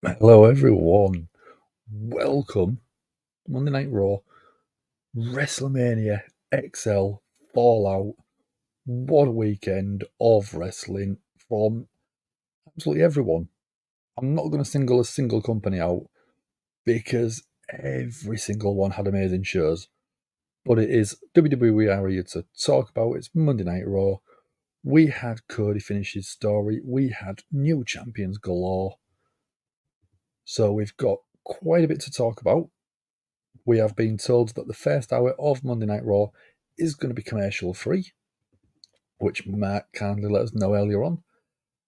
Hello, everyone. Welcome to Monday Night Raw, WrestleMania XL Fallout. What a weekend of wrestling from absolutely everyone. I'm not going to single a single company out because every single one had amazing shows. But it is WWE we are here to talk about. It's Monday Night Raw. We had Cody finish his story. We had new champions galore. So we've got quite a bit to talk about. We have been told that the first hour of Monday Night Raw is going to be commercial free, which Mark kindly let us know earlier on.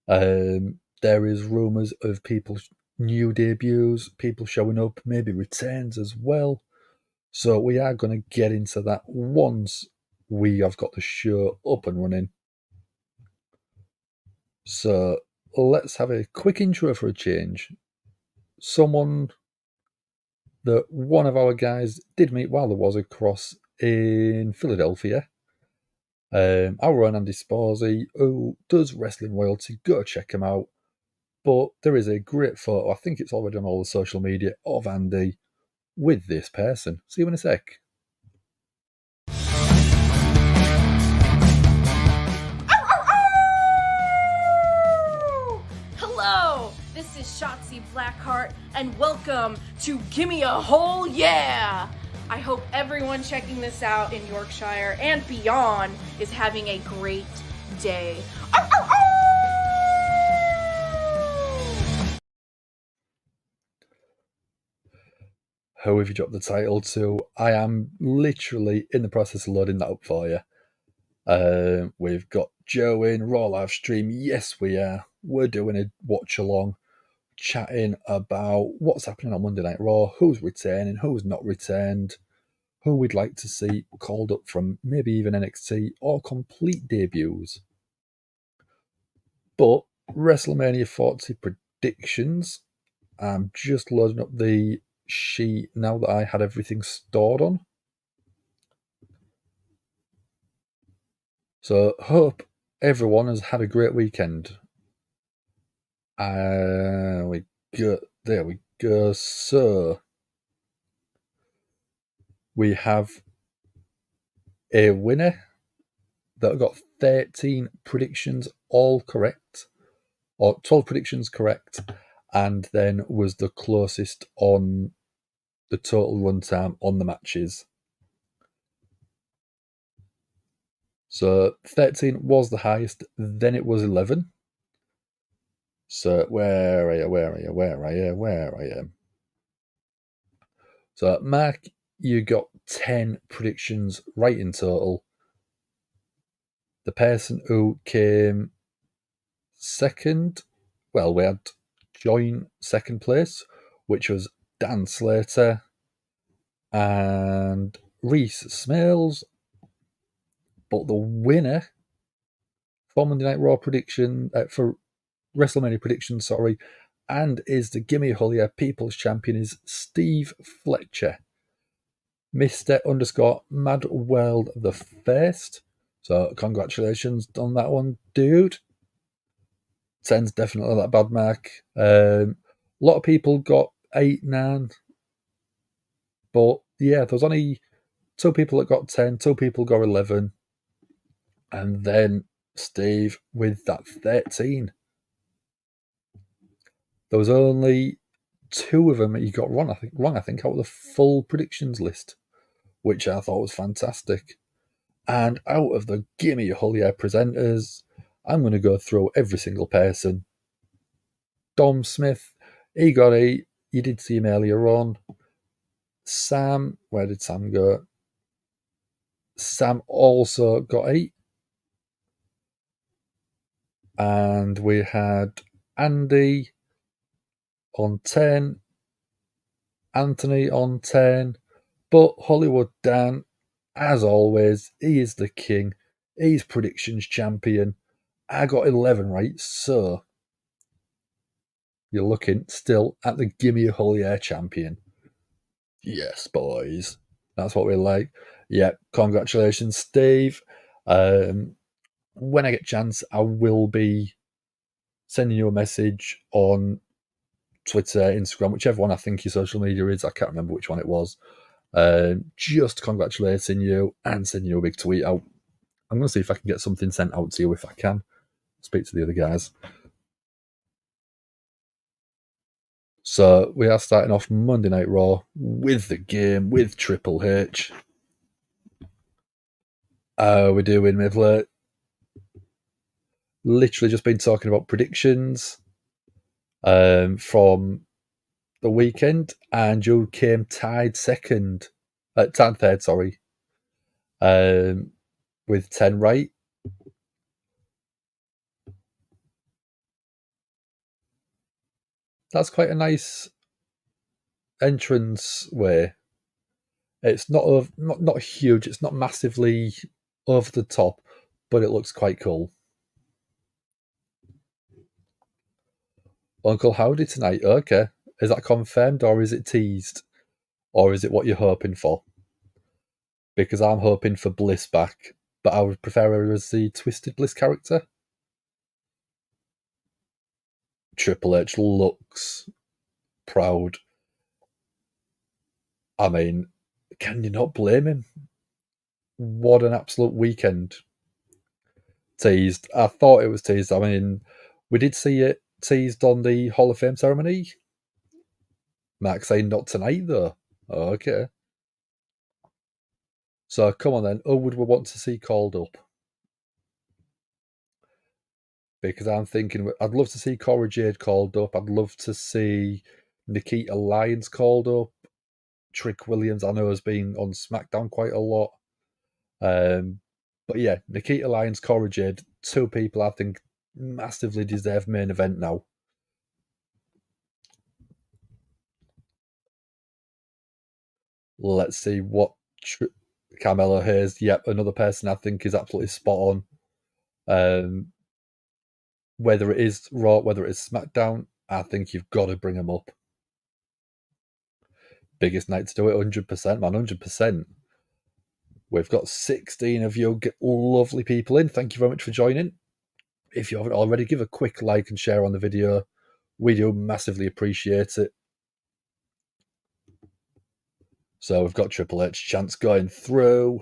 There is rumours of people's new debuts, people showing up, maybe returns as well. So we are going to get into that once we have got the show up and running. So let's have a quick intro for a change. Someone that one of our guys did meet while there was a cross in Philadelphia. Our own Andy Sporzy, who does Wrestling Royalty, go check him out. But there is a great photo, I think it's already on all the social media, of Andy with this person. See you in a sec. Hello, this is Shotzi Blackheart, and welcome to Gimme a Whole Yeah! I hope everyone checking this out in Yorkshire and beyond is having a great day. How have you dropped the title to? I am literally in the process of loading that up for you. We've got Joe in, Raw live stream. Yes, we are. We're doing a watch along, chatting about what's happening on Monday Night Raw, who's returning, who's not returned, who we'd like to see called up from maybe even NXT or complete debuts. But WrestleMania 40 predictions. I'm just loading up the sheet now that I had everything stored on. So hope everyone has had a great weekend. There we go. So we have a winner that got 13 predictions all correct, or 12 predictions correct, and then was the closest on the total runtime on the matches. So 13 was the highest, then it was 11. So where are you? So Mark, you got 10 predictions right in total. The person who came second, well, we had joint second place, which was Dan Slater and Reese Smails. But the winner for Monday Night Raw prediction, for WrestleMania prediction, and is the Gimme Hullier People's Champion is Steve Fletcher. Mr. Mad World the First. So congratulations on that one, dude. 10's definitely that bad mark. A lot of people got 8, 9. But yeah, there was only 2 people that got 10, 2 people got 11. And then Steve with that 13. There was only 2 of them that he got wrong, I think, out of the full predictions list, which I thought was fantastic. And out of the Gimme Hullier presenters, I'm going to go through every single person. Dom Smith, he got 8. You did see him earlier on. Sam, where did Sam go? Sam also got 8. And we had Andy on 10, Anthony on 10, but Hullywood Dan, as always, he is the king. He's predictions champion. I got 11 right, so you're looking still at the Gimme Hullier champion. Yes, boys. That's what we like. Yeah, congratulations, Steve. When I get a chance, I will be sending you a message on Twitter, Instagram, whichever one I think your social media is. I can't remember which one it was. Just congratulating you and sending you a big tweet out. I'm going to see if I can get something sent out to you if I can. Speak to the other guys. So we are starting off Monday Night Raw with the game, with Triple H. We're doing with literally just been talking about predictions from the weekend, and you came tied third, with 10 right. That's quite a nice entrance way. It's not huge, it's not massively over the top, but it looks quite cool. Uncle Howdy tonight, okay. Is that confirmed or is it teased? Or is it what you're hoping for? Because I'm hoping for Bliss back, but I would prefer her as the Twisted Bliss character. Triple H looks proud. I mean, can you not blame him? What an absolute weekend. Teased. I thought it was teased. I mean, we did see it teased on the Hall of Fame ceremony. Max saying not tonight, though. Okay. So come on then. Who would we want to see called up? Because I'm thinking I'd love to see Cora Jade called up. I'd love to see Nikita Lyons called up. Trick Williams, I know, has been on SmackDown quite a lot. But yeah, Nikita Lyons, Cora Jade, two people I think massively deserve main event now. Let's see what Carmelo Hayes. Yep, another person I think is absolutely spot on. Whether it is Raw, whether it is SmackDown, I think you've got to bring them up. Biggest night to do it, 100%, man, 100%. We've got 16 of you lovely people in. Thank you very much for joining. If you haven't already, give a quick like and share on the video. We do massively appreciate it. So we've got Triple H chance going through.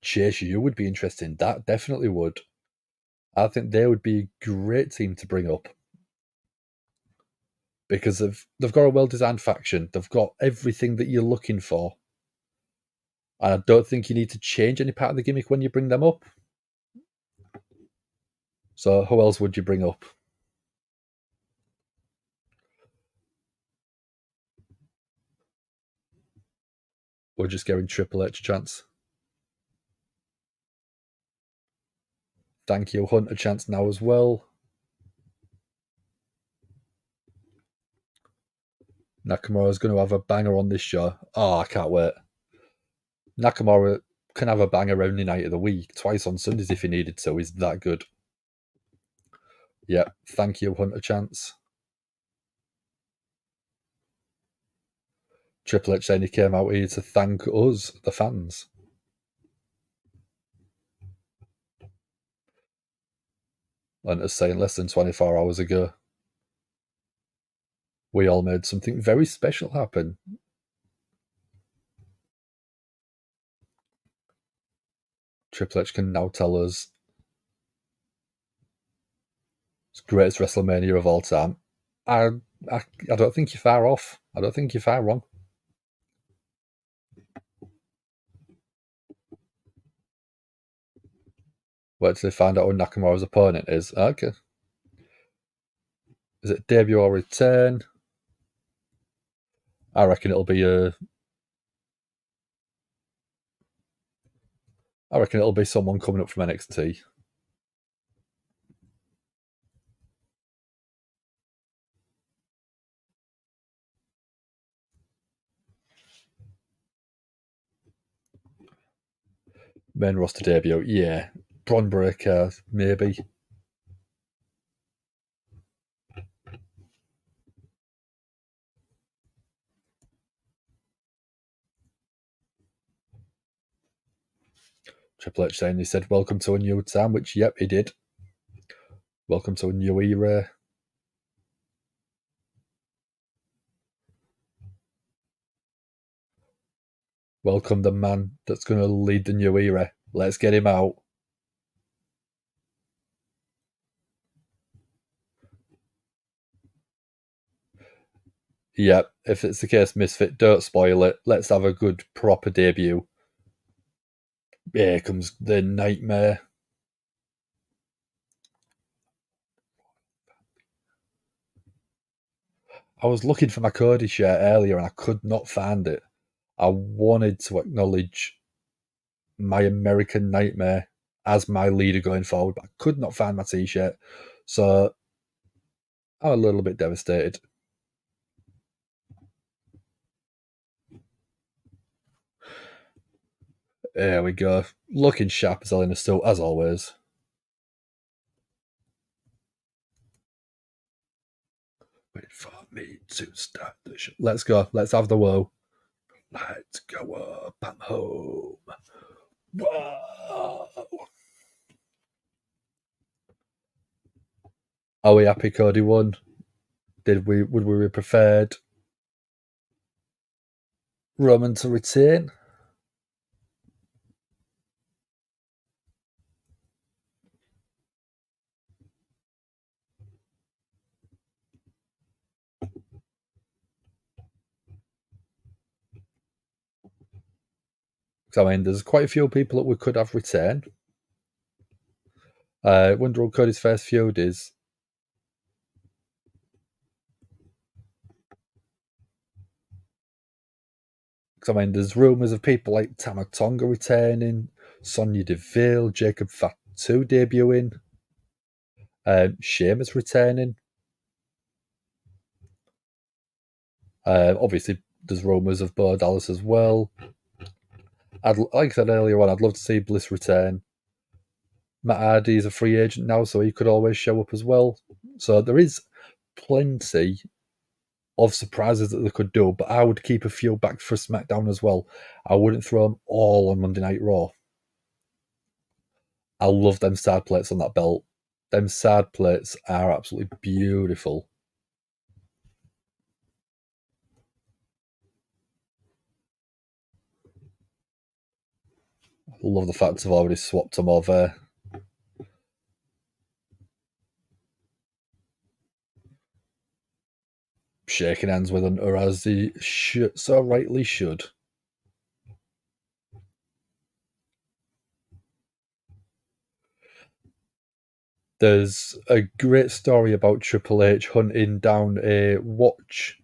Chase, you would be interested in that. Definitely would. I think they would be a great team to bring up. Because they've got a well-designed faction. They've got everything that you're looking for. And I don't think you need to change any part of the gimmick when you bring them up. So who else would you bring up? We're just giving Triple H a chance. Thank you, Hunt, a chance now as well. Nakamura is going to have a banger on this show. Oh, I can't wait. Nakamura can have a banger every night of the week, twice on Sundays if he needed to. He's that good. Yeah, thank you, Hunt, a chance. Triple H saying he came out here to thank us, the fans. And as saying less than 24 hours ago, we all made something very special happen. Triple H can now tell us it's the greatest WrestleMania of all time. I don't think you're far off. I don't think you're far wrong. Wait till they find out who Nakamura's opponent is. Okay. Is it debut or return? I reckon it'll be someone coming up from NXT. Main roster debut, yeah. Braun Breaker, maybe. Triple H saying he said, welcome to a new time, which, yep, he did. Welcome to a new era. Welcome the man that's going to lead the new era. Let's get him out. Yep, if it's the case, Misfit, don't spoil it. Let's have a good, proper debut. Here comes the Nightmare. I was looking for my Cody shirt earlier and I could not find it. I wanted to acknowledge my American Nightmare as my leader going forward, but I could not find my t-shirt. So I'm a little bit devastated. There we go. Looking sharp as hell in a suit, as always. Wait for me to start the show. Let's go. Let's have the woe. Let's go up. I'm home. Whoa. Are we happy Cody won? Would we be preferred Roman to retain? I mean, there's quite a few people that we could have retained. Wonder what Cody's first feud is. I mean, there's rumours of people like Tama Tonga returning, Sonya Deville, Jacob Fatu debuting, Sheamus returning. Obviously, there's rumours of Bo Dallas as well. Like I said earlier on, I'd love to see Bliss return. Matt Hardy is a free agent now, so he could always show up as well. So there is plenty of surprises that they could do, but I would keep a few back for SmackDown as well. I wouldn't throw them all on Monday Night Raw. I love them side plates on that belt. Them side plates are absolutely beautiful. I love the fact I've already swapped them over. Shaking hands with Hunter as he so rightly should. There's a great story about Triple H hunting down a watch,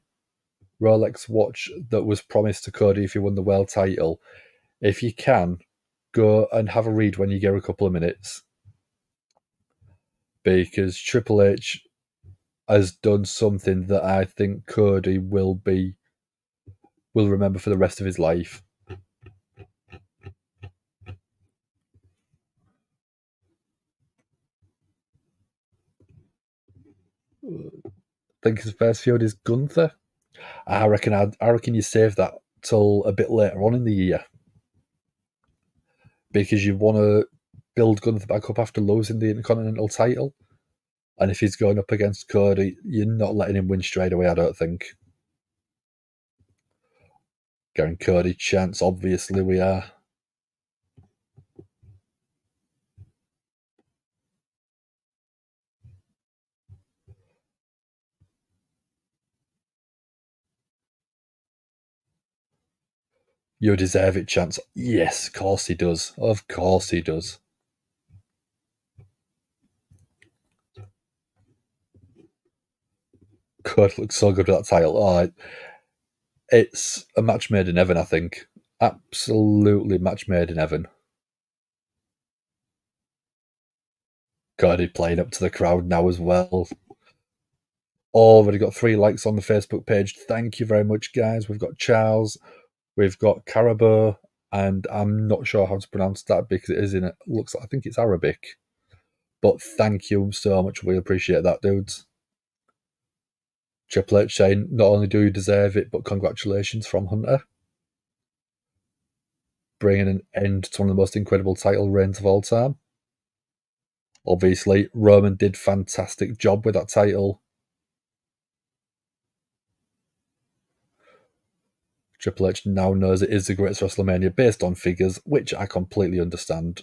Rolex watch, that was promised to Cody if he won the world title. If you can, go and have a read when you get a couple of minutes. Because Triple H has done something that I think Cody will remember for the rest of his life. I think his first feud is Gunther. I reckon you save that till a bit later on in the year, because you want to build Gunther back up after losing the Intercontinental title. And if he's going up against Cody, you're not letting him win straight away, I don't think. Giving Cody chance, obviously we are. You deserve it, chance. Yes, of course he does. Of course he does. Cody looks so good with that title. Oh, it's a match made in heaven, I think. Absolutely match made in heaven. Cody playing up to the crowd now as well. Already got 3 likes on the Facebook page. Thank you very much, guys. We've got Charles, we've got Carabo, and I'm not sure how to pronounce that because it is in it. Looks like, I think it's Arabic. But thank you so much. We appreciate that, dudes. Triple H saying, not only do you deserve it, but congratulations from Hunter. Bringing an end to one of the most incredible title reigns of all time. Obviously, Roman did fantastic job with that title. Triple H now knows it is the greatest WrestleMania based on figures, which I completely understand.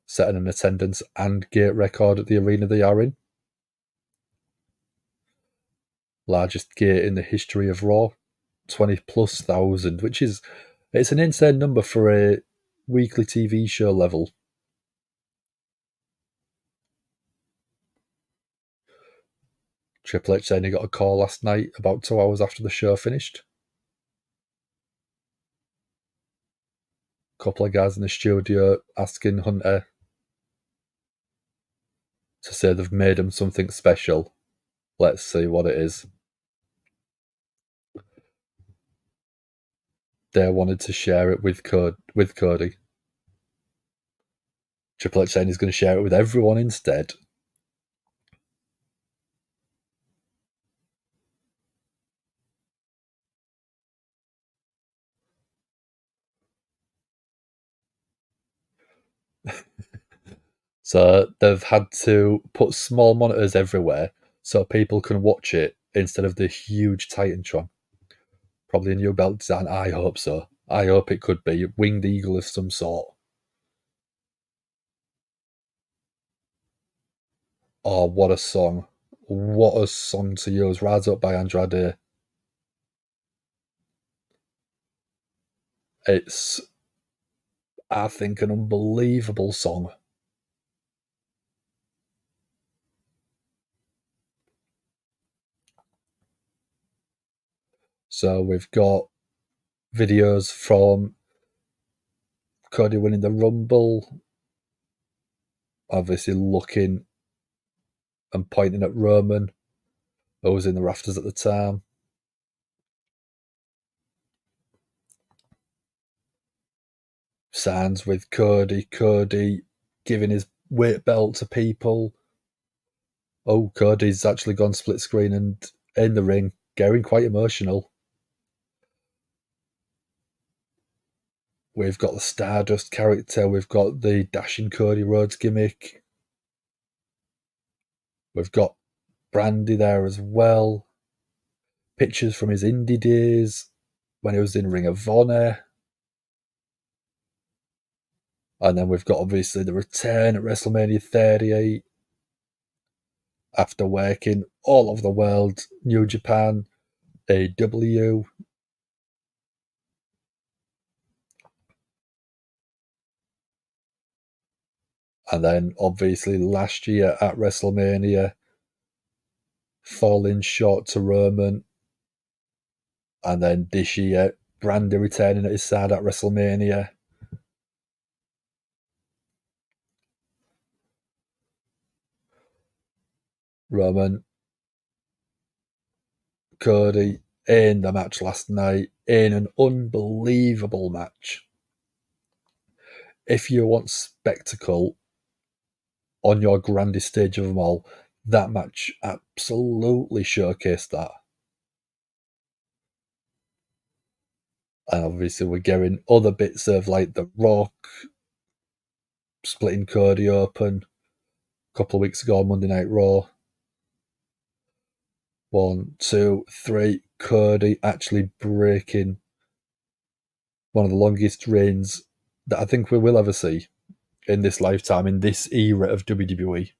Setting an attendance and gate record at the arena they are in. Largest gate in the history of Raw. 20+ thousand, which is, it's an insane number for a weekly TV show level. Triple H saying he got a call last night about 2 hours after the show finished. A couple of guys in the studio asking Hunter to say they've made him something special. Let's see what it is. They wanted to share it with Cody. Triple H saying he's going to share it with everyone instead. So they've had to put small monitors everywhere so people can watch it instead of the huge Titantron. Probably a new belt design. I hope so. I hope it could be a winged eagle of some sort. Oh, what a song. What a song to use. Rise Up by Andrade. It's, I think, an unbelievable song. So we've got videos from Cody winning the Rumble, obviously looking and pointing at Roman, who was in the rafters at the time. Signs with Cody giving his weight belt to people. Oh, Cody's actually gone split screen and in the ring, getting quite emotional. We've got the Stardust character, we've got the dashing Cody Rhodes gimmick. We've got Brandy there as well. Pictures from his Indy days when he was in Ring of Honor. And then we've got obviously the return at WrestleMania 38. After working all over the world, New Japan, AEW. And then obviously last year at WrestleMania, falling short to Roman. And then this year, Brandy returning at his side at WrestleMania. Roman, Cody in the match last night, in an unbelievable match. If you want spectacle on your grandest stage of them all, that match absolutely showcased that. And obviously we're getting other bits of like The Rock splitting Cody open a couple of weeks ago on Monday Night Raw. 1, 2, 3, Cody actually breaking one of the longest reigns that I think we will ever see in this lifetime, in this era of WWE.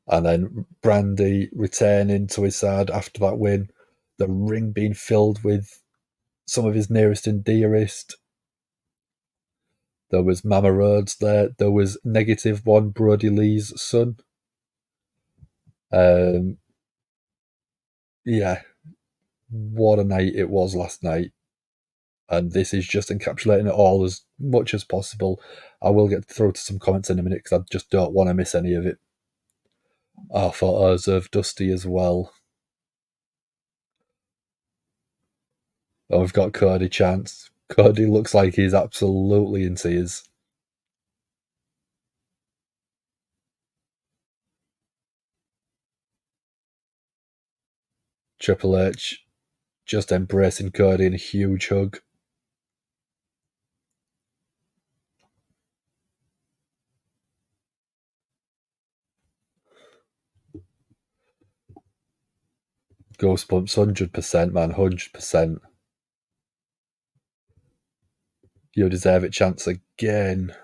And then Brandy returning to his side after that win. The ring being filled with some of his nearest and dearest. There was Mama Rhodes there. There was -1, Brody Lee's son. Yeah, what a night it was last night. And this is just encapsulating it all as much as possible. I will get through to some comments in a minute because I just don't want to miss any of it. Our photos of Dusty as well. And we've got Cody chants. Cody looks like he's absolutely in tears. Triple H just embracing Cody in a huge hug. Goosebumps, 100%, man, 100%. You deserve it chance again.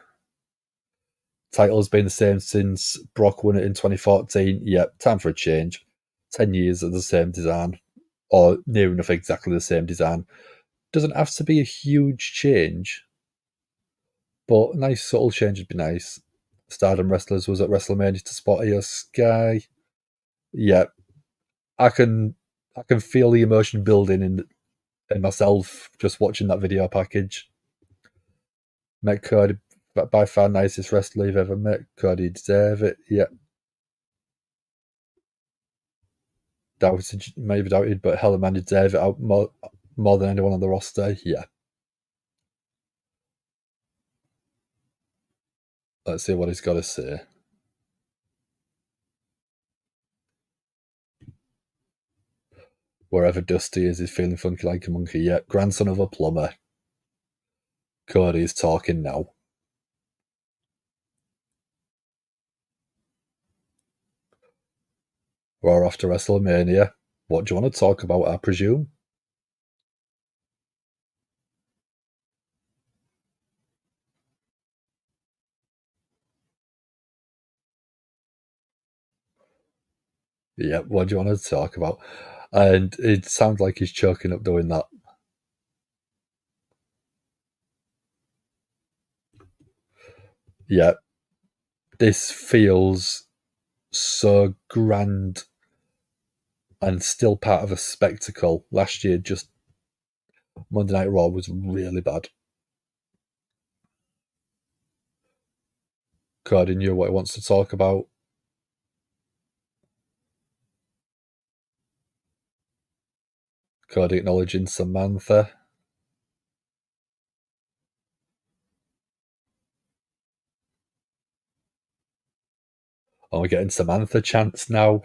Title's been the same since Brock won it in 2014. Yep, time for a change. 10 years of the same design, or near enough exactly the same design. Doesn't have to be a huge change, but a nice subtle change would be nice. Stardom Wrestlers was at WrestleMania to spot Io Sky. Yep, I can feel the emotion building in myself just watching that video package. Met Cody, by far nicest wrestler you've ever met. Cody deserve it. Yep. Doubted, maybe doubted, but hell, the man deserve it out more than anyone on the roster. Yeah. Let's see what he's got to say. Wherever Dusty is, he's feeling funky like a monkey. Yeah, grandson of a plumber. Cody is talking now. We're off to WrestleMania. What do you want to talk about, I presume? Yeah, what do you want to talk about? And it sounds like he's choking up doing that. Yeah. This feels so grand and still part of a spectacle. Last year, just Monday Night Raw was really bad. Cody knew what he wants to talk about. Cody acknowledging Samantha. Oh, we're getting Samantha chants now.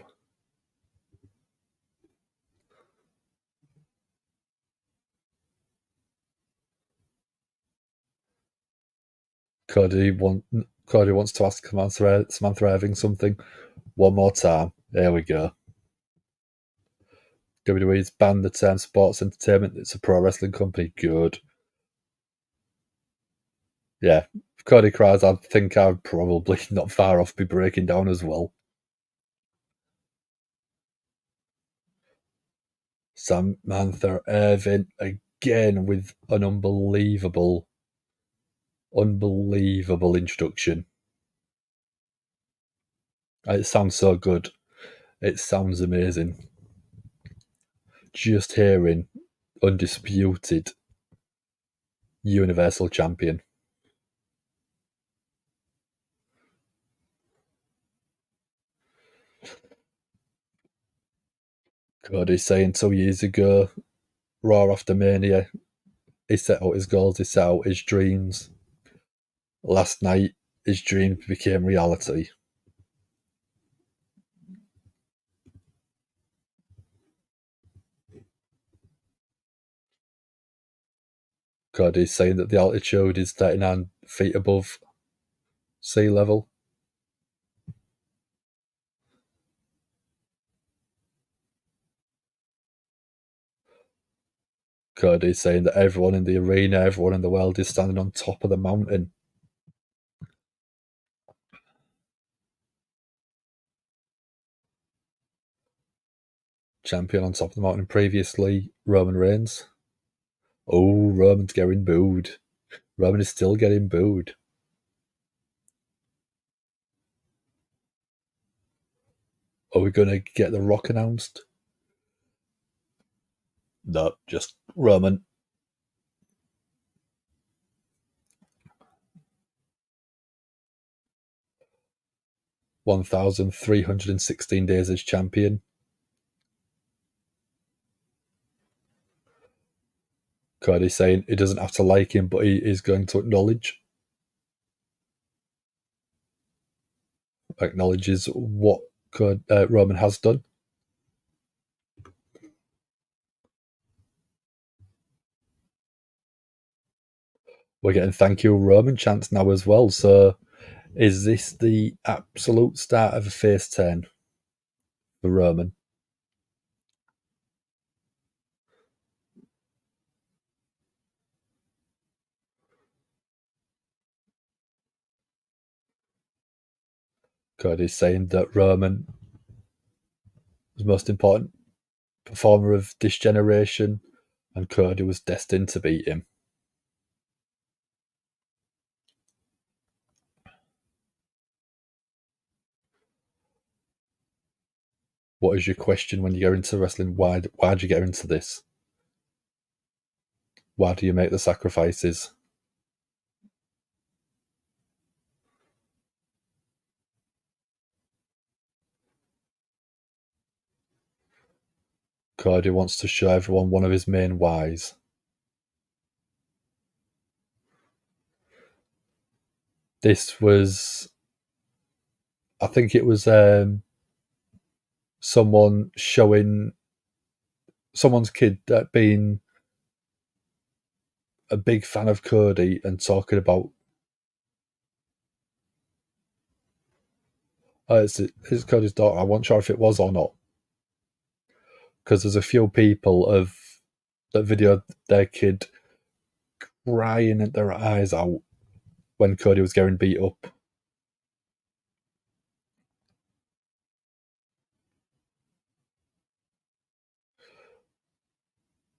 Cody wants to ask Samantha Irving something one more time. There we go. WWE's banned the term sports entertainment. It's a pro wrestling company. Good. Yeah. If Cody cries, I think I'd probably not far off be breaking down as well. Samantha Irving again with an unbelievable introduction. It sounds so good. It sounds amazing. Just hearing Undisputed Universal Champion. Cody saying 2 years ago, Raw after Mania, he set out his goals, he set out his dreams. Last night, his dreams became reality. Cody saying that the altitude is 39 feet above sea level. Cody saying that everyone in the arena, everyone in the world is standing on top of the mountain. Champion on top of the mountain previously, Roman Reigns. Oh, Roman's getting booed. Roman is still getting booed. Are we going to get The Rock announced? No, just Roman. (1,316 days as champion. Cody saying he doesn't have to like him, but he is going to acknowledges what Roman has done. We're getting thank you Roman chants now as well. So is this the absolute start of a face turn for Roman? Cody's saying that Roman was the most important performer of this generation, and Cody was destined to beat him. What is your question when you go into wrestling? Why do you get into this? Why do you make the sacrifices? Cody wants to show everyone one of his main whys. This was, I think it was someone showing someone's kid that being a big fan of Cody and talking about it's Cody's daughter. I wasn't sure if it was or not, because there's a few people of that videoed their kid crying at their eyes out when Cody was getting beat up.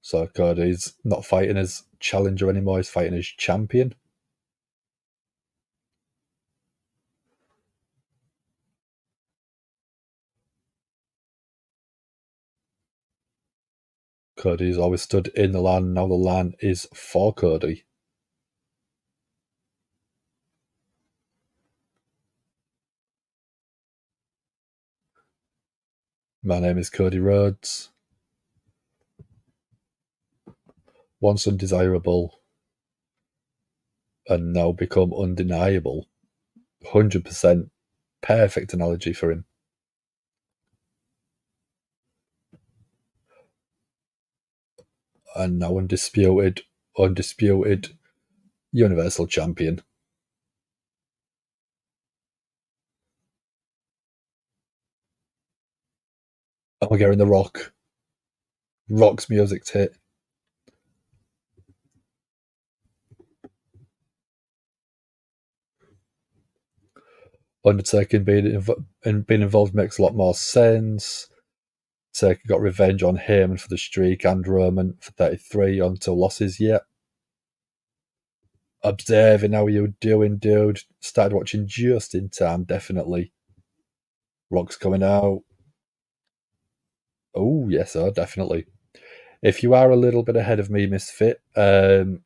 So Cody's not fighting as challenger anymore, he's fighting as champion. Cody's always stood in the land, now the land is for Cody. My name is Cody Rhodes. Once undesirable and now become undeniable. 100% perfect analogy for him. And now undisputed Universal Champion. And we're getting The Rock. Rock's music's hit. Undertaker being involved makes a lot more sense. Taker got revenge on Heyman for the streak and Roman for 33 until losses yet. Observing how you're doing, dude. Started watching just in time, definitely. Rock's coming out. Oh, yes, sir, definitely. If you are a little bit ahead of me, Misfit, don't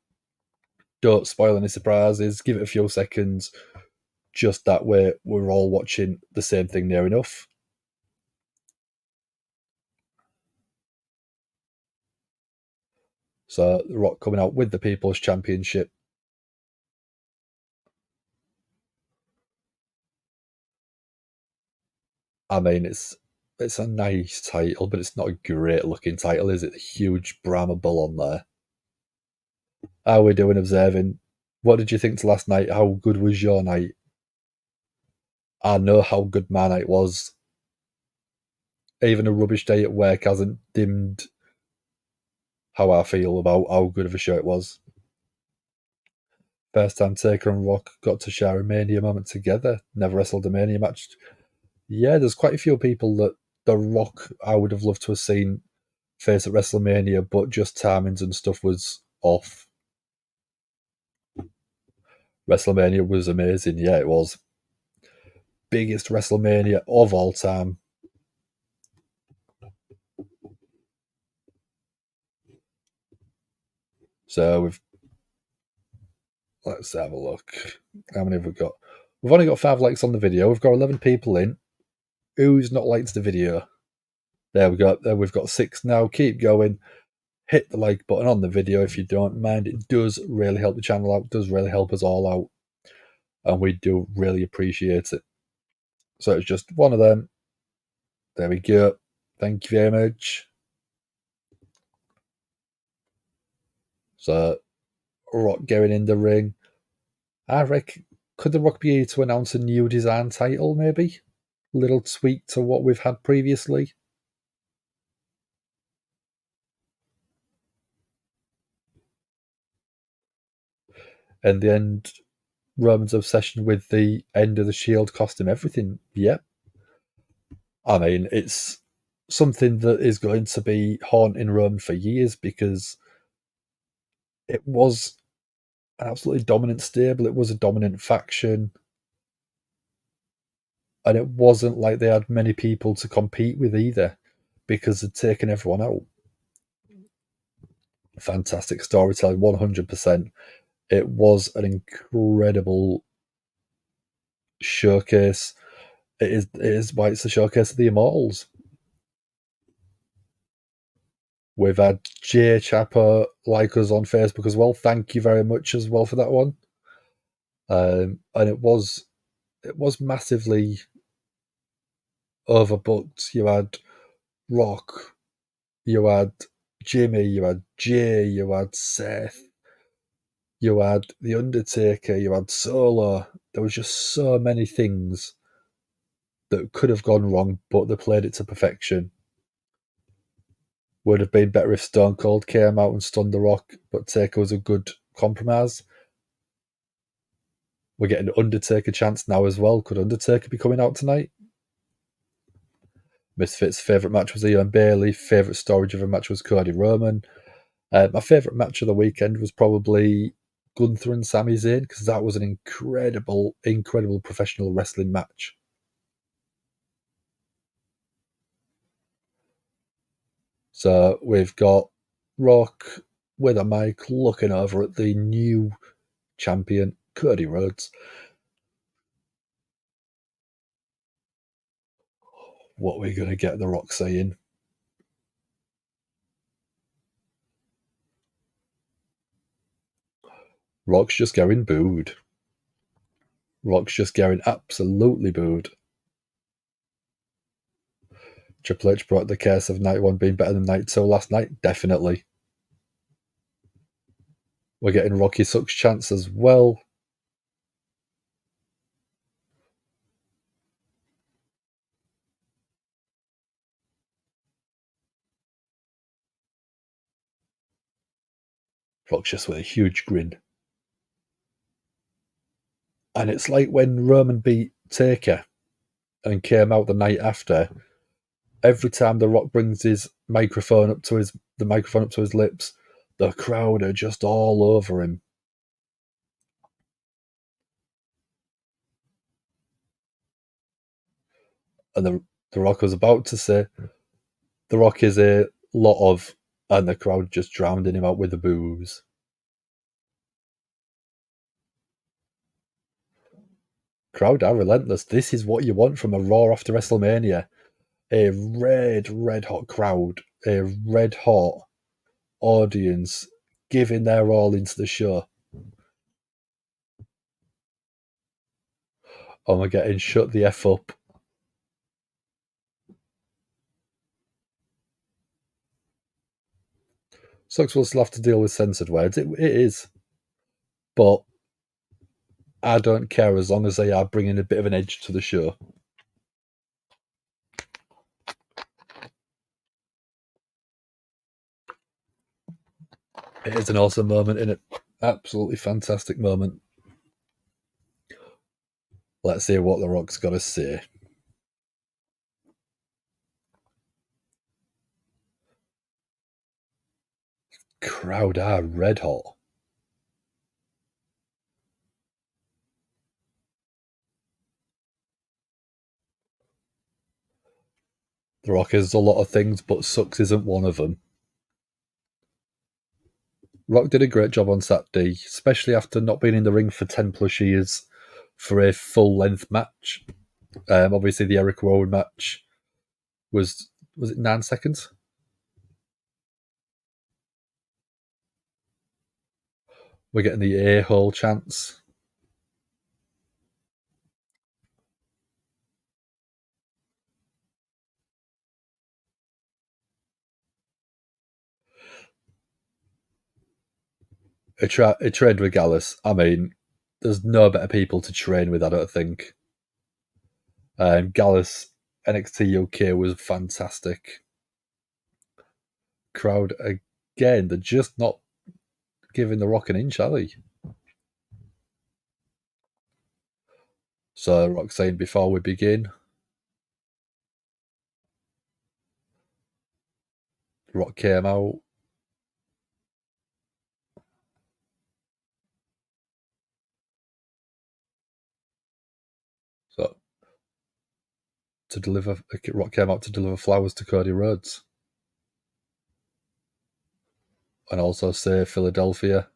spoil any surprises. Give it a few seconds. Just that way, we're all watching the same thing near enough. So, The Rock coming out with the People's Championship. I mean, it's a nice title, but it's not a great looking title, is it? The huge Brahma bull on there. How are we doing observing? What did you think to last night? How good was your night? I know how good my night was. Even a rubbish day at work hasn't dimmed how I feel about how good of a show it was. First time Taker and Rock got to share a Mania moment together. Never wrestled a Mania match. Yeah, there's quite a few people that The Rock I would have loved to have seen face at WrestleMania, but just timings and stuff was off. WrestleMania was amazing. Yeah, it was. Biggest WrestleMania of all time. So let's have a look. How many have we got? We've only got 5 likes on the video. We've got 11 people in. Who's not liked the video? There we go. There we've got 6 now. Keep going. Hit the like button on the video if you don't mind. It does really help the channel out. It does really help us all out. And we do really appreciate it. So it's just one of them. There we go. Thank you very much. So, Rock going in the ring. I reckon, could The Rock be able to announce a new design title, maybe? Little tweak to what we've had previously? In the end, Roman's obsession with the end of the Shield cost him everything. Yep. I mean, it's something that is going to be haunting Roman for years because it was an absolutely dominant stable. It was a dominant faction. And it wasn't like they had many people to compete with either because they'd taken everyone out. Fantastic storytelling, 100%. It was an incredible showcase. It is why it's a showcase of the Immortals. We've had Jay Chapper like us on Facebook as well. Thank you very much as well for that one. And it was massively overbooked. You had Rock, you had Jimmy, you had Jay, you had Seth, you had The Undertaker, you had Solo. There was just so many things that could have gone wrong, but they played it to perfection. Would have been better if Stone Cold came out and stunned The Rock, but Taker was a good compromise. We're getting an Undertaker chance now as well. Could Undertaker be coming out tonight? Misfits' favourite match was Ian Bailey. Favourite story of a match was Cody Roman. My favourite match of the weekend was probably Gunther and Sami Zayn because that was an incredible professional wrestling match. So we've got Rock with a mic looking over at the new champion, Cody Rhodes. What are we going to get The Rock saying? Rock's just getting booed. Rock's just getting absolutely booed. Triple H brought the case of night one being better than night two last night. Definitely. We're getting Rocky Sucks chance as well. Rock's just with a huge grin. And it's like when Roman beat Taker and came out the night after. Every time The Rock brings his microphone up to his lips, the crowd are just all over him. And the Rock was about to say, The Rock is a lot of, and the crowd just drowned him out with the boos. Crowd are relentless. This is what you want from a Raw after WrestleMania. A red hot crowd, a red hot audience giving their all into the show. Oh my god, and shut the F up. Sucks we'll still have to deal with censored words. It is. But I don't care as long as they are bringing a bit of an edge to the show. It is an awesome moment, isn't it? Absolutely fantastic moment. Let's hear what The Rock's got to say. Crowd are red hot. The Rock is a lot of things, but sucks isn't one of them. Rock did a great job on Saturday, especially after not being in the ring for 10 plus years for a full length match. Obviously, the Eric Rowan match was it 9 seconds? We're getting the a-hole chance. A trade with Gallus. I mean, there's no better people to train with, I don't think. Gallus NXT UK was fantastic. Crowd, again, they're just not giving The Rock an inch, are they? So, Roxanne, before we begin, Rock came out. So, Rock came out to deliver flowers to Cody Rhodes. And also say Philadelphia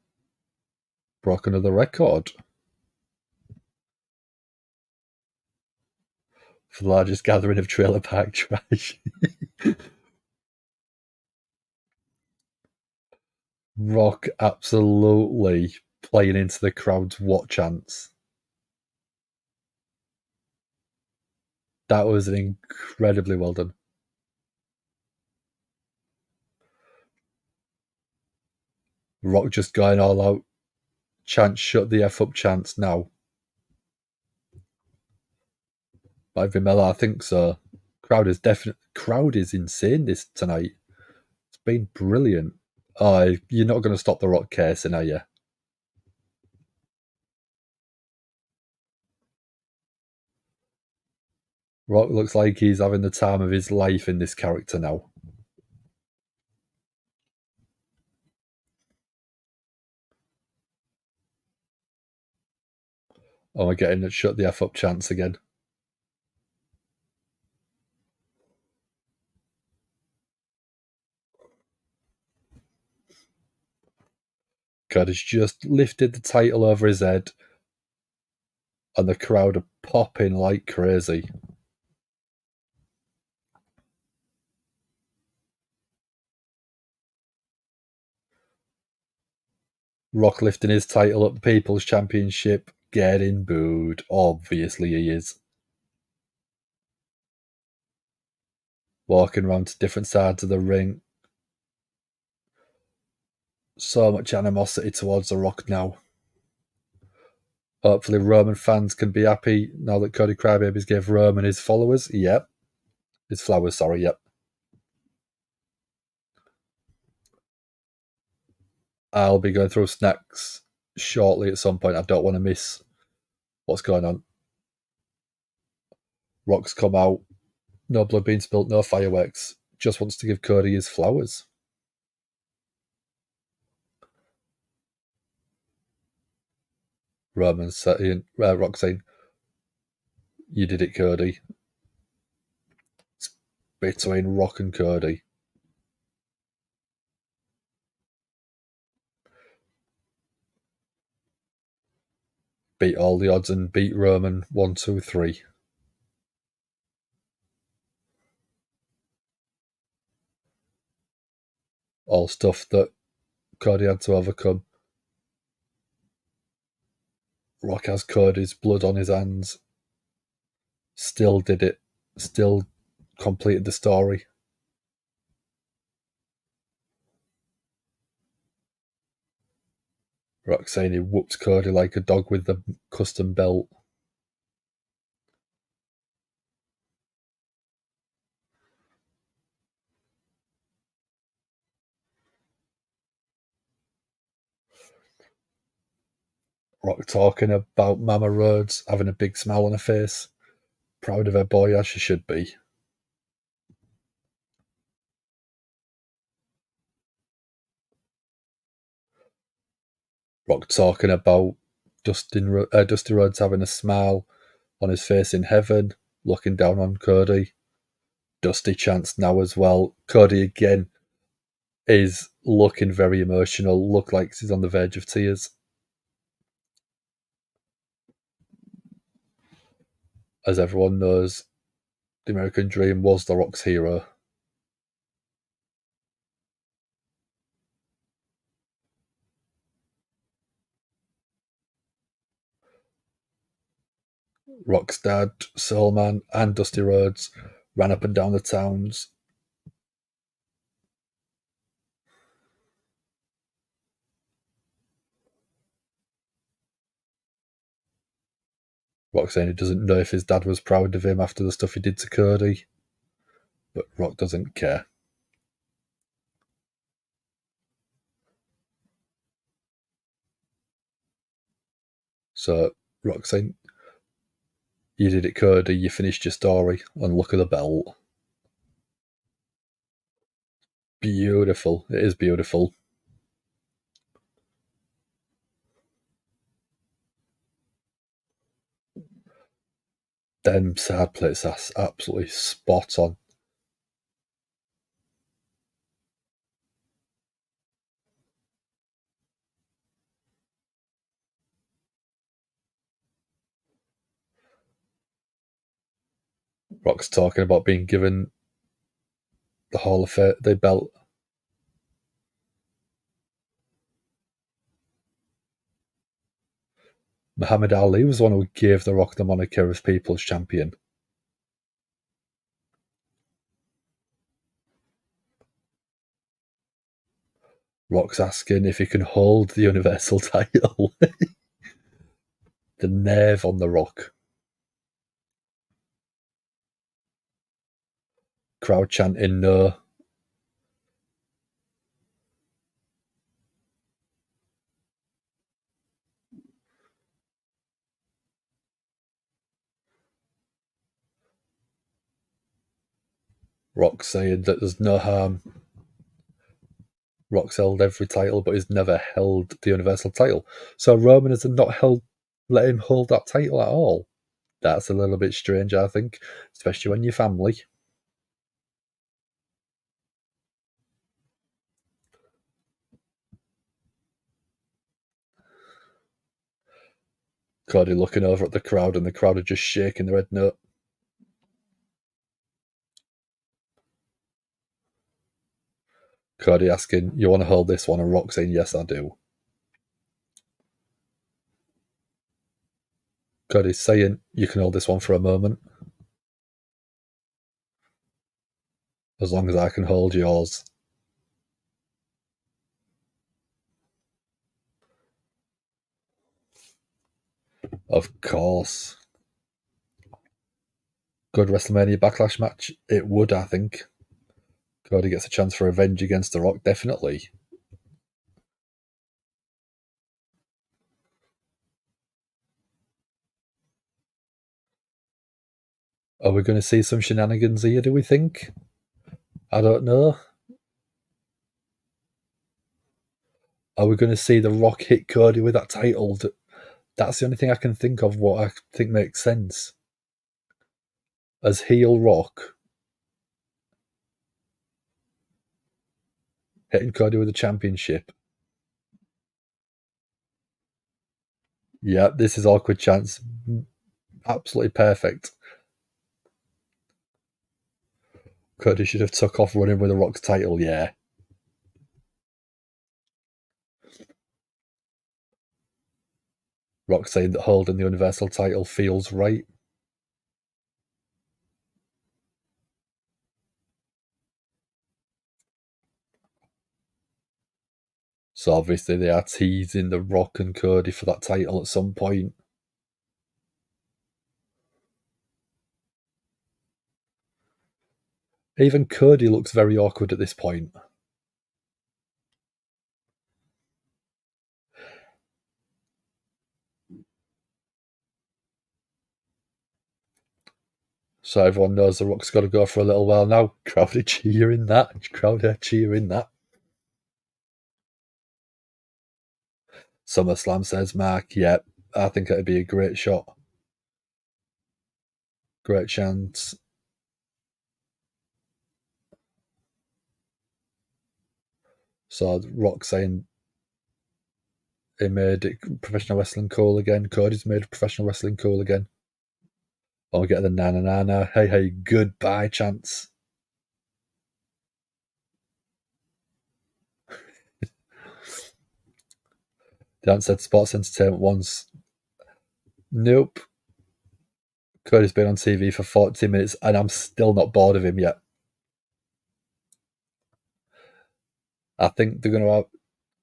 broke another record for the largest gathering of trailer park trash. Rock absolutely playing into the crowd's what chants. That was incredibly well done. Rock just going all out. Chance, shut the F up chance now. By Vimela, I think so. Crowd is insane this tonight. It's been brilliant. Oh, you're not going to stop the Rock casing, are you? Rock looks like he's having the time of his life in this character now. Oh, we're getting a shut the F up chance again. God has just lifted the title over his head, and the crowd are popping like crazy. Rock lifting his title up, the People's Championship, getting booed. Obviously he is. Walking around to different sides of the ring. So much animosity towards The Rock now. Hopefully Roman fans can be happy now that Cody Crybabies gave Roman his followers. Yep. His flowers, sorry, yep. I'll be going through snacks shortly at some point. I don't want to miss what's going on. Rock's come out. No blood being spilt, no fireworks. Just wants to give Cody his flowers. Roman saying, Rock saying, "You did it, Cody." It's between Rock and Cody. Beat all the odds and beat Roman 1, 2, 3. All stuff that Cody had to overcome. Rock has Cody's blood on his hands. Still did it. Still completed the story. Roxanne whooped Cody like a dog with the custom belt. Rock talking about Mama Rhodes having a big smile on her face. Proud of her boy as she should be. Rock talking about Dusty Rhodes having a smile on his face in heaven, looking down on Cody. Dusty chants now as well. Cody again is looking very emotional, look like he's on the verge of tears. As everyone knows, the American Dream was The Rock's hero. Rock's dad, Soulman, and Dusty Rhodes ran up and down the towns. Rock saying he doesn't know if his dad was proud of him after the stuff he did to Cody, but Rock doesn't care. So Rock saying You did it, Cody. You finished your story. And look at the belt. Beautiful. It is beautiful. Them side plates are absolutely spot on. Rock's talking about being given the Hall of Fame, the belt. Muhammad Ali was the one who gave The Rock the moniker of People's Champion. Rock's asking if he can hold the Universal title. The nerve on The Rock. Crowd chanting no. Rock saying that there's no harm. Rock's held every title, but he's never held the Universal title. So Roman has not let him hold that title at all. That's a little bit strange, I think, especially when you're family. Cody looking over at the crowd, and the crowd are just shaking their head no. Cody asking, you want to hold this one? And Rock saying, yes, I do. Cody's saying, you can hold this one for a moment. As long as I can hold yours. Of course. Good WrestleMania Backlash match? It would, I think. Cody gets a chance for revenge against The Rock, definitely. Are we going to see some shenanigans here, do we think? I don't know. Are we going to see The Rock hit Cody with that title? That's the only thing I can think of what I think makes sense. As heel Rock hitting Cody with the championship. Yeah, this is awkward chance. Absolutely perfect. Cody should have took off running with The Rock's title, yeah. Rock saying that holding the Universal title feels right. So obviously they are teasing The Rock and Cody for that title at some point. Even Cody looks very awkward at this point. So everyone knows The Rock's got to go for a little while now. Crowd are cheering that. SummerSlam says Mark, yeah, I think it'd be a great shot. Great chance. So Rock saying he made professional wrestling cool again. Cody's made professional wrestling cool again. Oh, we get the na na na na, hey hey, goodbye chance. They haven't said sports entertainment once. Nope. Cody's been on TV for 40 minutes and I'm still not bored of him yet. I think they're going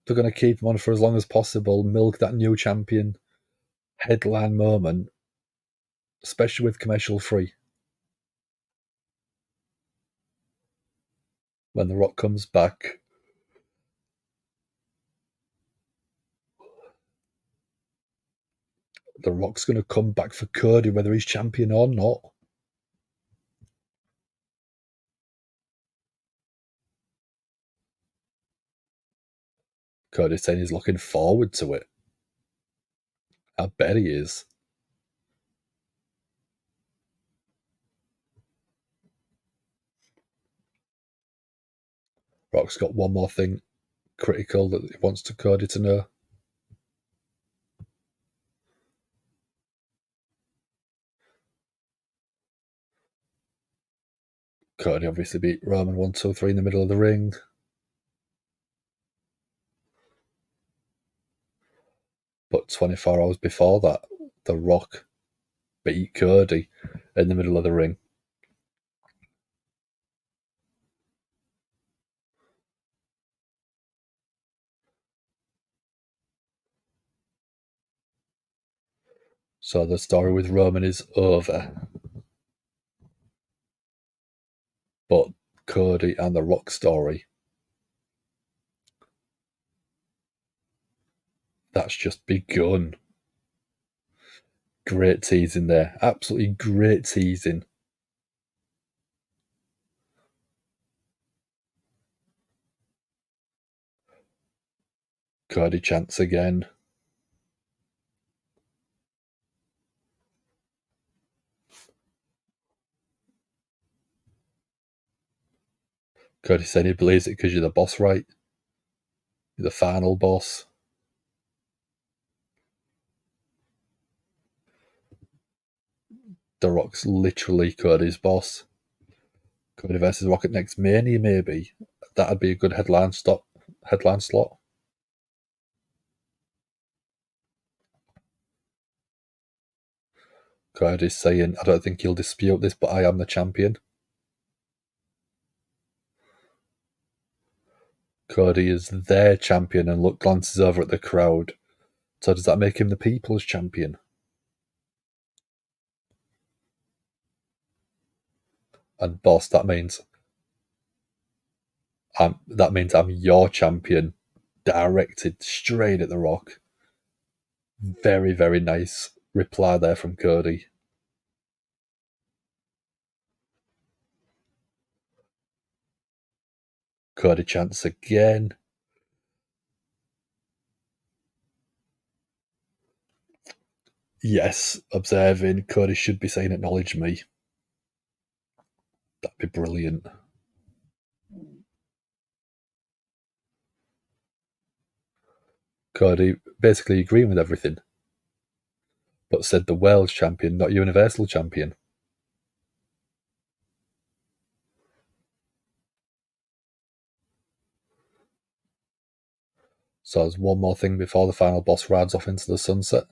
to keep him on for as long as possible, milk that new champion headline moment, especially with commercial free. When The Rock comes back, The Rock's going to come back for Cody whether he's champion or not. Cody saying he's looking forward to it. I bet he is. Rock's got one more thing critical that he wants Cody to know. Cody obviously beat Roman 1, 2, 3 in the middle of the ring. But 24 hours before that, The Rock beat Cody in the middle of the ring. So the story with Roman is over. But Cody and The Rock story, that's just begun. Great teasing there. Absolutely great teasing. Cody chants again. Cody said he believes it because you're the boss, right? You're the final boss. The Rock's literally Cody's boss. Cody versus Rock at next Mania, maybe. That'd be a good headline slot. Cody's saying, I don't think he'll dispute this, but I am the champion. Cody is their champion and glances over at the crowd. So does that make him the people's champion? And boss, that means I'm your champion, directed straight at The Rock. Very, very nice reply there from Cody. Cody chants again. Yes, observing. Cody should be saying acknowledge me. That'd be brilliant. Cody basically agreeing with everything, but said the world champion, not Universal champion. So there's one more thing before the final boss rides off into the sunset.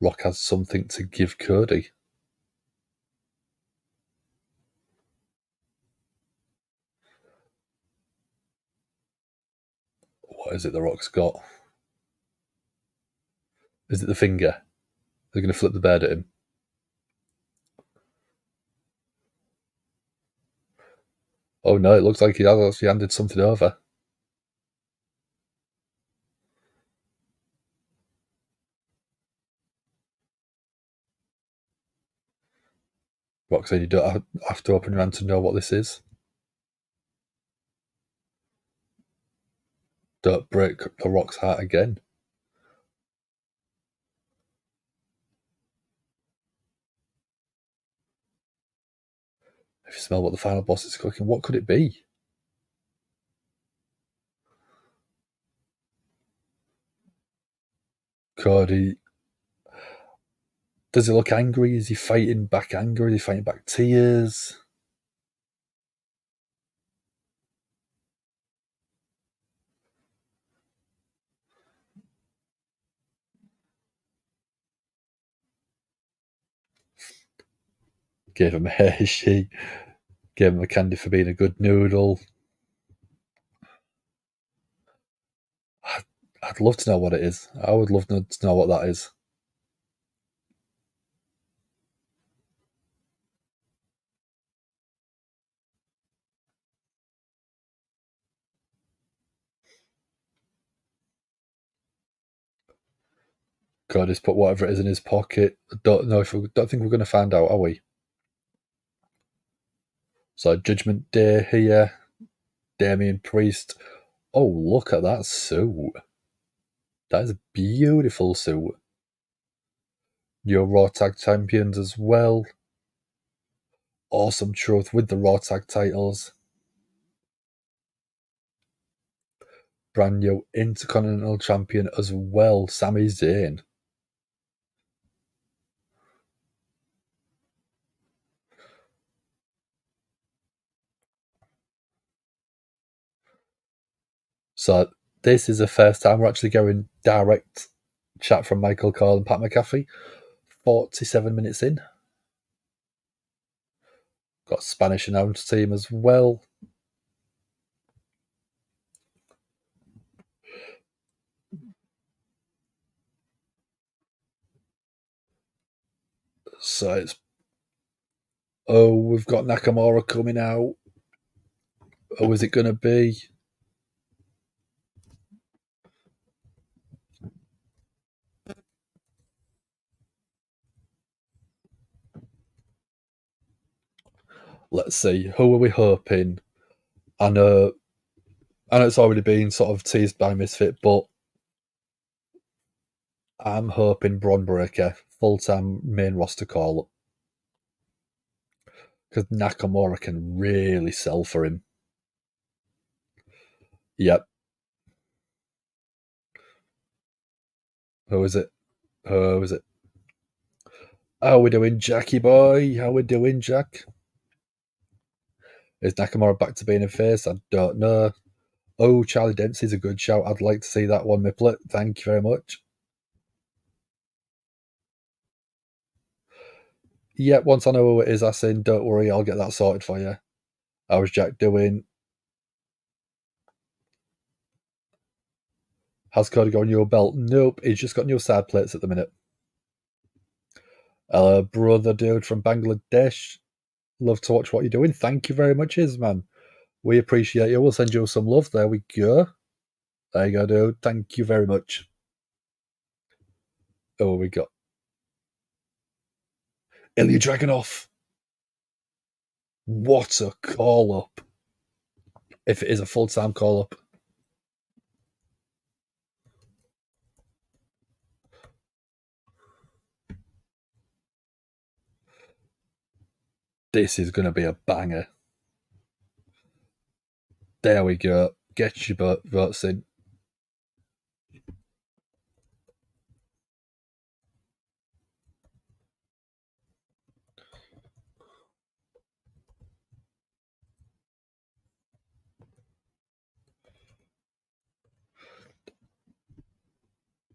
Rock has something to give Cody. What is it The Rock's got? Is it the finger? They're going to flip the bird at him. Oh no, it looks like he has actually handed something over. Rock said you don't have to open your hand to know what this is. Don't break The Rock's heart again. If you smell what the final boss is cooking, what could it be? Cody. Does he look angry? Is he fighting back anger? Is he fighting back tears? Gave him a Hershey. Gave him a candy for being a good noodle. I'd love to know what it is. I would love to know what that is. Cody's put whatever it is in his pocket. Don't think we're going to find out, are we? So Judgment Day here. Damian Priest. Oh, look at that suit. That is a beautiful suit. Your Raw Tag Champions as well. Awesome Truth with the Raw Tag titles. Brand new Intercontinental Champion as well, Sami Zayn. So this is the first time we're actually going direct chat from Michael Cole and Pat McAfee. 47 minutes in. Got Spanish announce team as well. So it's... Oh, we've got Nakamura coming out. Oh, is it going to be? Let's see. Who are we hoping? I know it's already been sort of teased by Misfit, but I'm hoping Braun Breaker, full-time main roster call-up. Because Nakamura can really sell for him. Yep. Who is it? How we doing, Jackie boy? How we doing, Jack? Is Nakamura back to being a face? I don't know. Oh, Charlie Dempsey's a good shout. I'd like to see that one, Miplet. Thank you very much. Yep, once I know who it is, I say, don't worry, I'll get that sorted for you. How's Jack doing? Has Cody got a new belt? Nope, he's just got new side plates at the minute. Hello, brother dude from Bangladesh. Love to watch what you're doing. Thank you very much, man. We appreciate you. We'll send you some love. There we go. There you go, dude. Thank you very much. Oh, we got Ilya Dragunov. What a call-up. If it is a full-time call-up. This is going to be a banger. There we go. Get your votes in.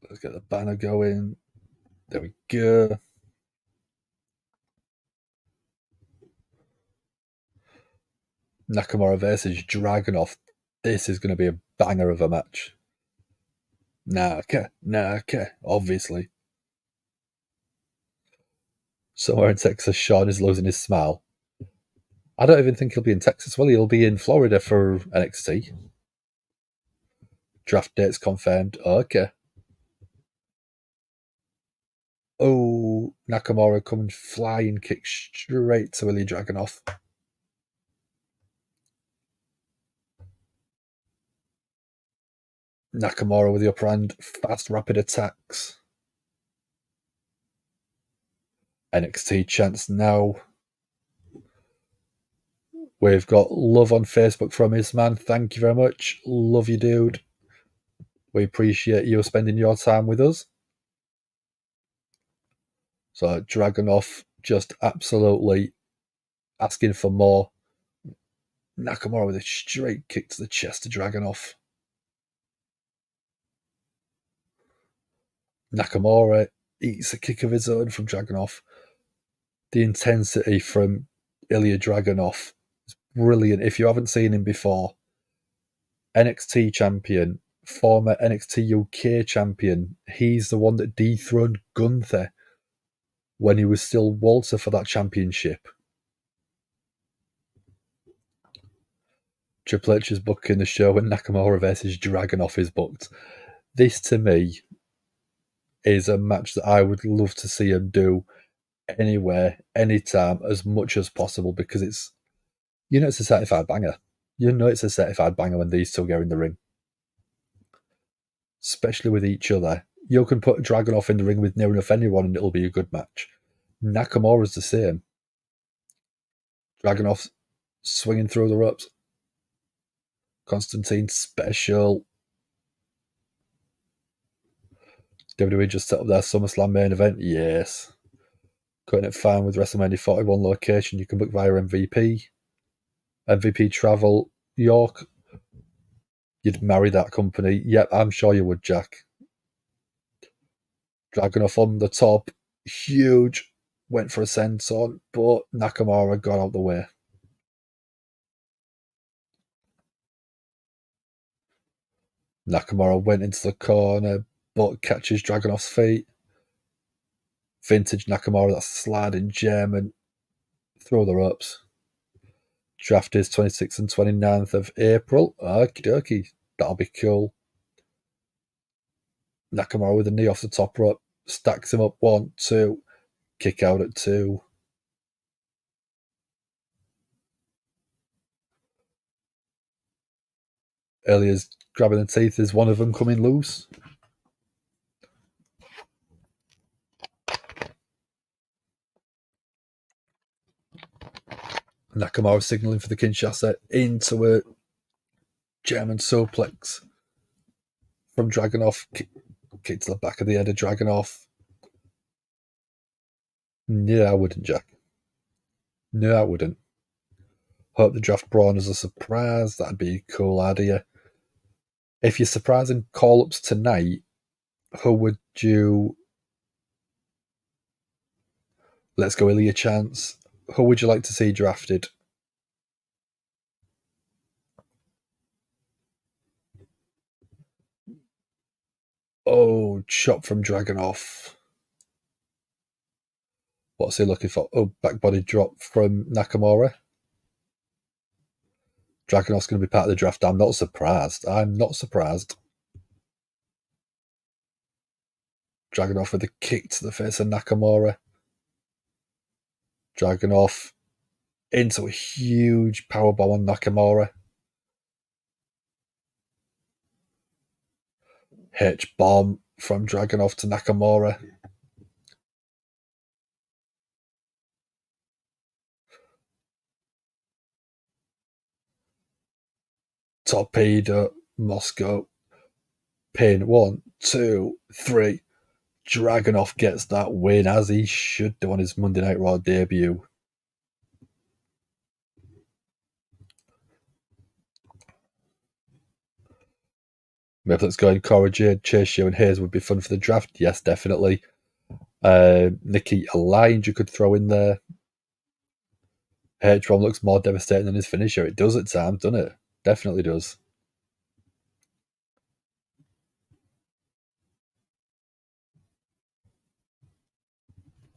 Let's get the banner going. There we go. Nakamura versus Dragonov. This is going to be a banger of a match. Naka, obviously. Somewhere in Texas, Sean is losing his smile. I don't even think he'll be in Texas. Well, he'll be in Florida for NXT. Draft date's confirmed. Okay. Oh, Nakamura coming flying kick straight to Ilya Dragunov. Nakamura with the upper hand. Fast, rapid attacks. NXT chance now. We've got love on Facebook from his man. Thank you very much. Love you, dude. We appreciate you spending your time with us. So Dragunov just absolutely asking for more. Nakamura with a straight kick to the chest to Dragunov. Nakamura eats a kick of his own from Dragunov. The intensity from Ilya Dragunov is brilliant. If you haven't seen him before, NXT champion, former NXT UK champion, he's the one that dethroned Gunther when he was still Walter for that championship. Triple H is booking the show when Nakamura versus Dragunov is booked. This, to me, is a match that I would love to see him do anywhere, anytime, as much as possible, because it's a certified banger. It's a certified banger when these two get in the ring, especially with each other. You can put Dragonov in the ring with near enough anyone and it'll be a good match. Nakamura's the same. Dragonov swinging through the ropes. Constantine special. WWE just set up their SummerSlam main event. Yes. Cutting it fine with WrestleMania 41 location. You can book via MVP. MVP Travel York. You'd marry that company. Yep, I'm sure you would, Jack. Dragonov on the top. Huge. Went for a senton, but Nakamura got out the way. Nakamura went into the corner, but catches Dragonov's feet. Vintage Nakamura, that sliding German, through the ropes. Draft is 26th and 29th of April. Okie dokie, that'll be cool. Nakamura with a knee off the top rope, stacks him up 1, 2, kick out at 2. Elias grabbing the teeth. Is one of them coming loose? Nakamura signalling for the Kinshasa into a German suplex from Dragonov. Kick to the back of the head of Dragonov. Yeah, I wouldn't, Jack. No, I wouldn't. Hope the draft Braun as a surprise. That'd be a cool idea. If you're surprising call-ups tonight, who would you... Let's go Ilya Chance. Who would you like to see drafted? Oh, chop from Dragonov. What's he looking for? Oh, back body drop from Nakamura. Dragonov's going to be part of the draft. I'm not surprised. Dragonov with a kick to the face of Nakamura. Dragonov into a huge powerbomb on Nakamura. H-bomb from Dragonov to Nakamura. Torpedo, Moscow. Pin 1, 2, 3. Dragonov gets that win, as he should do on his Monday Night Raw debut. Maybe let's go in Cora Jade, Chase and Hayes would be fun for the draft. Yes, definitely. Nikita Lyons you could throw in there. H1 looks more devastating than his finisher. It does at times, doesn't it? Definitely does.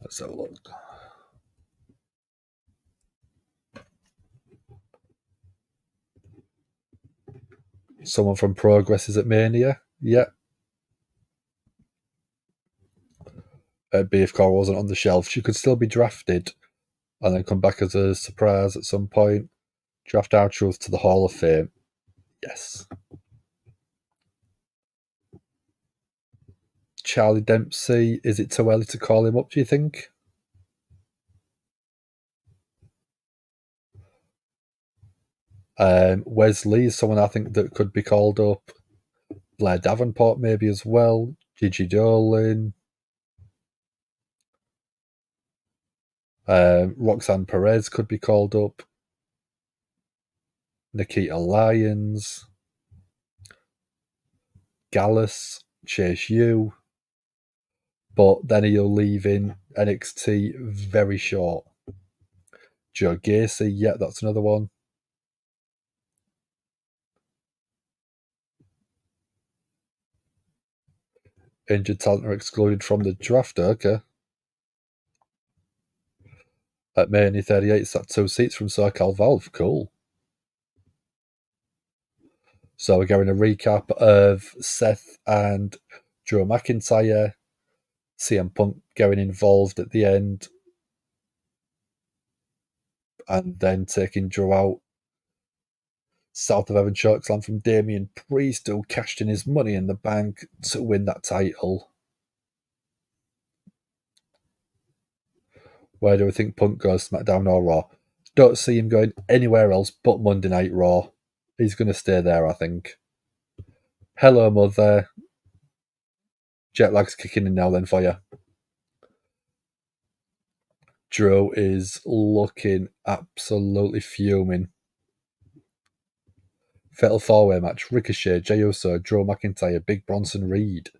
Let's have a look. Someone from Progress is at Mania. Yeah. If Cora wasn't on the shelf, she could still be drafted and then come back as a surprise at some point. Draft our truth to the Hall of Fame. Yes. Charlie Dempsey, is it too early to call him up, do you think? Wesley is someone I think that could be called up. Blair Davenport maybe as well. Gigi Dolan. Roxanne Perez could be called up. Nikita Lyons. Gallus. Chase U. But then he'll leave in NXT very short. Joe Gacy, yeah, that's another one. Injured talent are excluded from the draft, okay. At Mania 38, it's that 2 seats from SoCal Valve, cool. So we're getting a recap of Seth and Drew McIntyre CM Punk getting involved at the end and then taking Drew out. South of Heaven chokeslam from Damian Priest, who cashed in his money in the bank to win that title. Where do we think Punk goes, SmackDown or Raw? Don't see him going anywhere else but Monday Night Raw. He's going to stay there, I think. Hello, Mother. Jet lag's kicking in now then for you. Drew is looking absolutely fuming. Fatal 4-way match. Ricochet, Jey Uso, Drew McIntyre, Big Bronson Reed.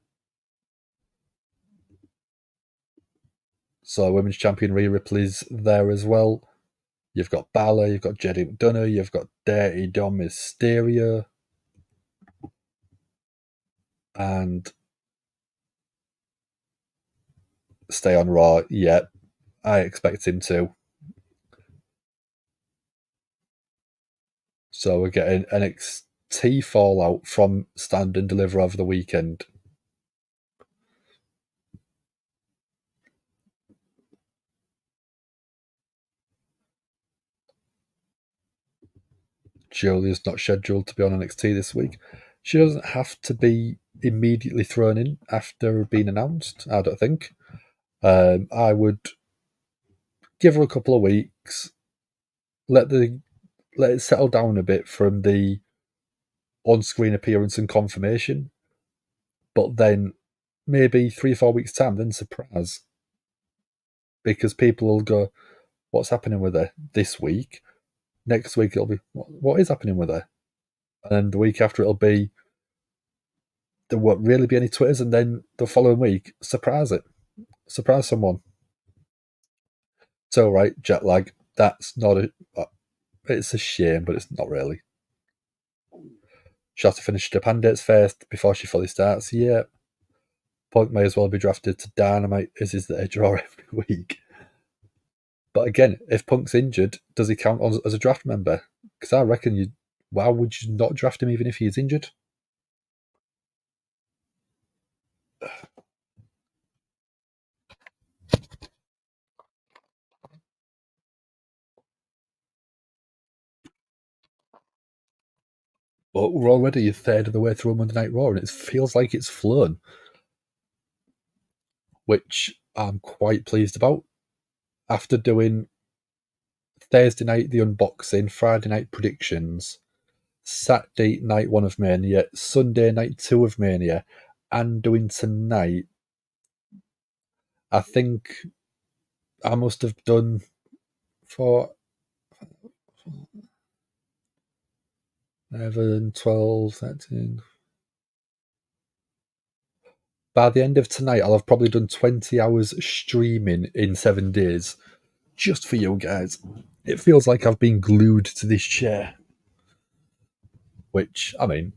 So Women's Champion Rhea Ripley's there as well. You've got Balor, you've got Jedi McDonough, you've got Dirty Dom Mysterio. And stay on Raw. Yeah, I expect him to. So we're getting NXT fallout from Stand and Deliver over the weekend. Julia's not scheduled to be on NXT this week. She doesn't have to be immediately thrown in after being announced, I don't think. I would give her a couple of weeks, let it settle down a bit from the on-screen appearance and confirmation, but then maybe 3 or 4 weeks' time, then surprise. Because people will go, what's happening with her this week? Next week it'll be, what is happening with her? And the week after it'll be, there won't really be any Twitters, and then the following week, surprise it. Surprise someone. It's all right, jet lag. That's not it's a shame, but it's not really. She has to finish Japan dates first before she fully starts. Yeah. Punk may as well be drafted to Dynamite as is the draw every week. But again, if Punk's injured, does he count as a draft member? Because I reckon why would you not draft him even if he's injured? But we're already a third of the way through Monday Night Raw, and it feels like it's flown, which I'm quite pleased about. After doing Thursday night the unboxing, Friday night predictions, Saturday night 1 of Mania, Sunday night 2 of Mania, and doing tonight, I think I must have done for 11, 12, 13. By the end of tonight, I'll have probably done 20 hours streaming in 7 days. Just for you guys. It feels like I've been glued to this chair. Which, I mean,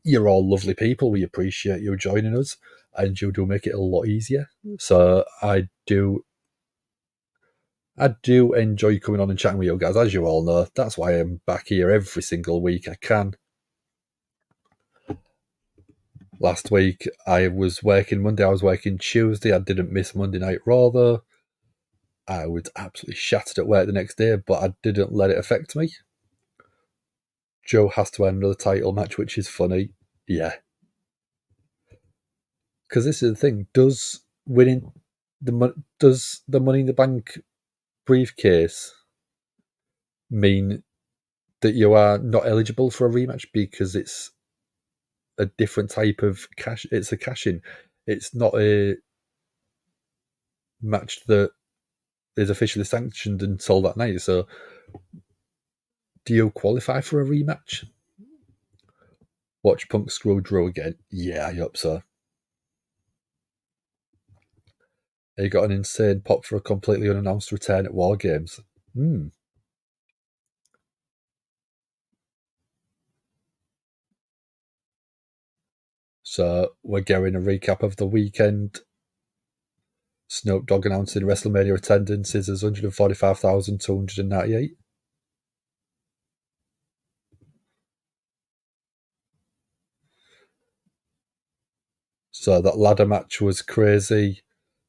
you're all lovely people. We appreciate you joining us. And you do make it a lot easier. So I do enjoy coming on and chatting with you guys, as you all know. That's why I'm back here every single week I can. Last week I was working Monday, I was working Tuesday. I didn't miss Monday Night Raw though. I was absolutely shattered at work the next day, but I didn't let it affect me. Joe has to win another title match, which is funny. Yeah. Because this is the thing, does the Money in the Bank briefcase mean that you are not eligible for a rematch because it's a different type of cash? It's a cash-in. It's not a match that is officially sanctioned until that night. So, do you qualify for a rematch? Watch Punk screw Drew again? Yeah, I hope so. He got an insane pop for a completely unannounced return at War Games. So we're getting a recap of the weekend. Snoop Dogg announcing WrestleMania attendances as 145,298. So that ladder match was crazy.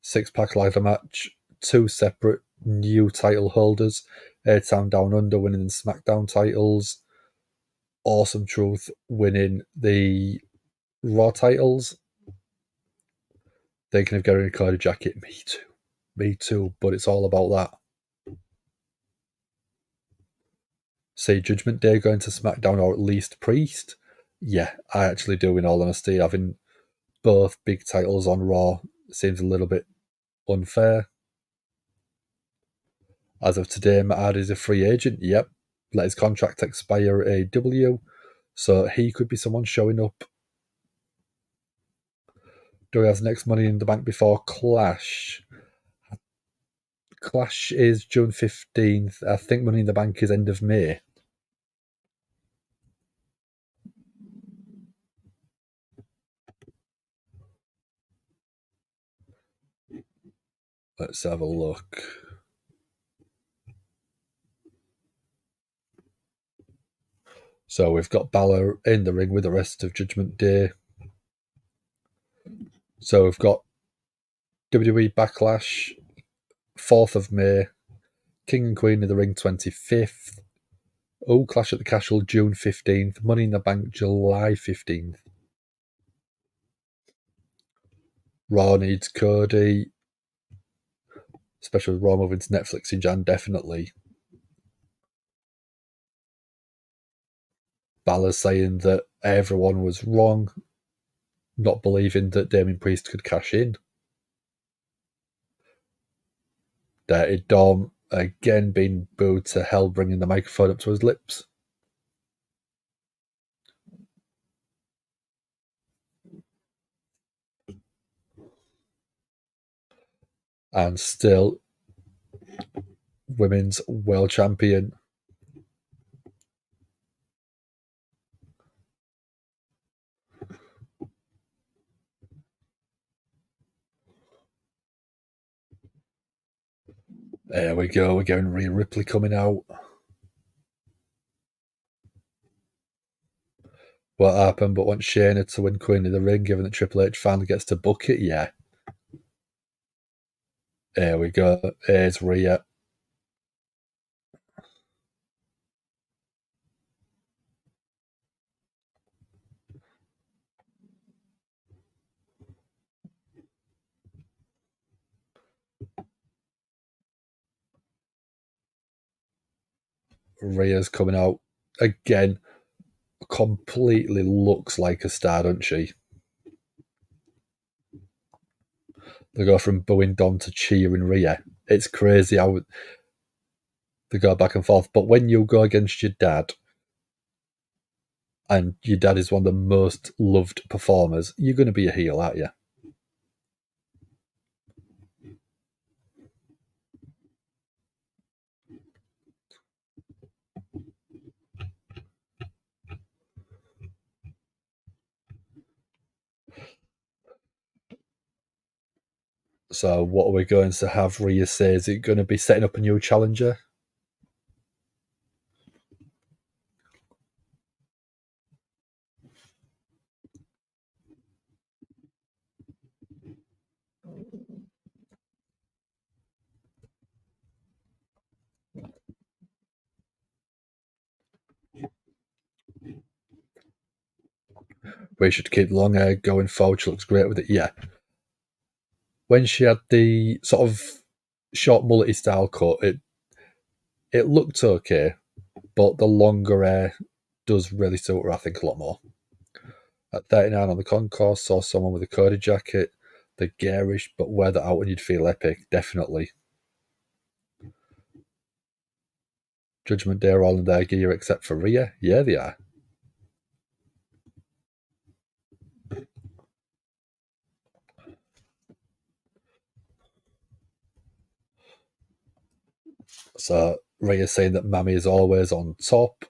6-pack ladder match, 2 separate new title holders, A-Town Down Under winning the SmackDown titles, Awesome Truth winning the Raw titles. Thinking of getting a Cody jacket. Me too, but it's all about that. See Judgment Day going to SmackDown, or at least Priest. Yeah, I actually do, in all honesty. Having both big titles on Raw seems a little bit unfair. As of today, Matt Hardy's a free agent. Yep, let his contract expire at AEW, so he could be someone showing up. Do we have next Money in the Bank before Clash? Clash is June 15th. I think Money in the Bank is end of May. Let's have a look. So we've got Balor in the ring with the rest of Judgment Day. So we've got WWE Backlash, 4th of May. King and Queen in the ring, 25th. Oh, Clash at the Castle, June 15th. Money in the Bank, July 15th. Raw needs Cody. Especially with Raw moving to Netflix in Jan, definitely. Balor saying that everyone was wrong, not believing that Damian Priest could cash in. Dirty Dom again being booed to hell, bringing the microphone up to his lips. And still, Women's World Champion. There we go, we're getting Rhea Ripley coming out. What happened, but want Shayna to win Queen of the Ring, given that Triple H finally gets to book it? Yeah. There we go, here's Rhea. Rhea's coming out again. Completely looks like a star, doesn't she? They go from booing Dom to cheering Rhea. It's crazy how they go back and forth. But when you go against your dad, and your dad is one of the most loved performers, you're going to be a heel, aren't you? So what are we going to have Rhea say? Is it going to be setting up a new challenger? We should keep long hair going forward. She looks great with it. Yeah. When she had the sort of short mullety style cut, it looked okay, but the longer hair does really suit her, I think, a lot more. At 39 on the concourse, saw someone with a Cody jacket. They're garish, but wear that out and you'd feel epic, definitely. Judgment Day are all in their gear except for Rhea. Yeah, they are. So Rhea's saying that Mammy is always on top.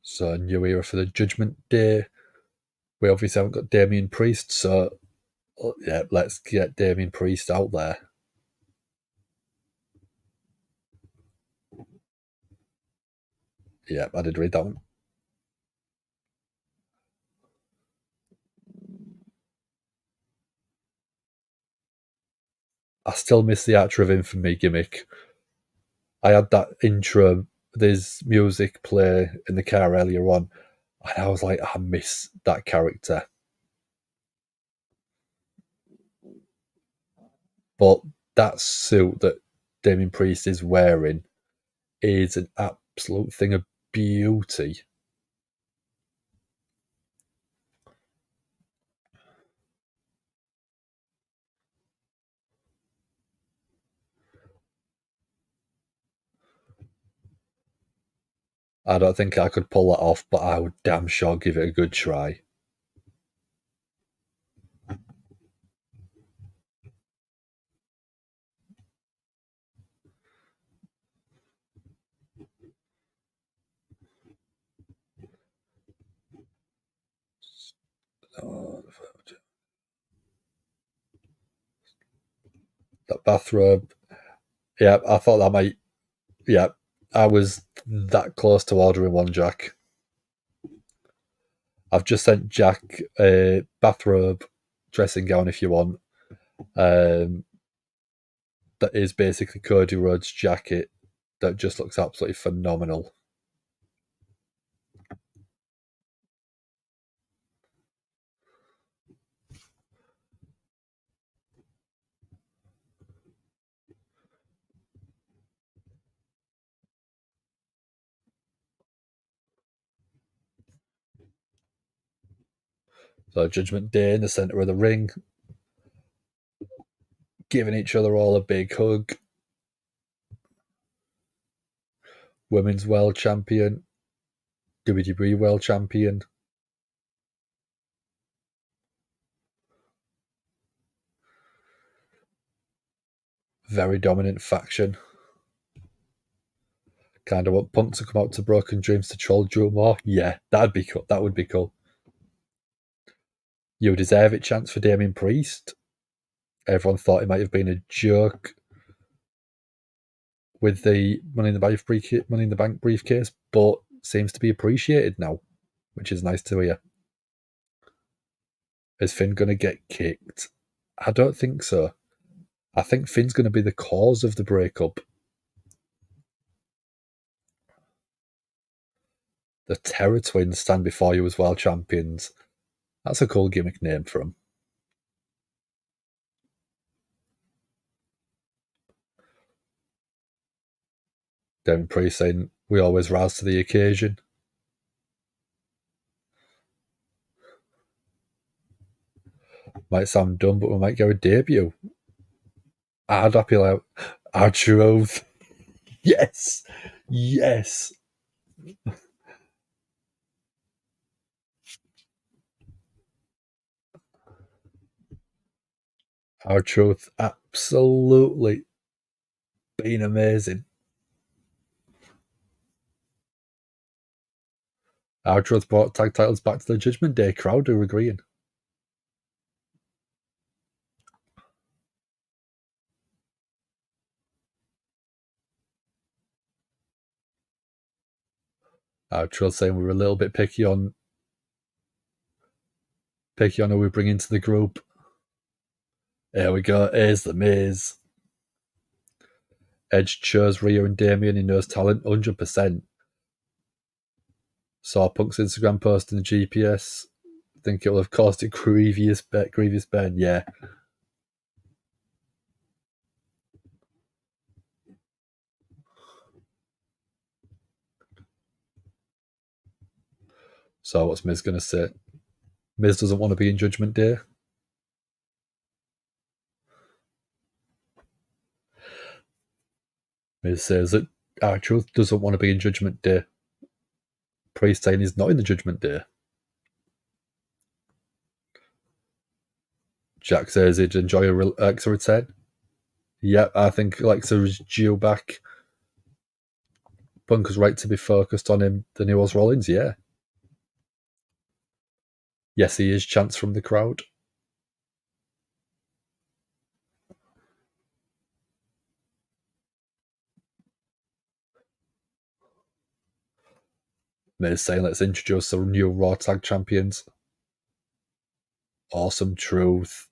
So new era for the Judgment Day. We obviously haven't got Damian Priest, so yeah, let's get Damian Priest out there. Yeah, I did read that one. I still miss the Archer of Infamy gimmick. I had that intro, there's music play in the car earlier on, and I was like, I miss that character. But that suit that Damian Priest is wearing is an absolute thing of beauty. I don't think I could pull that off, but I would damn sure give it a good try. That bathrobe. Yeah, I thought that might. Yeah, I was that close to ordering one, Jack. I've just sent Jack a bathrobe dressing gown if you want. That is basically Cody Rhodes' jacket that just looks absolutely phenomenal. So Judgment Day in the centre of the ring, giving each other all a big hug. Women's World Champion, WWE World Champion. Very dominant faction. Kind of want Punk to come out to Broken Dreams to troll Drew more. Yeah, that'd be cool. That would be cool. You deserve it chance for Damian Priest. Everyone thought it might have been a joke with the Money in the Bank briefcase, but seems to be appreciated now, which is nice to hear. Is Finn going to get kicked? I don't think so. I think Finn's going to be the cause of the breakup. The Terror Twins stand before you as world champions. That's a cool gimmick name for them. Damian Priest saying, we always rise to the occasion. Might sound dumb, but we might get a debut. I'd happy like R-Truth. Yes! Yes! R-Truth absolutely been amazing. R-Truth brought tag titles back to the Judgment Day crowd who are agreeing. R-Truth saying we were a little bit picky on who we bring into the group. There we go. Here's the Miz. Edge chose Rhea and Damian. He knows talent 100%. Saw Punk's Instagram post in the GPS. Think it will have caused a grievous burn. Yeah. So what's Miz going to say? Miz doesn't want to be in Judgment Day. Miz says that R-Truth doesn't want to be in Judgment Day. Priest saying he's not in the Judgment Day. Jack says he'd enjoy Alexa return. Yep, I think Alexa is due back. Punk was right to be focused on him than he was Rollins, yeah. Yes, he is chants from the crowd. Miz saying, let's introduce the new Raw Tag Champions. Awesome Truth.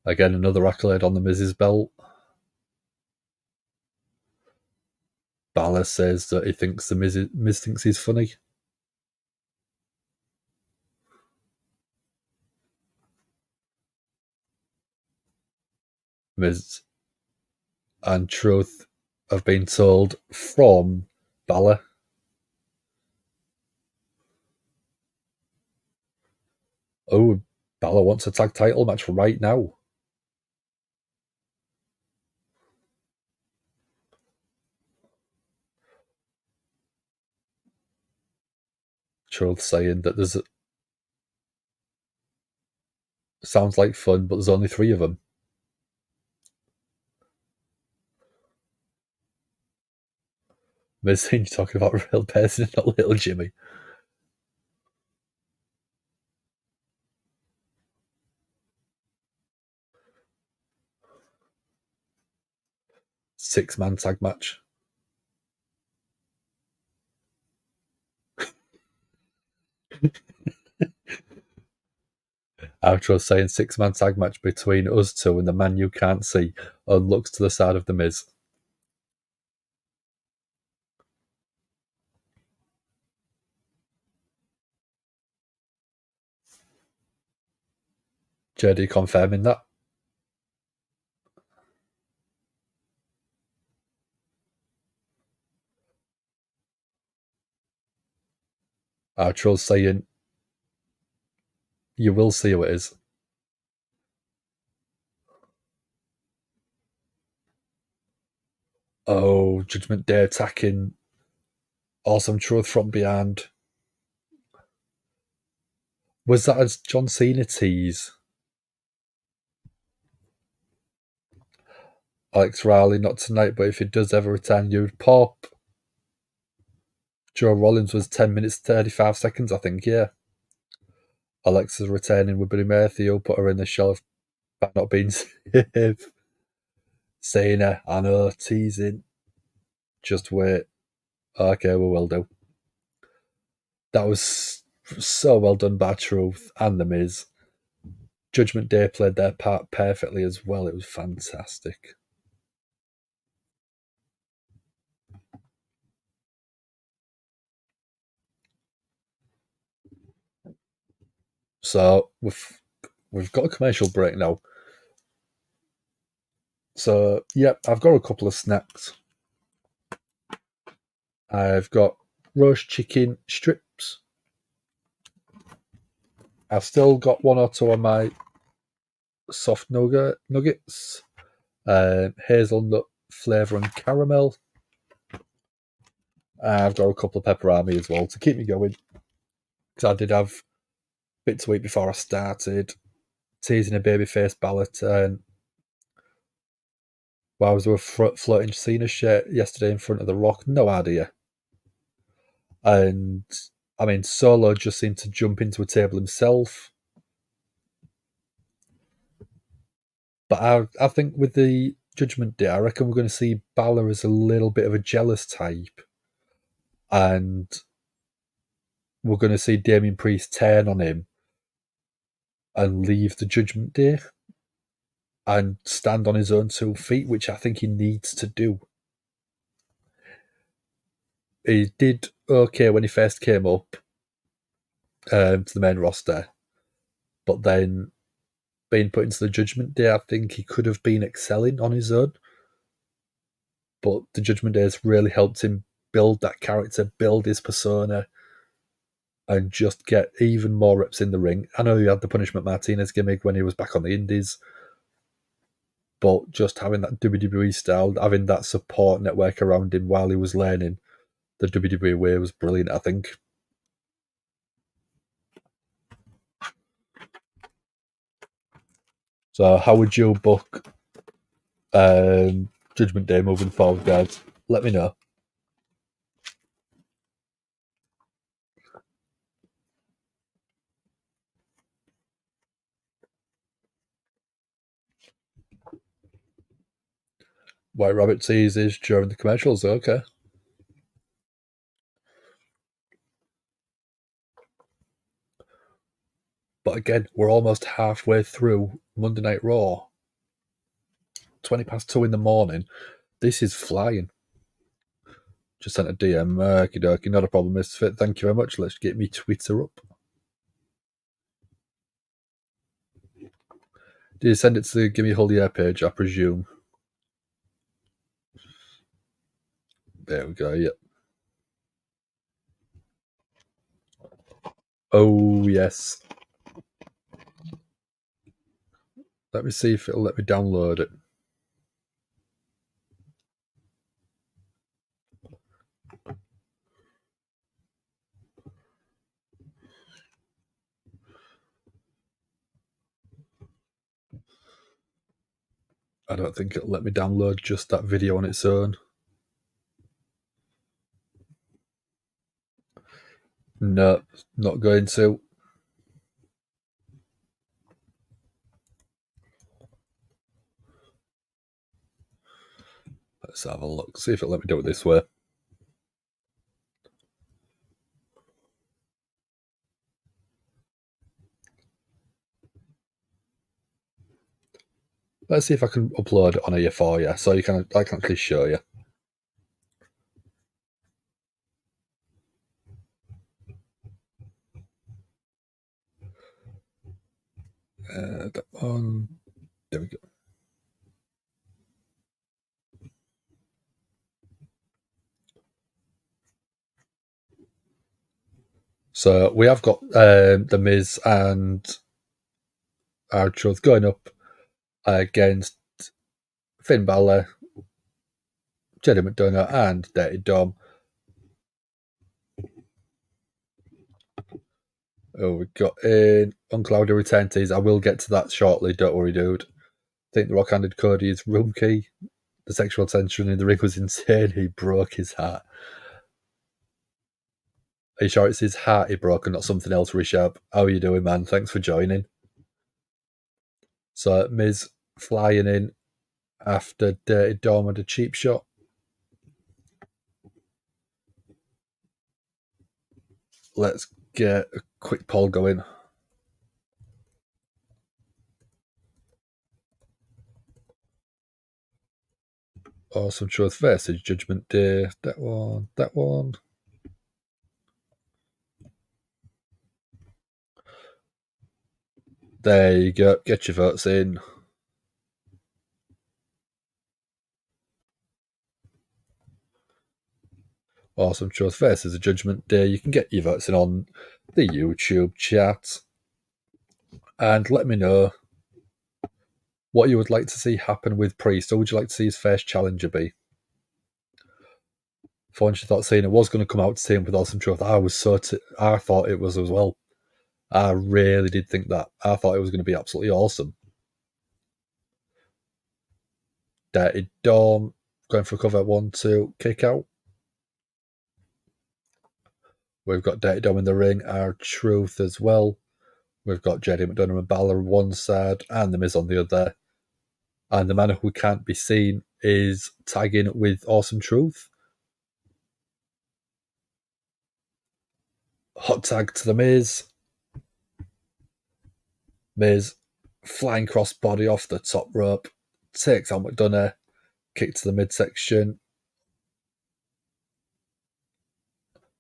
Again, another accolade on the Miz's belt. Balor says that he thinks the Miz thinks he's funny. Miz and Truth have been told from Balor. Oh, Balor wants a tag title match right now. Truth saying that there's sounds like fun, but there's only 3 of them. Miz saying you're talking about a real person, not little Jimmy. Six-man tag match. Outro saying 6-man tag match between us two and the man you can't see, and looks to the side of the Miz. JD confirming that. Outro saying you will see who it is. Oh, Judgment Day attacking Awesome Truth from behind. Was that a John Cena tease? Alex Riley, not tonight, but if he does ever return, you'd pop. Joe Rollins was 10 minutes 35 seconds, I think, yeah. Alexa's returning with Buddy Murphy. He'll put her in the shelf by not being safe. Cena, I know, teasing. Just wait. Okay, we will do. That was so well done by Truth and The Miz. Judgment Day played their part perfectly as well. It was fantastic. So we've got a commercial break now. So yep, I've got a couple of snacks. I've got roast chicken strips. I've still got 1 or 2 of my soft nuggets, hazelnut flavour and caramel. I've got a couple of pepperami as well to keep me going, because I did have a bit to eat before I started. Teasing a babyface Balor turn. Why was there a floating Cena shirt yesterday in front of The Rock? No idea. And I mean, Solo just seemed to jump into a table himself. But I think with the Judgment Day, I reckon we're going to see Balor as a little bit of a jealous type. And we're going to see Damian Priest turn on him and leave the Judgment Day and stand on his own 2 feet, which I think he needs to do. He did okay when he first came up to the main roster, but then being put into the Judgment Day, I think he could have been excelling on his own. But the Judgment Day has really helped him build that character, build his persona, and just get even more reps in the ring. I know he had the Punishment Martinez gimmick when he was back on the Indies, but just having that WWE style, having that support network around him while he was learning the WWE way was brilliant, I think. So how would you book Judgment Day moving forward, guys? Let me know. White Rabbit teases during the commercials, okay. But again, we're almost halfway through Monday Night Raw. 20 past 2 in the morning. This is flying. Just sent a DM. Okie dokie, not a problem, Misfit. Thank you very much. Let's get me Twitter up. Did you send it to the Gimme Hold Yeah page, I presume? There we go, yep. Oh, yes. Let me see if it'll let me download it. I don't think it'll let me download just that video on its own. No, not going to. Let's have a look. See if it'll let me do it this way. Let's see if I can upload it on here for you, so I can actually show you. That one. There we go. So we have got The Miz and R-Truth going up against Finn Balor, Jedi McDonough, and Dirty Dom. Oh, we got in Unclouded Return tease. I will get to that shortly, don't worry, dude. I think The Rock handed Cody his room key. The sexual tension in the ring was insane. He broke his heart. Are you sure it's his heart he broke and not something else, Rishab? How are you doing, man? Thanks for joining. So Miz flying in after Dirty Dom had a cheap shot. Let's get a quick poll going. Awesome Truth versus Judgment Day. That one. There you go. Get your votes in. Awesome Truth versus a Judgment Day. You can get your votes in on the YouTube chat. And let me know what you would like to see happen with Priest. Or would you like to see his first challenger be? For once you thought Cena was going to come out to team with Awesome Truth, I thought it was as well. I really did think that. I thought it was going to be absolutely awesome. Dirty Dom going for a cover 1-2 kick out. We've got Dirty Dom in the ring, R-Truth as well. We've got Jade McDonough and Balor on one side and The Miz on the other. And the man who can't be seen is tagging with Awesome Truth. Hot tag to The Miz. Miz flying crossbody off the top rope. Takes out McDonough. Kick to the midsection.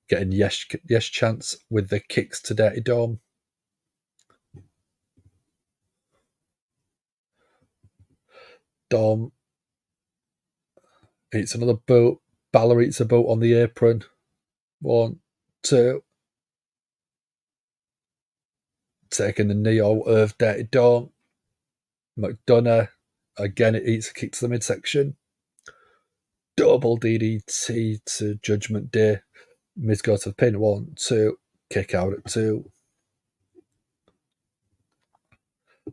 Getting yes chance with the kicks to Dirty Dom. Dom eats another boot. Balor eats a boot on the apron. 1, 2. Taking the knee out of Dirty Dom. McDonough. Again, it eats a kick to the midsection. Double DDT to Judgment Day. Miz goes to the pin. 1, 2. Kick out at 2.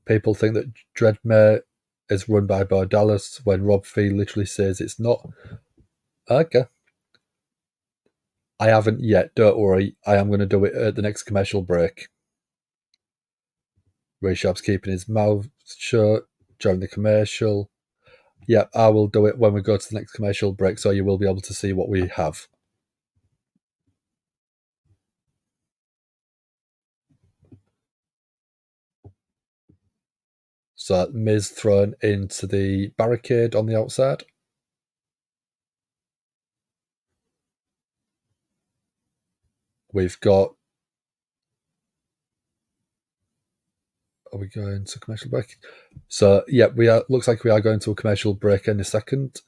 People think that Dreadmare is run by Bo Dallas when Rob Fee literally says it's not. Okay. I haven't yet, don't worry. I am going to do it at the next commercial break. Ray Sharp's keeping his mouth shut during the commercial. Yeah, I will do it when we go to the next commercial break, so you will be able to see what we have. So Miz thrown into the barricade on the outside. We've got... Are we going to commercial break? So, yeah, looks like we are going to a commercial break in a second.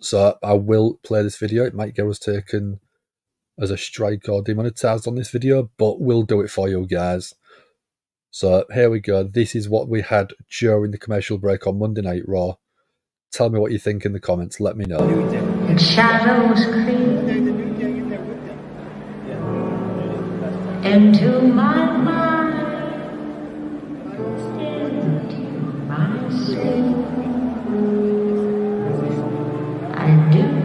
So I will play this video. It might get us taken as a strike or demonetized on this video, but we'll do it for you guys. So here we go. This is what we had during the commercial break on Monday Night Raw. Tell me what you think in the comments. Let me know. Its shadows creep into my mind, into my soul. I do.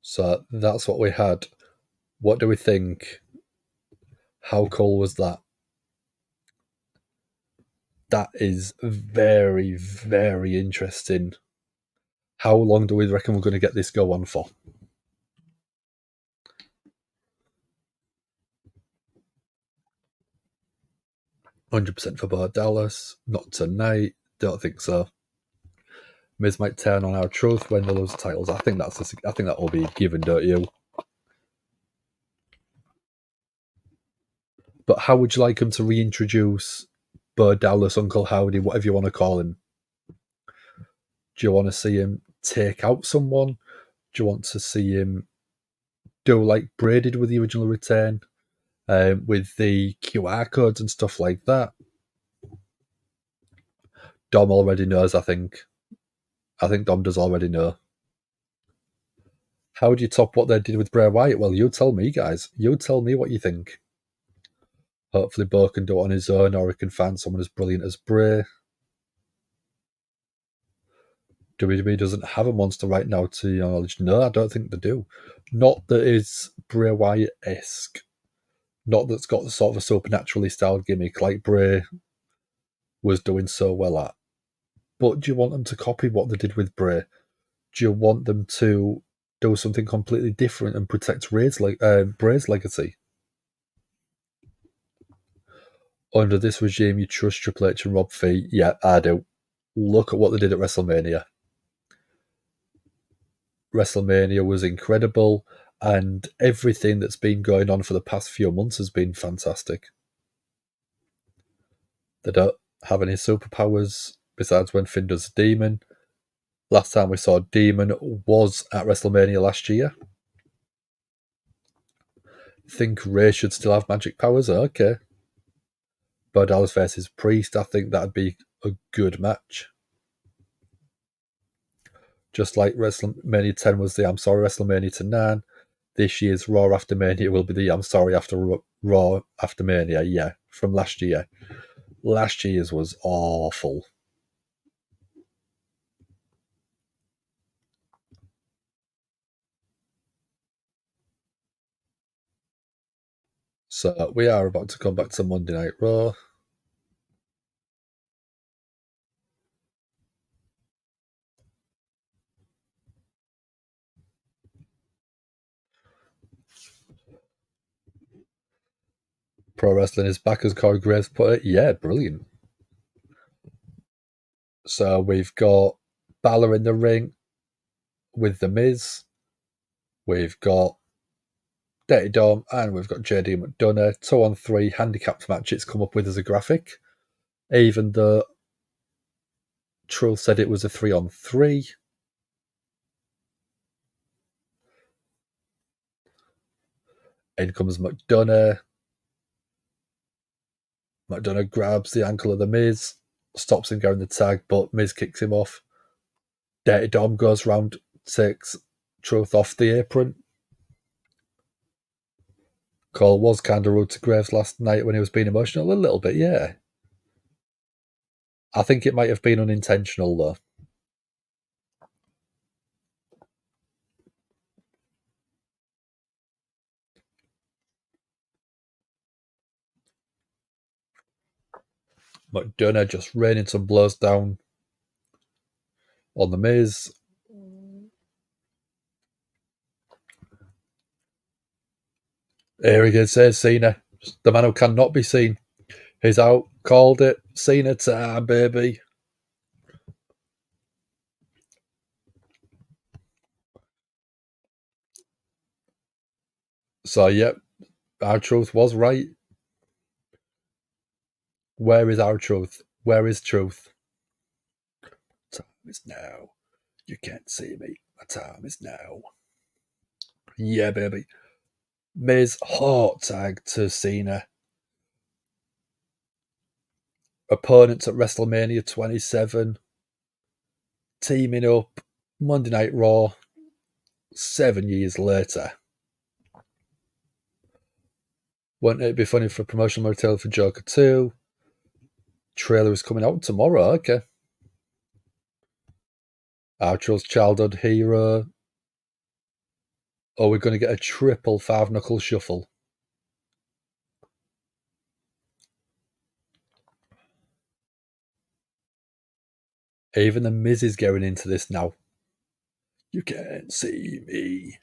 So that's what we had. What do we think? How cool was that? That is very, very interesting. How long do we reckon we're going to get this go on for? %100% for Bo Dallas. Not tonight. Don't think so. Miz might turn on our truth when they lose the titles. I think that will be given, don't you? But how would you like him to reintroduce Bo Dallas, Uncle Howdy, whatever you want to call him? Do you want to see him take out someone? Do you want to see him do like Bray did with the original return, with the QR codes and stuff like that? Dom already knows, I think. I think Dom does already know. How do you top what they did with Bray Wyatt? Well, you tell me, guys. You tell me what you think. Hopefully Bo can do it on his own, or he can find someone as brilliant as Bray. WWE doesn't have a monster right now, to your knowledge. No, I don't think they do. Not that is Bray Wyatt-esque. Not that's got sort of a supernaturally styled gimmick like Bray was doing so well at. But do you want them to copy what they did with Bray? Do you want them to do something completely different and protect Bray's legacy? Under this regime, you trust Triple H and Rob Fee? Yeah, I do. Look at what they did at WrestleMania. WrestleMania was incredible, and everything that's been going on for the past few months has been fantastic. They don't have any superpowers besides when Finn does Demon. Last time we saw Demon was at WrestleMania last year. Think Ray should still have magic powers? Okay. Bo Dallas versus Priest, I think that'd be a good match. Just like WrestleMania 10 was the I'm Sorry WrestleMania to 9, this year's Raw After Mania will be the I'm Sorry After Raw After Mania, yeah, from last year. Last year's was awful. So we are about to come back to Monday Night Raw. Pro wrestling is back, as Corey Graves put it. Yeah, brilliant. So we've got Balor in the ring with The Miz. We've got Dirty Dom, and we've got JD McDonough. 2-on-3 handicapped match it's come up with as a graphic. Even though Truth said it was a 3-on-3. In comes McDonough. McDonough grabs the ankle of The Miz, stops him going the tag, but Miz kicks him off. Dirty Dom goes round, takes Truth off the apron. Cole was kind of rude to Graves last night when he was being emotional, a little bit, yeah. I think it might have been unintentional, though. McDonough just raining some blows down on The Miz. Here again says Cena, the man who cannot be seen. He's out, called it. Cena time, baby. So, yep, our truth was right. Where is our truth? Where is truth? Time is now. You can't see me. My time is now. Yeah, baby. Miz hot tag to Cena. Opponents at WrestleMania 27. Teaming up. Monday Night Raw. 7 years later. Wouldn't it be funny for promotional material for Joker 2? Trailer is coming out tomorrow. Okay. Outro's childhood hero. Oh, we're going to get a triple 5-knuckle shuffle. Even the Miz is going into this now. You can't see me.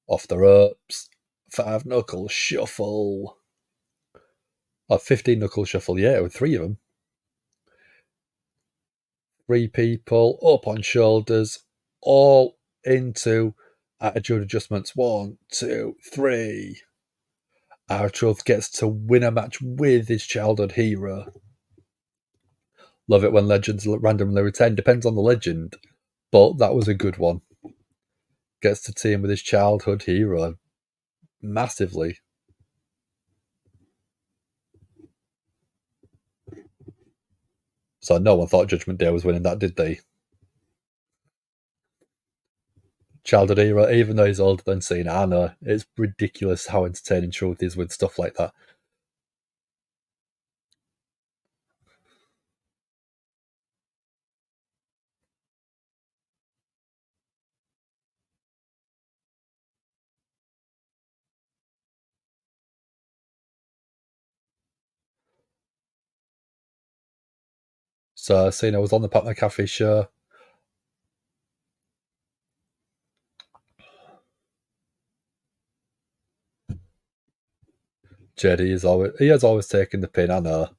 Off the ropes. 5-knuckle shuffle. A 15-knuckle shuffle, yeah, with 3 of them. 3 people up on shoulders, all into attitude adjustments. 1, 2, 3. R-Truth gets to win a match with his childhood hero. Love it when legends randomly retain. Depends on the legend, but that was a good one. Gets to team with his childhood hero massively. So no one thought Judgment Day was winning that, did they? Childhood hero, even though he's older than Cena, I know. It's ridiculous how entertaining Truth is with stuff like that. So Cena was on the Pat McAfee show. JD has always taken the pin, I know.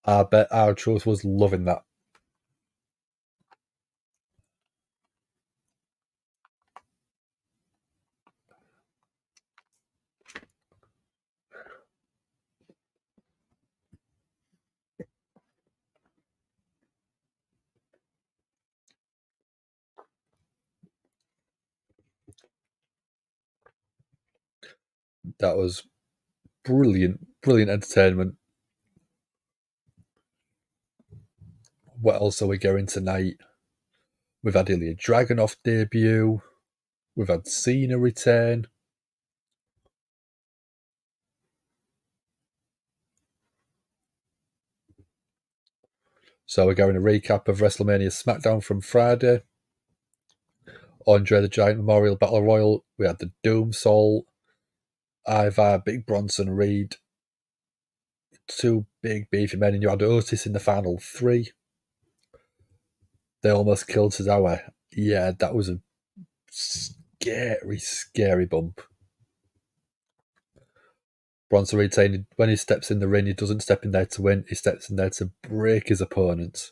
I bet R-Truth was loving that. That was brilliant entertainment. What else are we going tonight? We've had Ilya Dragonov debut. We've had Cena return. So we're going a recap of WrestleMania SmackDown from Friday. Andre the Giant Memorial Battle Royal. We had the Doom Soul, Ivar, Big Bronson Reed. 2 big beefy men, and you had Otis in the final 3. They almost killed Cesaro. Yeah, that was a scary bump. Bronson Reed saying when he steps in the ring, he doesn't step in there to win, he steps in there to break his opponents.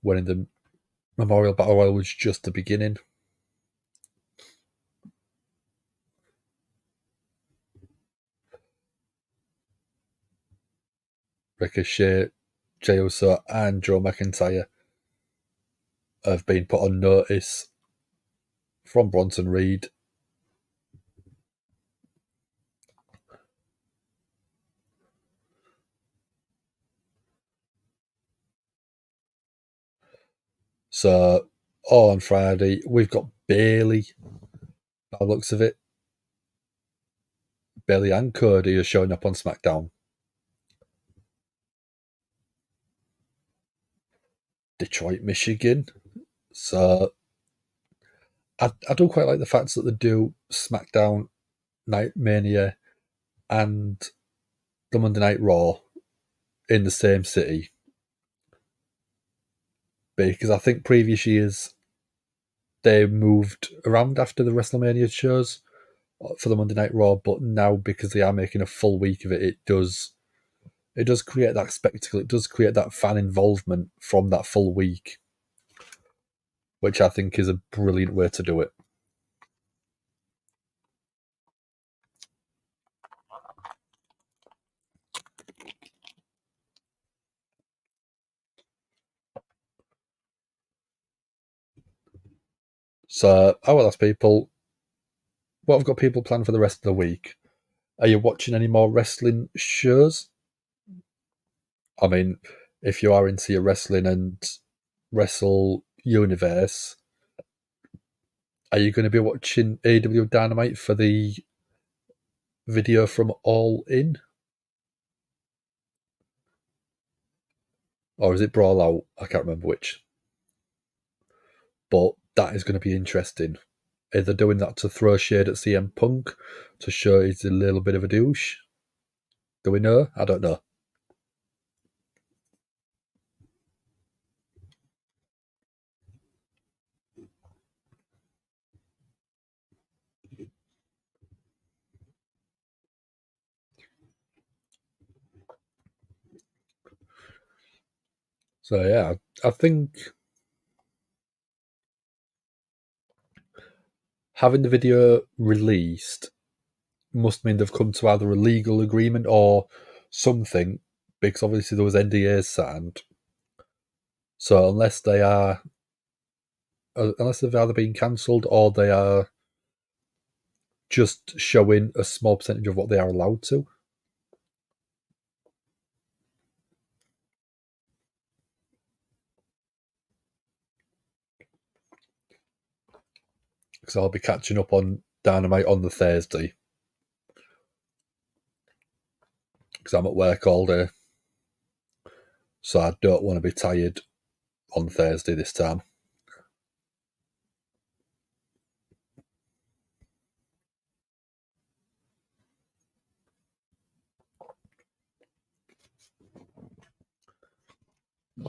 Winning the Memorial Battle Royal was just the beginning. Ricochet, Jey Uso, and Drew McIntyre have been put on notice from Bronson Reed. So, on Friday, we've got Bayley, by the looks of it. Bayley and Cody are showing up on SmackDown. Detroit, Michigan. So, I do quite like the fact that they do SmackDown, Night Mania, and the Monday Night Raw in the same city. Because I think previous years they moved around after the WrestleMania shows for the Monday Night Raw, but now because they are making a full week of it, it does create that spectacle. It does create that fan involvement from that full week, which I think is a brilliant way to do it. So I will ask people, what have got people planned for the rest of the week? Are you watching any more wrestling shows? I mean, if you are into your wrestling and Wrestle Universe, are you going to be watching AEW Dynamite for the video from All In? Or is it Brawl Out? I can't remember which. But that is going to be interesting. Either doing that to throw shade at CM Punk, to show he's a little bit of a douche. Do we know? I don't know. So yeah, I think having the video released must mean they've come to either a legal agreement or something, because obviously there was NDAs signed. So unless they've either been cancelled or they are just showing a small percentage of what they are allowed to. Because I'll be catching up on Dynamite on the Thursday. Because I'm at work all day. So I don't want to be tired on Thursday this time.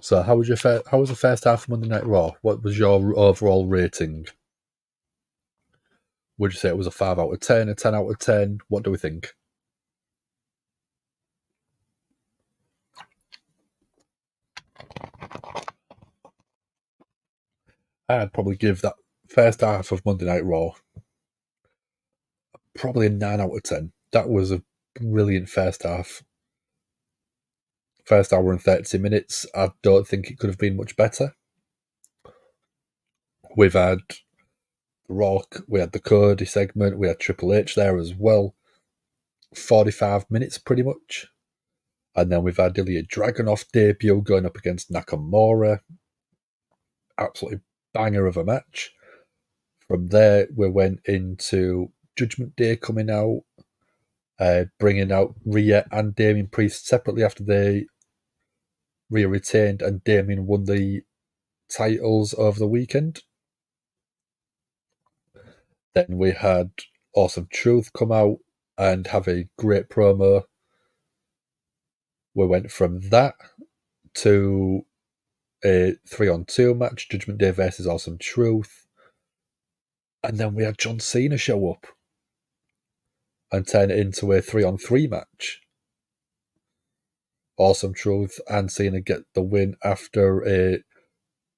So how was the first half of Monday Night Raw? What was your overall rating? Would you say it was a 5 out of 10, a 10 out of 10? What do we think? I'd probably give that first half of Monday Night Raw probably a 9 out of 10. That was a brilliant first half. First hour and 30 minutes. I don't think it could have been much better. We've had The Rock, we had the Cody segment, we had Triple H there as well. 45 minutes pretty much. And then we've had Ilya Dragonov debut going up against Nakamura. Absolutely banger of a match. From there, we went into Judgment Day coming out, bringing out Rhea and Damian Priest separately after Rhea retained and Damian won the titles over the weekend. Then we had Awesome Truth come out and have a great promo. We went from that to a 3-on-2 match, Judgment Day versus Awesome Truth. And then we had John Cena show up and turn it into a 3-on-3 match. Awesome Truth and Cena get the win after a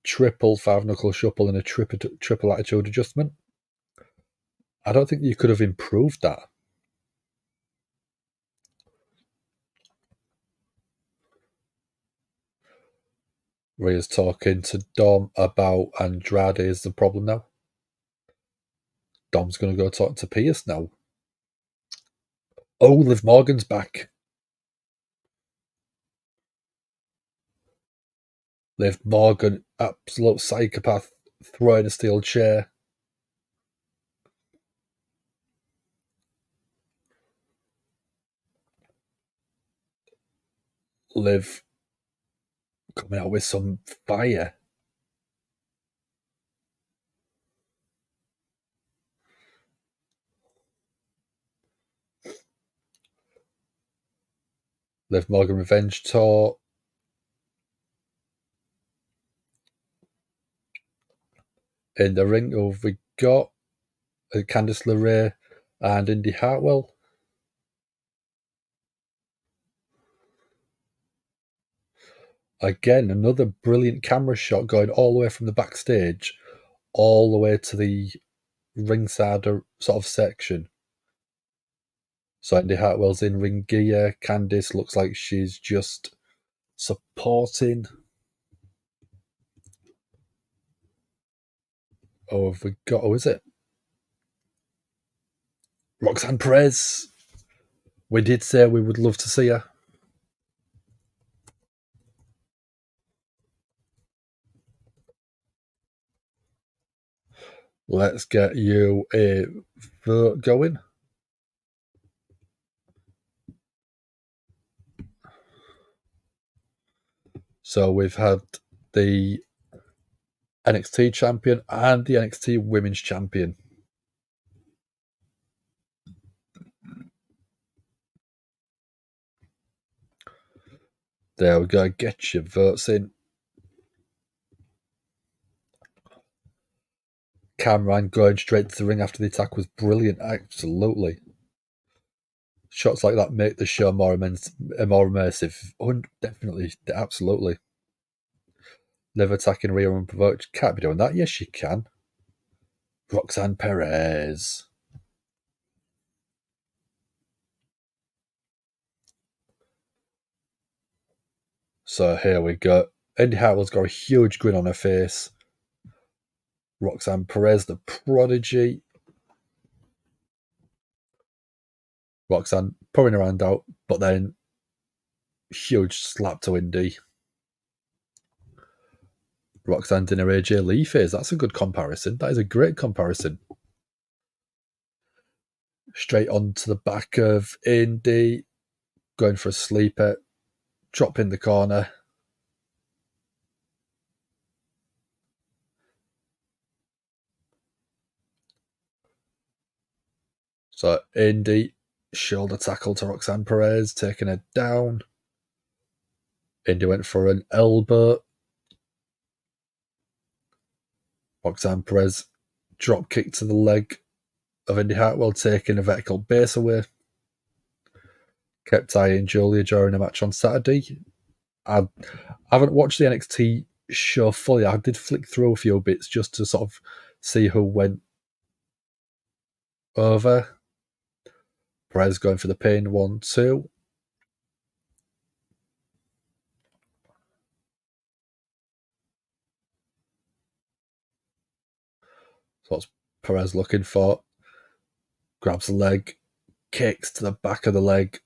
triple 5-knuckle shuffle and a triple attitude adjustment. I don't think you could have improved that. Rhea's talking to Dom about Andrade is the problem now. Dom's going to go talk to Pierce now. Oh, Liv Morgan's back. Liv Morgan, absolute psychopath, throwing a steel chair. Liv coming out with some fire. Liv Morgan Revenge Tour. In the ring, we got Candice LeRae and Indy Hartwell. Again, another brilliant camera shot going all the way from the backstage, all the way to the ringside sort of section. So Indy Hartwell's in ring gear. Candice looks like she's just supporting. Oh, have we got? Oh, is it Roxanne Perez? We did say we would love to see her. Let's get you a vote going. So we've had the NXT champion and the NXT women's champion. There we go. Get your votes in. Cameron going straight to the ring after the attack was brilliant. Absolutely. Shots like that make the show more immersive. Definitely. Absolutely. Liv attacking Rhea unprovoked. Can't be doing that. Yes, she can. Roxanne Perez. So here we go. Indy Hartwell's got a huge grin on her face. Roxanne Perez, the prodigy. Roxanne pulling her hand out, but then huge slap to Indy. Roxanne in her AJ Lee phase. That's a good comparison. That is a great comparison. Straight onto the back of Indy. Going for a sleeper. Drop in the corner. So Indy, shoulder tackle to Roxanne Perez, taking her down. Indy went for an elbow. Roxanne Perez drop kick to the leg of Indy Hartwell, taking a vertical base away. Kept eyeing Julia during a match on Saturday. I haven't watched the NXT show fully. I did flick through a few bits just to sort of see who went over. Perez going for the pin. 1, 2. So what's Perez looking for? Grabs the leg. Kicks to the back of the leg.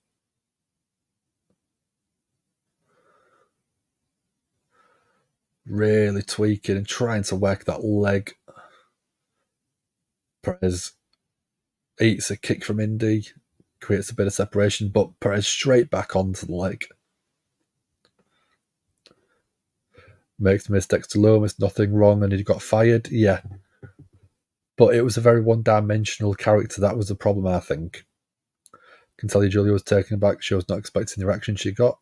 Really tweaking and trying to work that leg. Perez eats a kick from Indy. Creates a bit of separation, but Perez straight back onto the leg. Makes mistakes to Lomas, nothing wrong, and he got fired. Yeah. But it was a very one-dimensional character. That was the problem, I think. Can tell you Julia was taken aback. She was not expecting the reaction she got.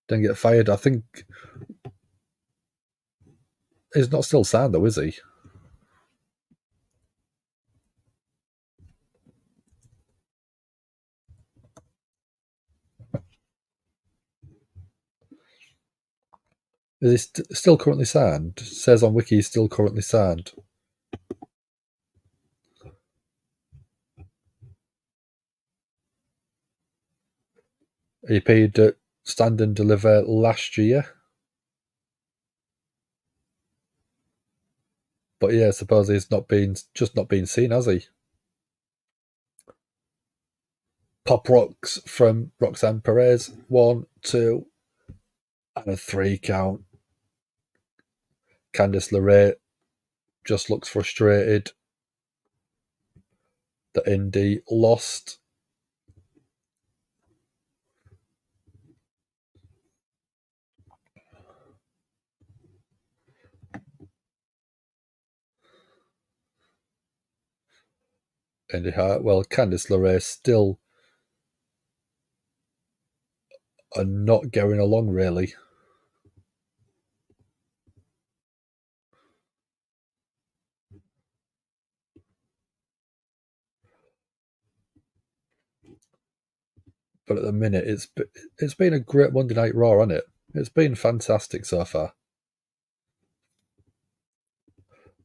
Didn't get fired. I think he's not still signed, though, is he? Is he still currently signed? It says on Wiki he's still currently signed. He paid at Stand and Deliver last year. But yeah, I suppose he's just not been seen, has he? Pop rocks from Roxanne Perez. 1, 2, and a 3 count. Candice LeRae just looks frustrated that Indy lost. Indy Hartwell, Candice LeRae still are not going along really. But at the minute, it's been a great Monday Night Raw, hasn't it? It's been fantastic so far.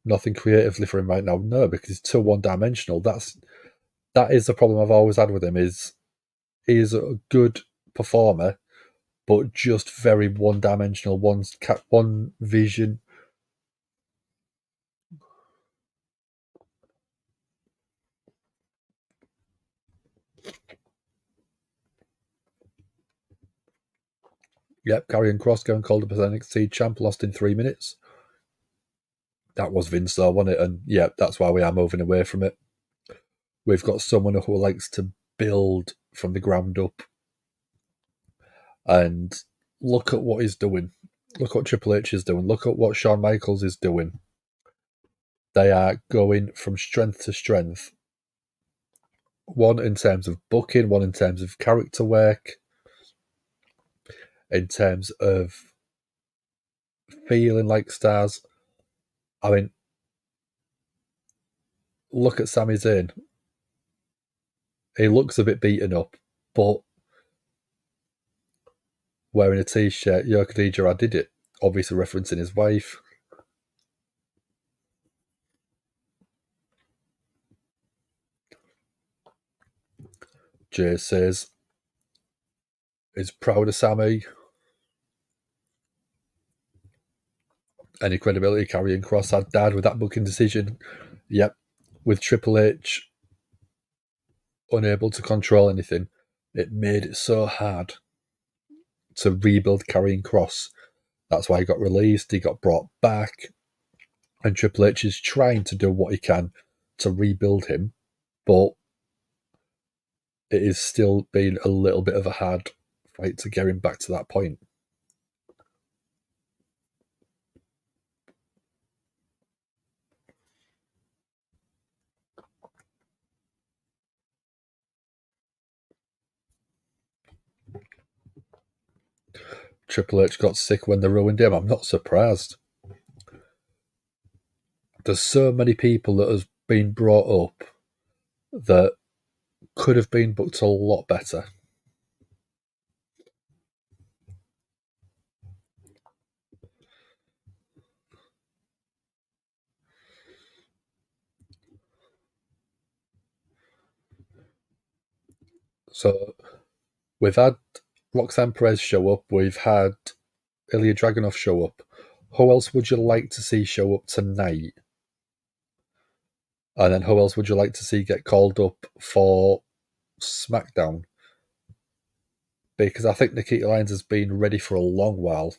Nothing creatively for him right now, no, because he's too one-dimensional. That is the problem I've always had with him. Is he's a good performer, but just very one-dimensional. One vision. Yep, Karrion Kross going called up as NXT champ, lost in 3 minutes. That was Vince, though, wasn't it? And yeah, that's why we are moving away from it. We've got someone who likes to build from the ground up. And look at what he's doing. Look what Triple H is doing. Look at what Shawn Michaels is doing. They are going from strength to strength. One in terms of booking, one in terms of character work, in terms of feeling like stars. I mean, look at Sami Zayn. He looks a bit beaten up, but wearing a t-shirt, Yo Khadija, I did it. Obviously referencing his wife. Jay says he's proud of Sami. Any credibility Karrion Kross had died with that booking decision. Yep. With Triple H unable to control anything, it made it so hard to rebuild Karrion Kross. That's why he got released, he got brought back, and Triple H is trying to do what he can to rebuild him, but it is still been a little bit of a hard fight to get him back to that point. Triple H got sick when they ruined him. I'm not surprised. There's so many people that has been brought up that could have been booked a lot better. So we've had Roxanne Perez show up. We've had Ilya Dragonov show up. Who else would you like to see show up tonight? And then who else would you like to see get called up for SmackDown? Because I think Nikita Lyons has been ready for a long while.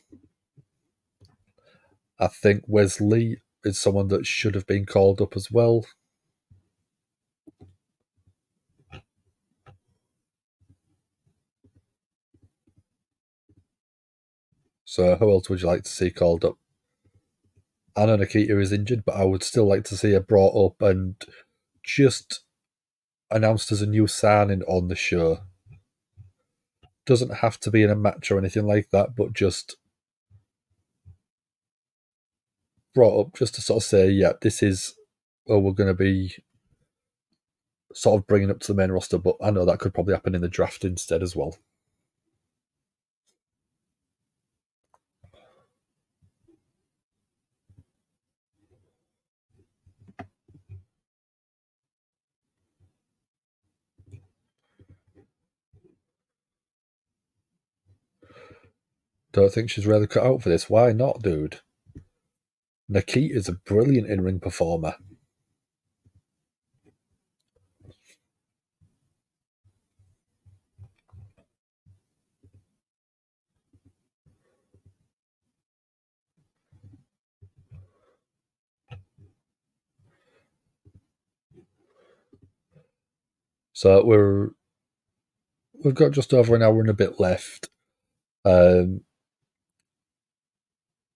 I think Wesley is someone that should have been called up as well. So who else would you like to see called up? I know Nikita is injured, but I would still like to see her brought up and just announced as a new signing on the show. Doesn't have to be in a match or anything like that, but just brought up just to sort of say, yeah, this is what we're going to be sort of bringing up to the main roster, but I know that could probably happen in the draft instead as well. Don't think she's really cut out for this. Why not, dude? Nikita's a brilliant in-ring performer. So we've got just over an hour and a bit left.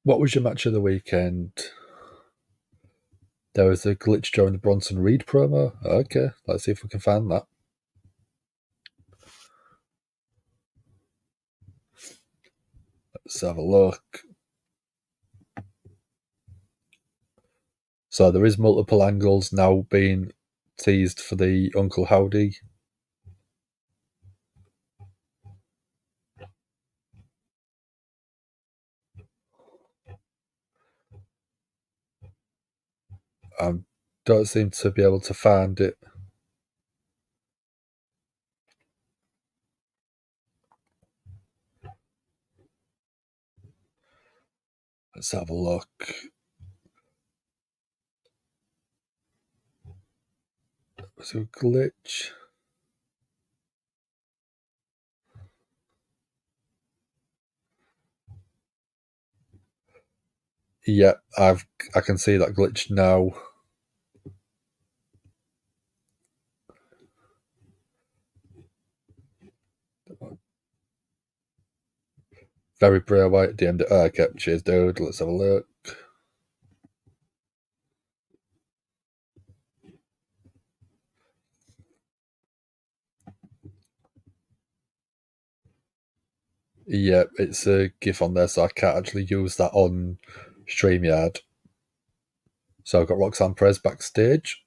What was your match of the weekend? There was a glitch during the Bronson Reed promo. Okay, let's see if we can find that. Let's have a look. So there is multiple angles now being teased for the Uncle Howdy. I don't seem to be able to find it. Let's have a look. Was it a glitch? Yeah, I can see that glitch now. Very Bray Wyatt at the end. Okay, cheers, dude. Let's have a look. Yeah, it's a GIF on there, so I can't actually use that on StreamYard. So I've got Roxanne Perez backstage.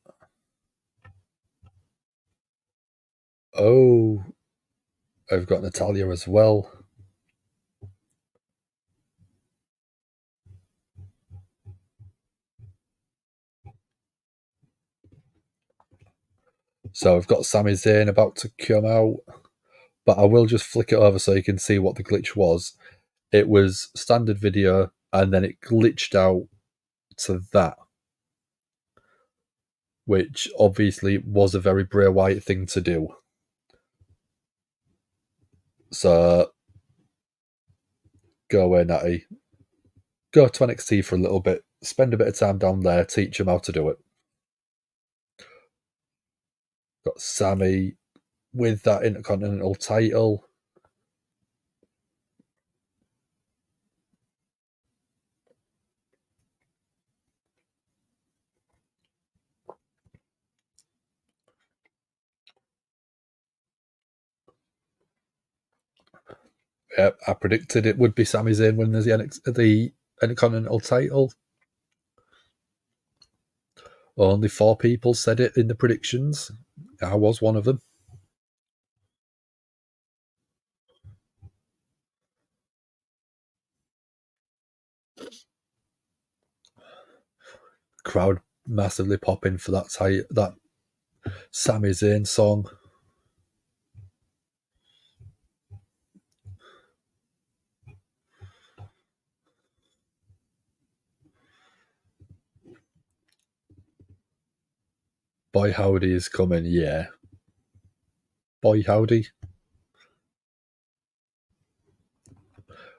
Oh, I've got Natalya as well. So I've got Sami Zayn about to come out, but I will just flick it over so you can see what the glitch was. It was standard video, and then it glitched out to that, which obviously was a very Bray Wyatt thing to do. So go away, Natty. Go to NXT for a little bit, spend a bit of time down there, teach them how to do it. Got Sami with that Intercontinental title. Yep, I predicted it would be Sami Zayn winning the Intercontinental title. Only 4 people said it in the predictions. I was one of them. Crowd massively popping for that Sami Zayn song. Boy Howdy is coming, yeah. Boy Howdy.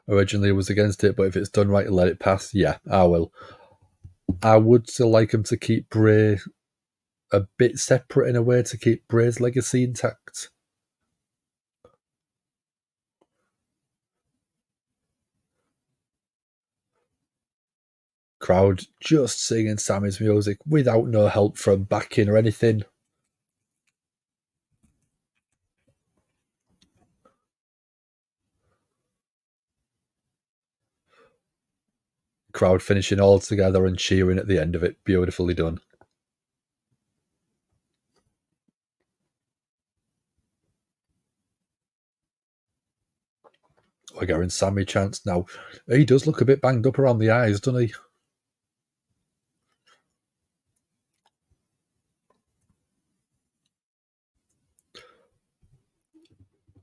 Originally was against it, but if it's done right and let it pass, yeah, I will. I would still like him to keep Bray a bit separate in a way to keep Bray's legacy intact. Crowd just singing Sami's music without no help from backing or anything. Crowd finishing all together and cheering at the end of it. Beautifully done. We're getting Sami chance now. He does look a bit banged up around the eyes, doesn't he?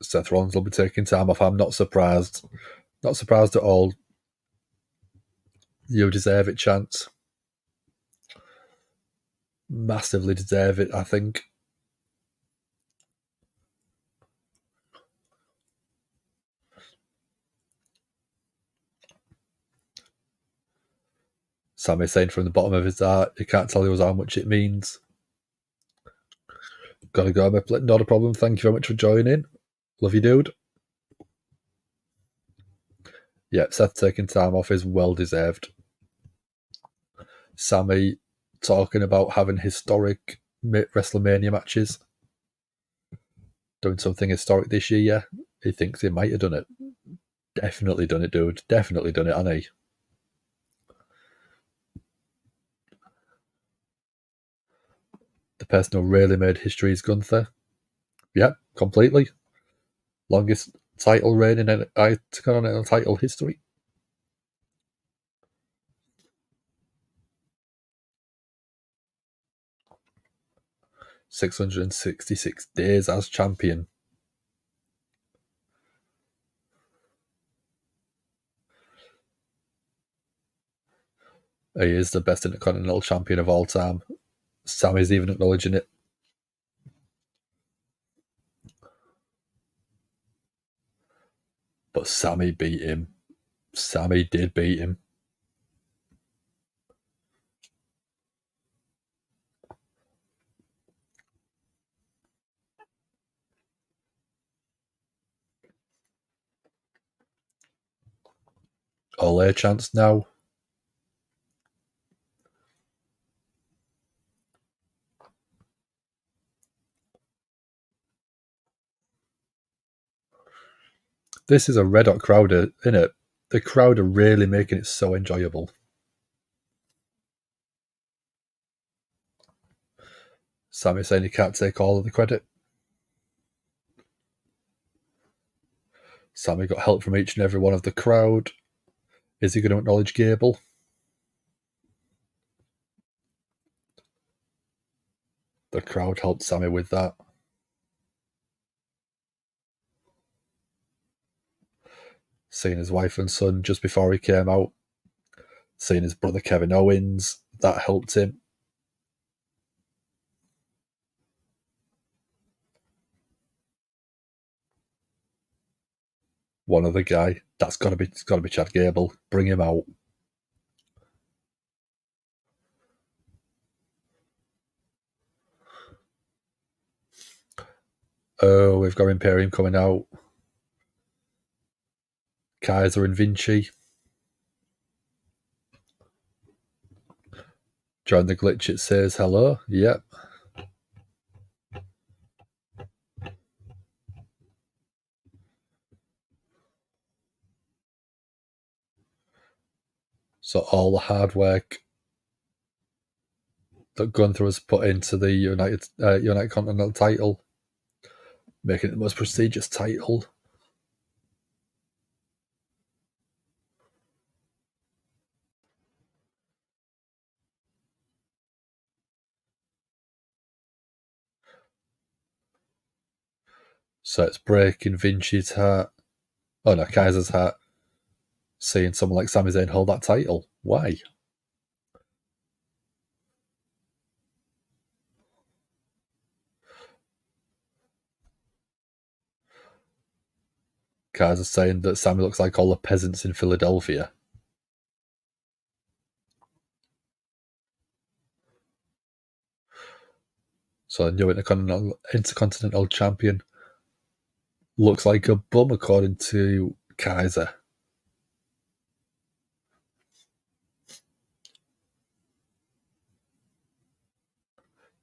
Seth Rollins will be taking time off. I'm not surprised. Not surprised at all. You deserve it, chance. Massively deserve it, I think. Sami saying from the bottom of his heart, he can't tell you how much it means. Gotta go, not a problem. Thank you very much for joining. Love you, dude. Yeah, Seth taking time off is well deserved. Sami talking about having historic WrestleMania matches. Doing something historic this year, yeah. He thinks he might have done it. Definitely done it, dude. Definitely done it, hasn't he? The person who really made history is Gunther. Yeah, completely. Longest title reign in Intercontinental title history. 666 days as champion. He is the best Intercontinental Champion of all time. Sami's even acknowledging it. But Sami beat him. Sami did beat him. Ole chance now. This is a red hot crowd, isn't it? The crowd are really making it so enjoyable. Sami saying he can't take all of the credit. Sami got help from each and every one of the crowd. Is he going to acknowledge Gable? The crowd helped Sami with that. Seeing his wife and son just before he came out. Seeing his brother Kevin Owens. That helped him. One other guy. It's got to be Chad Gable. Bring him out. Oh, we've got Imperium coming out. Kaiser and Vinci. During the glitch, it says hello. Yep. So all the hard work that Gunther has put into the United Continental title, making it the most prestigious title. So it's breaking Vinci's heart. Oh no, Kaiser's heart. Seeing someone like Sami Zayn hold that title. Why? Kaiser's saying that Sami looks like all the peasants in Philadelphia. So the new Intercontinental Champion looks like a bum according to Kaiser.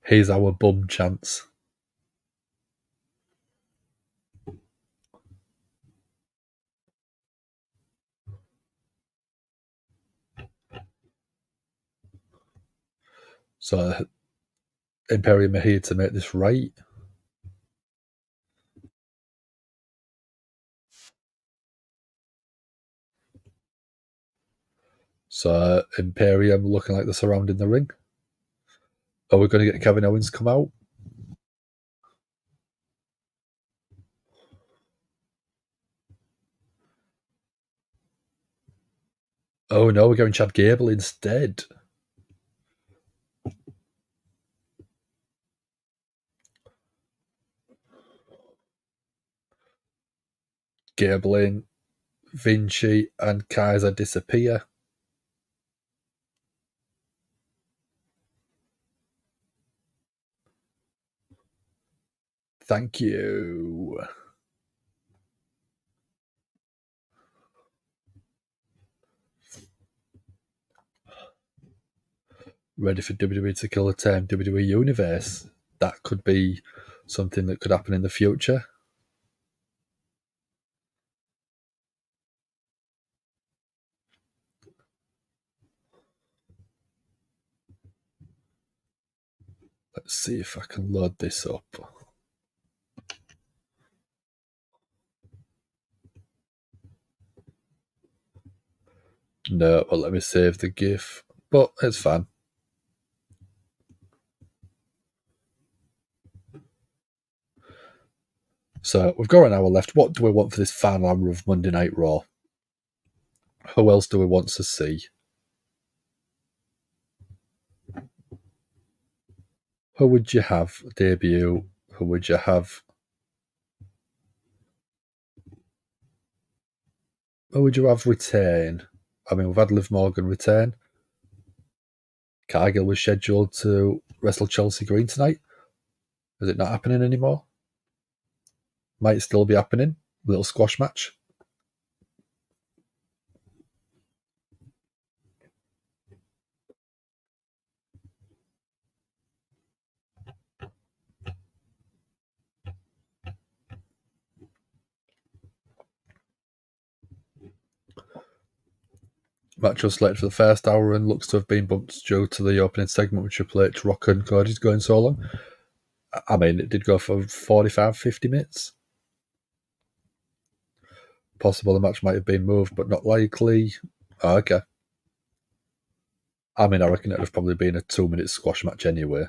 Here's our bum chance. So Imperium are here to make this right. So Imperium looking like they're surrounding the ring. Are we going to get Kevin Owens come out? Oh no, we're going Chad Gable instead. Gable in, Vinci and Kaiser disappear. Thank you. Ready for WWE to kill the term WWE Universe. That could be something that could happen in the future. Let's see if I can load this up. No, well, let me save the GIF, but it's fine. So we've got an hour left. What do we want for this final hour of Monday Night Raw? Who else do we want to see? Who would you have debut? Who would you have? Who would you have retain? I mean, we've had Liv Morgan retain. Cargill was scheduled to wrestle Chelsea Green tonight. Is it not happening anymore? Might still be happening. Little squash match. Match was selected for the first hour and looks to have been bumped due to the opening segment with Triple H, Rock and Cody's going so long. I mean, it did go for 45, 50 minutes. Possible the match might have been moved, but not likely. Oh, okay. I mean, I reckon it would have probably been a 2-minute squash match anyway.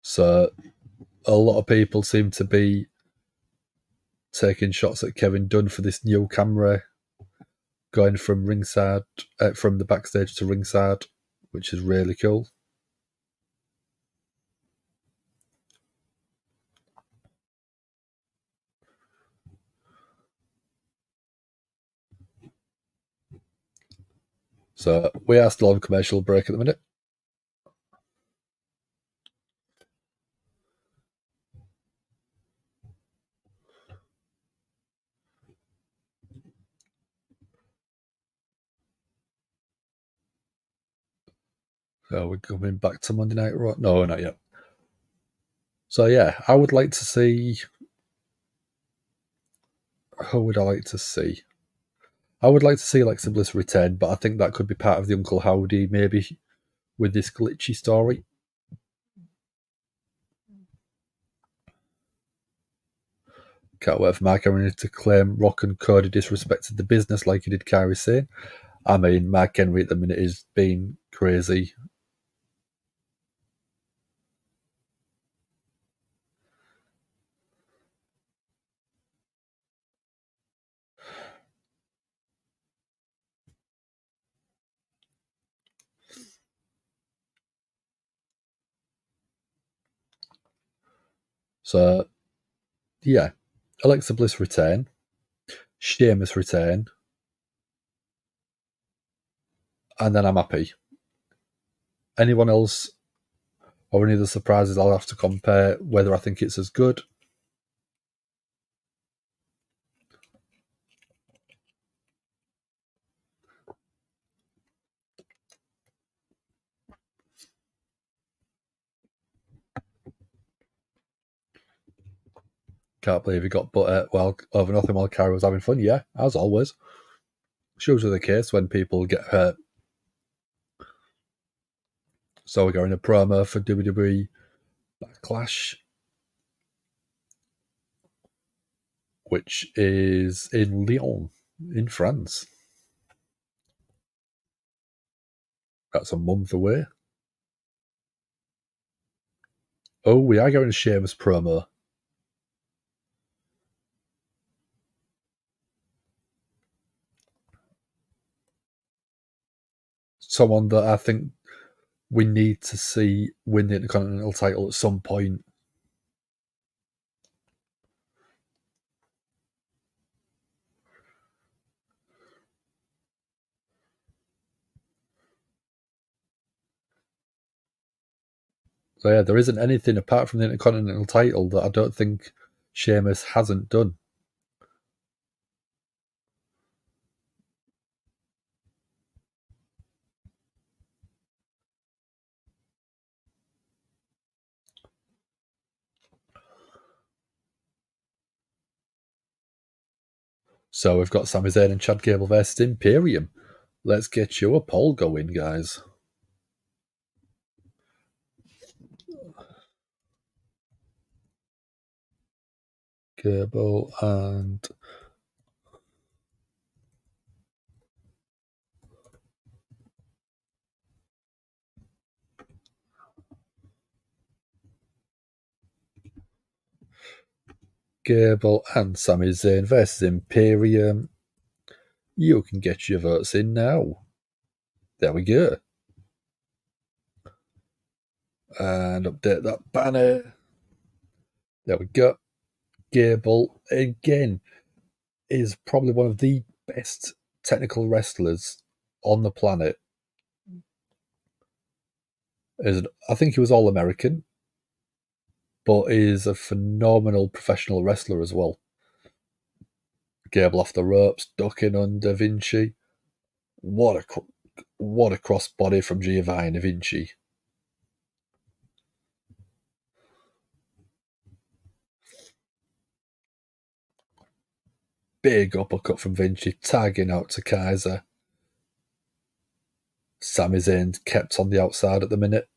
So a lot of people seem to be taking shots at Kevin Dunn for this new camera going from ringside, from the backstage to ringside, which is really cool. So we are still on commercial break at the minute. So we're coming back to Monday Night Raw. No, not yet. So yeah, I would like to see. Who would I like to see? I would like to see Alexa Bliss return, but I think that could be part of the Uncle Howdy, maybe, with this glitchy story. Can't wait for Mark Henry to claim Rock and Cody disrespected the business like he did Kairi Sane. I mean, Mark Henry at the minute is being crazy. So, yeah, Alexa Bliss return, Sheamus return, and then I'm happy. Anyone else or any of the surprises, I'll have to compare whether I think it's as good. Can't believe he got butt over nothing while Kairi was having fun. Yeah, as always. It's usually the case when people get hurt. So we're going a promo for WWE Backlash, which is in Lyon, in France. That's a month away. Oh, we are going to Sheamus promo. Someone that I think we need to see win the Intercontinental title at some point. So yeah, there isn't anything apart from the Intercontinental title that I don't think Sheamus hasn't done. So we've got Sami Zayn and Chad Gable versus Imperium. Let's get you a poll going, guys. Gable and Sami Zayn versus Imperium. You can get your votes in now. There we go. And update that banner. There we go. Gable, again, is probably one of the best technical wrestlers on the planet. I think he was All-American, but is a phenomenal professional wrestler as well. Gable off the ropes, ducking under Vinci. What a crossbody from Giovanni Vinci. Big uppercut from Vinci, tagging out to Kaiser. Sami Zayn kept on the outside at the minute.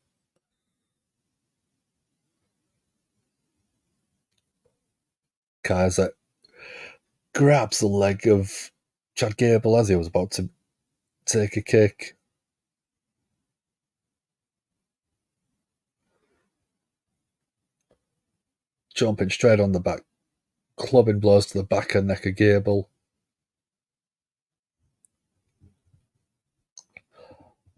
Kaiser grabs the leg of Chad Gable as he was about to take a kick. Jumping straight on the back, clubbing blows to the back and neck of Gable.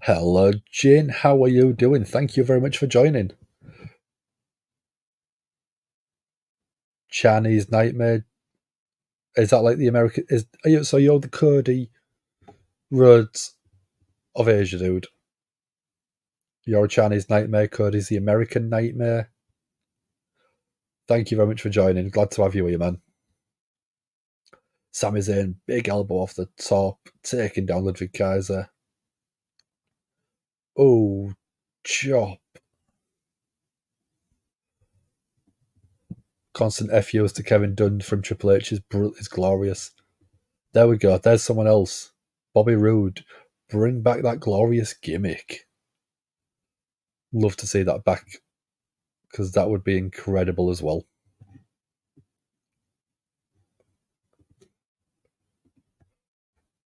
Hello, Jin. How are you doing? Thank you very much for joining. Chinese Nightmare. Is that like the American? So you're the Cody Rhodes of Asia, dude. You're a Chinese Nightmare. Cody's the American Nightmare. Thank you very much for joining. Glad to have you here, man. Sami Zayn, big elbow off the top, taking down Ludwig Kaiser. Oh, chop. Constant FUs to Kevin Dunn from Triple H is glorious. There we go. There's someone else. Bobby Roode. Bring back that glorious gimmick. Love to see that back, because that would be incredible as well.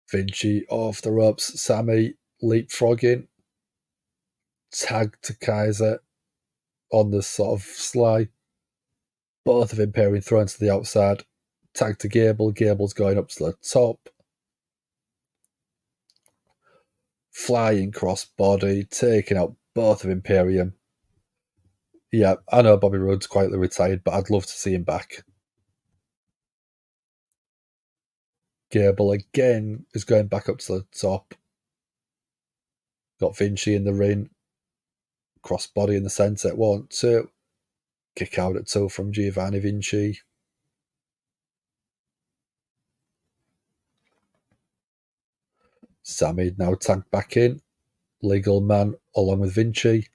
Vinci off the ropes. Sami leapfrogging. Tag to Kaiser on the sort of sly. Both of Imperium thrown to the outside. Tag to Gable. Gable's going up to the top. Flying crossbody, taking out both of Imperium. Yeah, I know Bobby Roode's quietly retired, but I'd love to see him back. Gable again is going back up to the top. Got Vinci in the ring. Crossbody in the centre. 1, 2. Kick out at 2 from Giovanni Vinci. Sami now tagged back in. Legal man along with Vinci.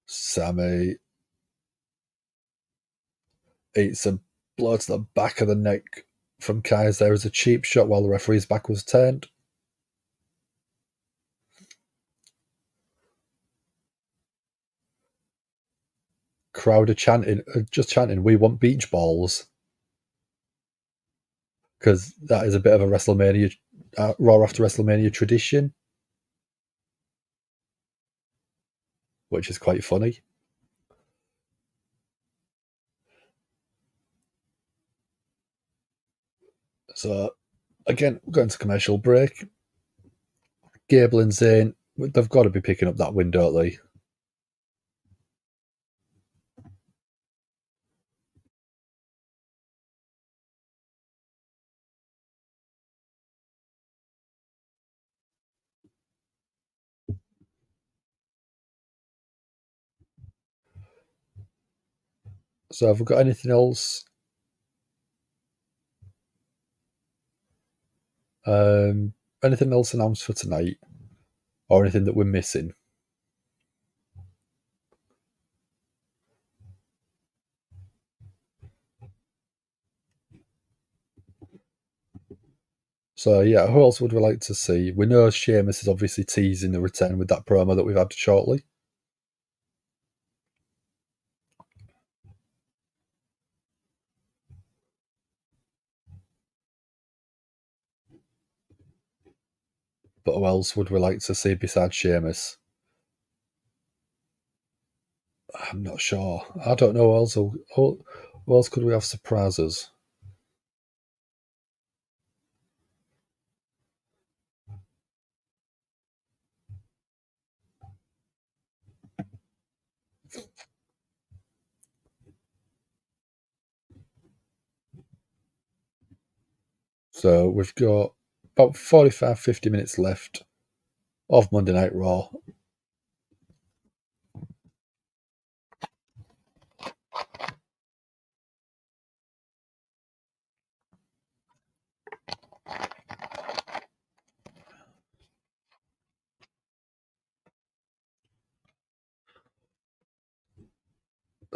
Sami eats a blow to the back of the neck from Kaiser. There is a cheap shot while the referee's back was turned. Crowd are just chanting, "We want beach balls." Because that is a bit of a WrestleMania, Raw after WrestleMania tradition, which is quite funny. So, again, going to commercial break. Gable and Zayn, they've got to be picking up that win, don't they? So, have we got anything else? Anything else announced for tonight? Or anything that we're missing? So yeah, who else would we like to see? We know Sheamus is obviously teasing the return with that promo that we've had shortly. But who else would we like to see besides Sheamus? I'm not sure. I don't know who else could we have surprises? So we've got about 45-50 minutes left of Monday Night Raw.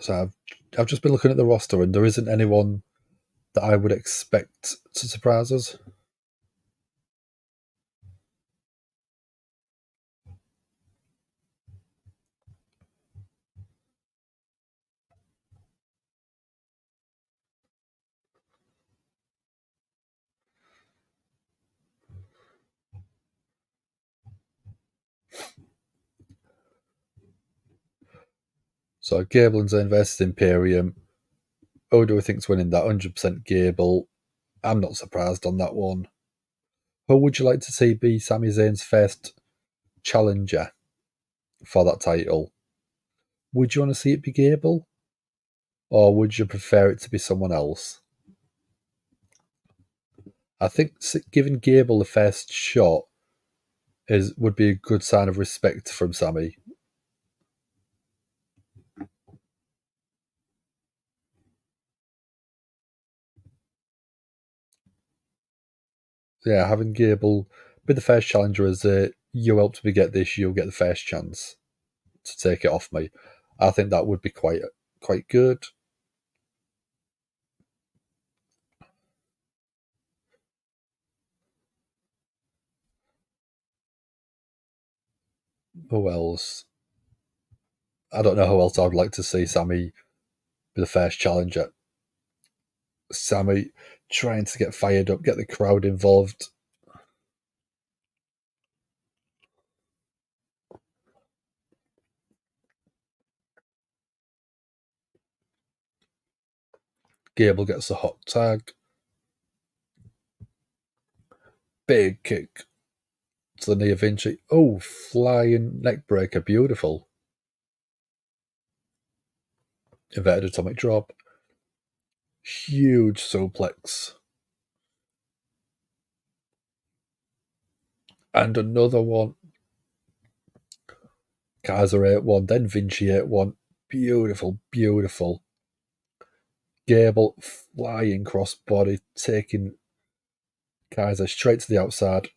So I've just been looking at the roster, and there isn't anyone that I would expect to surprise us. So Gable and Zayn versus Imperium. Who do we think's winning that? 100% Gable. I'm not surprised on that one. Who would you like to see be Sami Zayn's first challenger for that title? Would you want to see it be Gable? Or would you prefer it to be someone else? I think giving Gable the first shot would be a good sign of respect from Sami. Yeah, having Gable be the first challenger as you helped me get this, you'll get the first chance to take it off me. I think that would be quite good. Who else? I don't know who else I'd like to see Sami be the first challenger. Sami trying to get fired up, get the crowd involved. Gable gets a hot tag. Big kick to the knee of Vinci. Oh, flying neck breaker. Beautiful. Inverted atomic drop. Huge suplex. And another one. Kaiser 8-1, then Vinci 8-1. Beautiful, beautiful. Gable flying crossbody, taking Kaiser straight to the outside.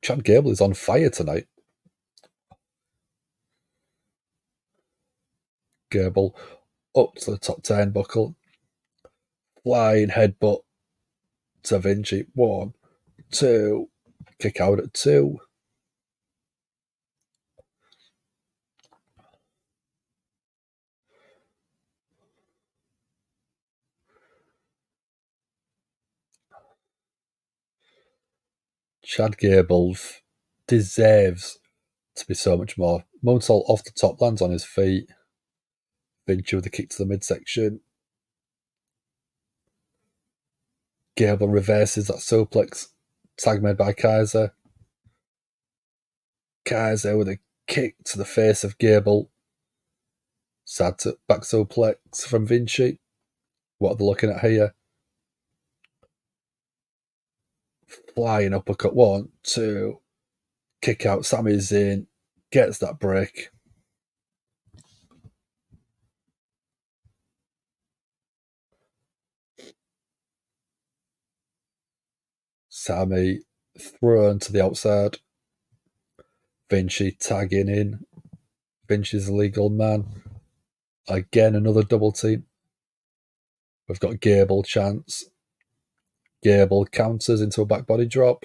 Chad Gable is on fire tonight. Gable up to the top turnbuckle. Flying headbutt to Vinci. 1, 2. Kick out at 2. Chad Gable deserves to be so much more. Moonsault off the top, lands on his feet. Vinci with a kick to the midsection. Gable reverses that suplex. Tag made by Kaiser. Kaiser with a kick to the face of Gable. Sad back suplex from Vinci. What are they looking at here? Flying uppercut. 1, 2. Kick out. Sami Zayn gets that break. Sami thrown to the outside. Vinci tagging in. Vinci's a legal man. Again, another double team. We've got Gable chance. Gable counters into a back body drop.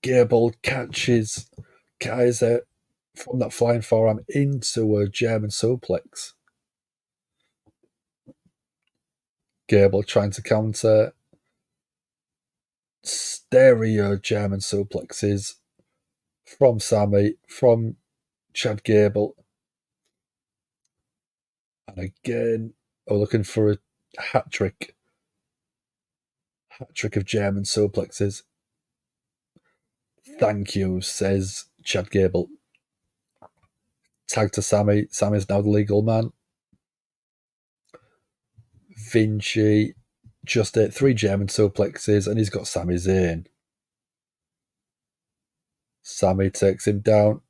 Gable catches Kaiser from that flying forearm into a German suplex. Gable trying to counter. Stereo German suplexes from Sami, from Chad Gable. And again, we're looking for a hat trick. Hat trick of German suplexes. Thank you, says Chad Gable. Tag to Sami. Sami's now the legal man. Vinci just ate 3 German suplexes and he's got Sami Zayn. Sami takes him down.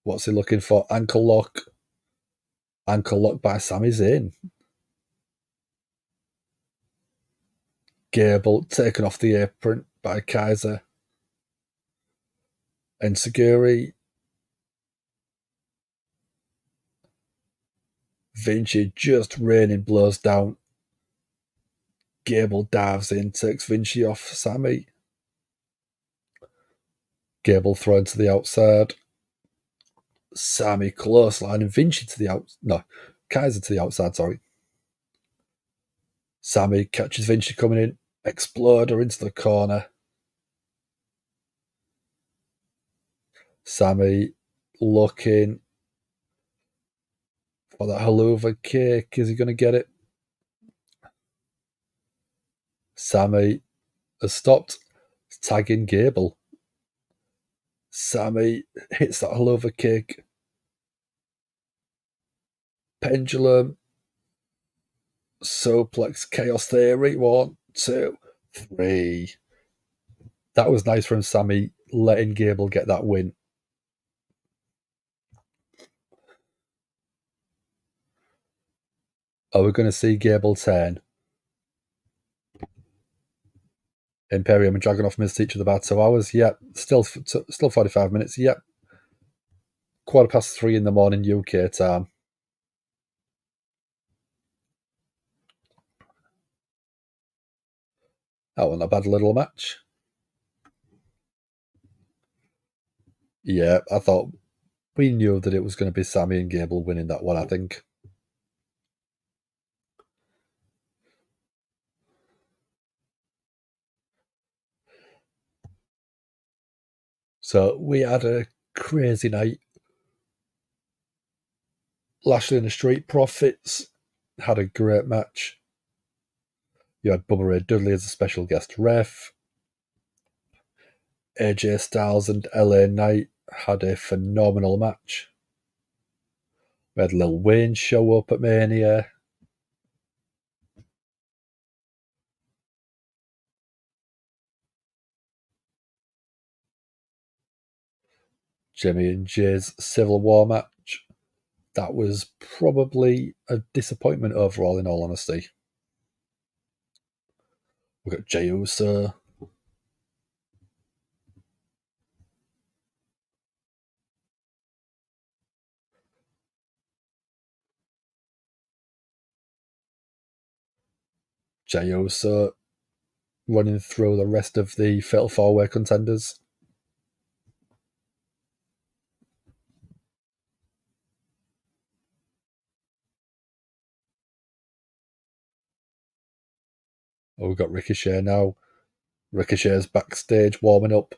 What's he looking for? Ankle lock. Ankle lock by Sami Zayn. Gable taken off the apron by Kaiser. Enziguri. Vinci just raining blows down. Gable dives in, takes Vinci off Sami. Gable thrown to the outside. Sami clotheslining Vinci to the outside. No, Kaiser to the outside, sorry. Sami catches Vinci coming in. Exploder into the corner. Sami looking for that Hullywood kick. Is he going to get it? Sami has stopped, tagging Gable. Sami hits that Hullywood kick. Pendulum. Suplex Chaos Theory. 1, 2, 3. That was nice from Sami letting Gable get that win. Are we going to see Gable turn? Imperium and Dragonov missed each other about 2 hours. Yep. Still 45 minutes. Yep. 3:15 in the morning UK time. That wasn't a bad little match. Yeah, I thought we knew that it was going to be Sami and Gable winning that one, I think. So we had a crazy night. Lashley and the Street Profits had a great match. You had Bubba Ray Dudley as a special guest ref. AJ Styles and LA Knight had a phenomenal match. We had Lil Wayne show up at Mania. Jimmy and Jay's Civil War match. That was probably a disappointment overall, in all honesty. We've got Jey Uso. Jey Uso running through the rest of the Fatal 4-Way contenders. Oh, we've got Ricochet now. Ricochet's backstage warming up.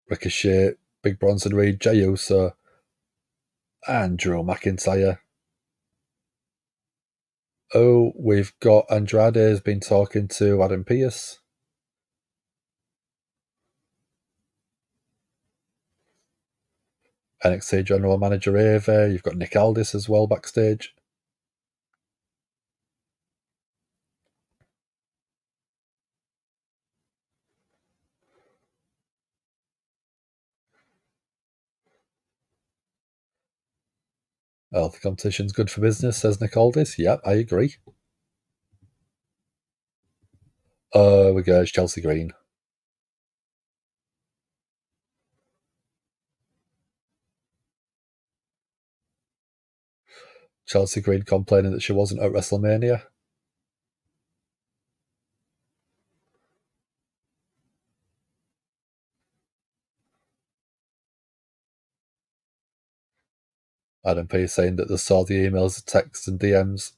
Ricochet, Big Bronson Reed, Jey Uso, and Drew McIntyre. Oh, we've got Andrade has been talking to Adam Pearce. NXT General Manager Ava. You've got Nick Aldis as well backstage. Oh, the competition's good for business, says Nick Aldis. Yep, I agree. We go, it's Chelsea Green. Chelsea Green complaining that she wasn't at WrestleMania. Adam Pearce saying that they saw the emails, texts, and DMs.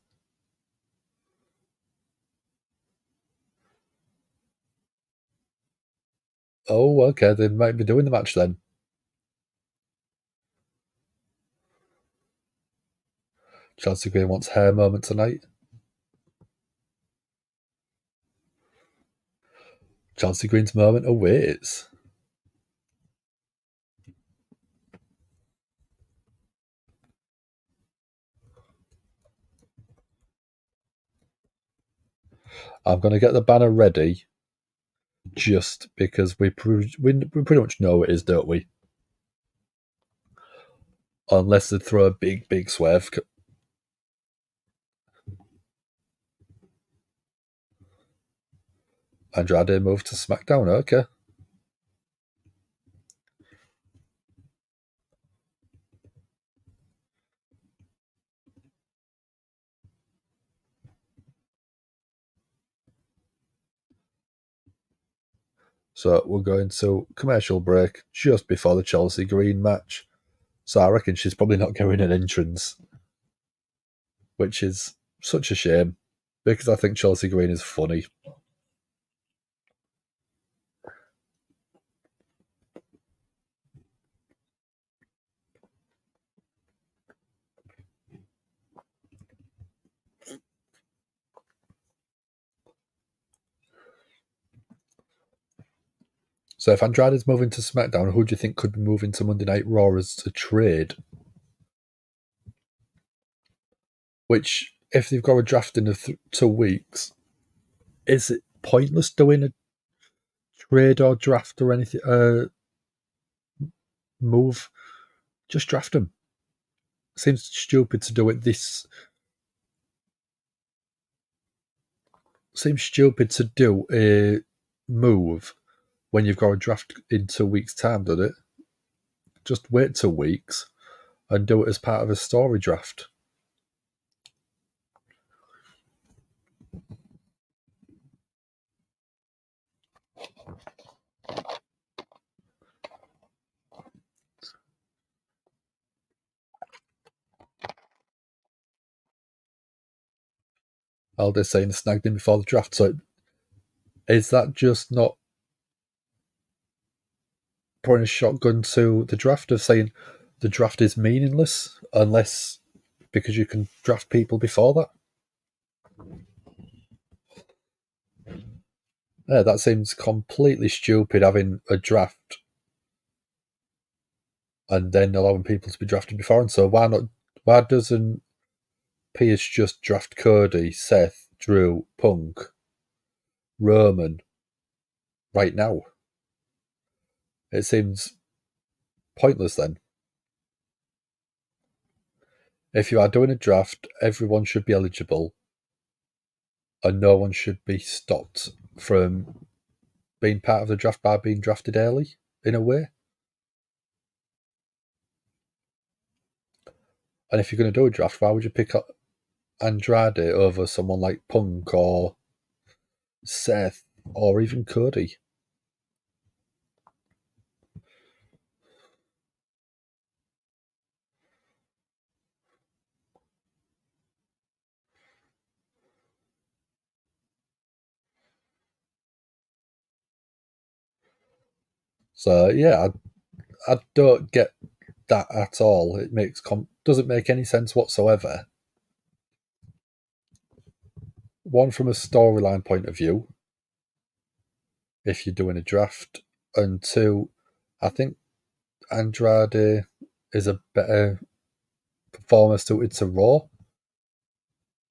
Oh, okay, they might be doing the match then. Chelsea Green wants hair moment tonight. Chelsea Green's moment awaits. I'm going to get the banner ready just because we pretty much know what it is, don't we? Unless they throw a big swerve. Andrade moved to SmackDown, okay. So we're going to commercial break just before the Chelsea Green match. So I reckon she's probably not getting an entrance, which is such a shame because I think Chelsea Green is funny. So if Andrade's moving to SmackDown, who do you think could be moving to Monday Night Raw as a trade? Which, if they've got a draft in 2 weeks, is it pointless doing a trade or draft or anything? Move? Just draft them. Seems stupid to do it this. Seems stupid to do a move when you've got a draft in 2 weeks' time, doesn't it? Just wait 2 weeks and do it as part of a story draft. Aldi's saying snagged him before the draft. So is that just not pouring a shotgun to the draft of saying the draft is meaningless unless because you can draft people before that? Yeah, that seems completely stupid having a draft and then allowing people to be drafted before. And so why doesn't Pierce just draft Cody, Seth, Drew, Punk, Roman right now? It seems pointless then. If you are doing a draft, everyone should be eligible and no one should be stopped from being part of the draft by being drafted early, in a way. And if you're going to do a draft, why would you pick up Andrade over someone like Punk or Seth or even Cody? So yeah, I don't get that at all. It doesn't make any sense whatsoever. One, from a storyline point of view, if you're doing a draft, and two, I think Andrade is a better performer suited to Raw.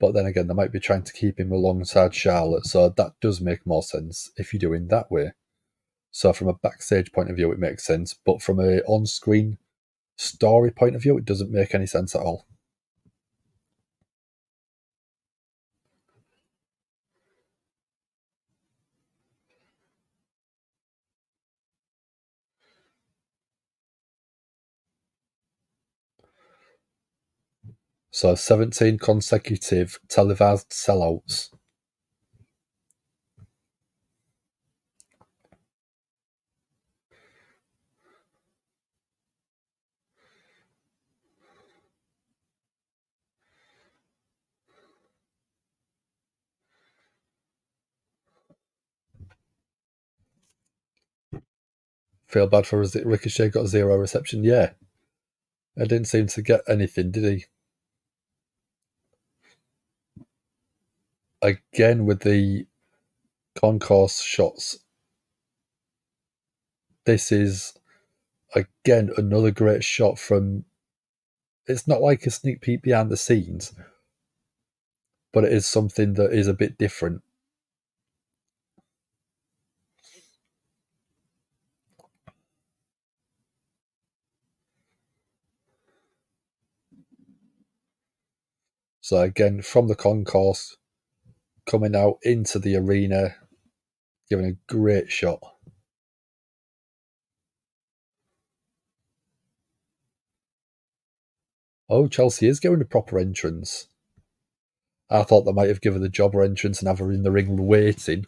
But then again, they might be trying to keep him alongside Charlotte, so that does make more sense if you're doing that way. So from a backstage point of view, it makes sense, but from a on-screen story point of view, it doesn't make any sense at all. So 17 consecutive televised sellouts. Feel bad for us that Ricochet got 0 reception. Yeah. I didn't seem to get anything, did he? Again with the concourse shots. This is, again, another great shot from... It's not like a sneak peek behind the scenes, but it is something that is a bit different. So again, from the concourse, coming out into the arena, giving a great shot. Oh, Chelsea is giving a proper entrance. I thought they might have given the jobber entrance and have her in the ring waiting.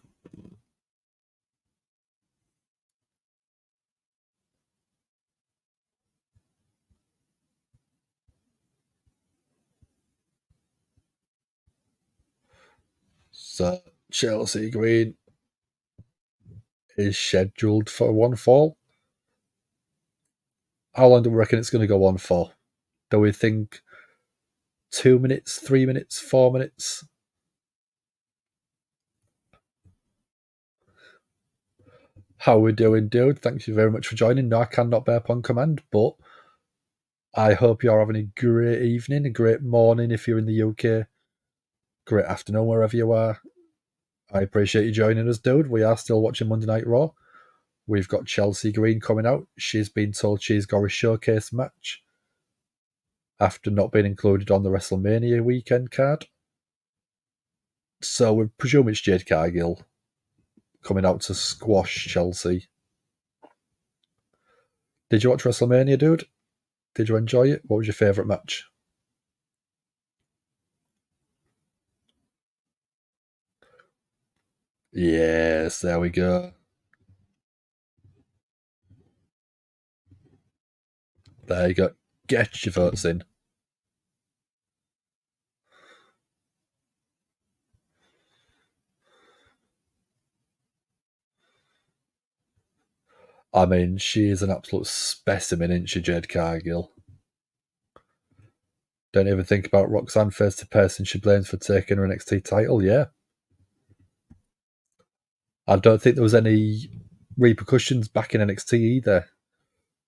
So Chelsea Green is scheduled for one fall. How long do we reckon it's going to go on for? Do we think 2 minutes, 3 minutes, 4 minutes? How we doing, dude? Thank you very much for joining. No, I cannot bear upon command, but I hope you're having a great evening, a great morning if you're in the UK, great afternoon wherever you are. I appreciate you joining us, dude. We are still watching Monday Night Raw. We've got Chelsea Green coming out. She's been told she's got a showcase match after not being included on the WrestleMania weekend card. So we presume it's Jade Cargill coming out to squash Chelsea. Did you watch WrestleMania, dude? Did you enjoy it? What was your favourite match? Yes, there we go. There you go. Get your votes in. I mean, she is an absolute specimen, isn't she, Jade Cargill? Don't even think about Roxanne face to person she blames for taking her NXT title, yeah. I don't think there was any repercussions back in NXT either.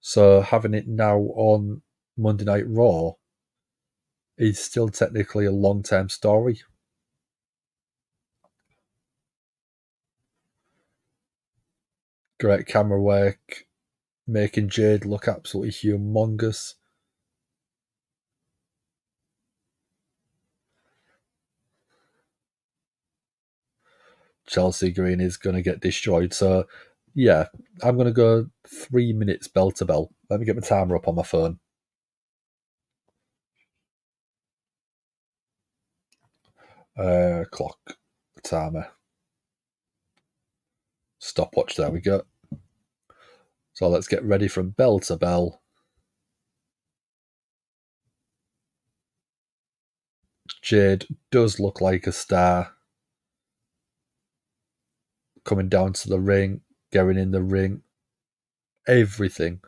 So having it now on Monday Night Raw is still technically a long-term story. Great camera work, making Jade look absolutely humongous. Chelsea Green is going to get destroyed. So, yeah, I'm going to go 3 minutes bell to bell. Let me get my timer up on my phone. Clock, timer, stopwatch. There we go. So let's get ready from bell to bell. Jade does look like a star. Coming down to the ring, getting in the ring, everything.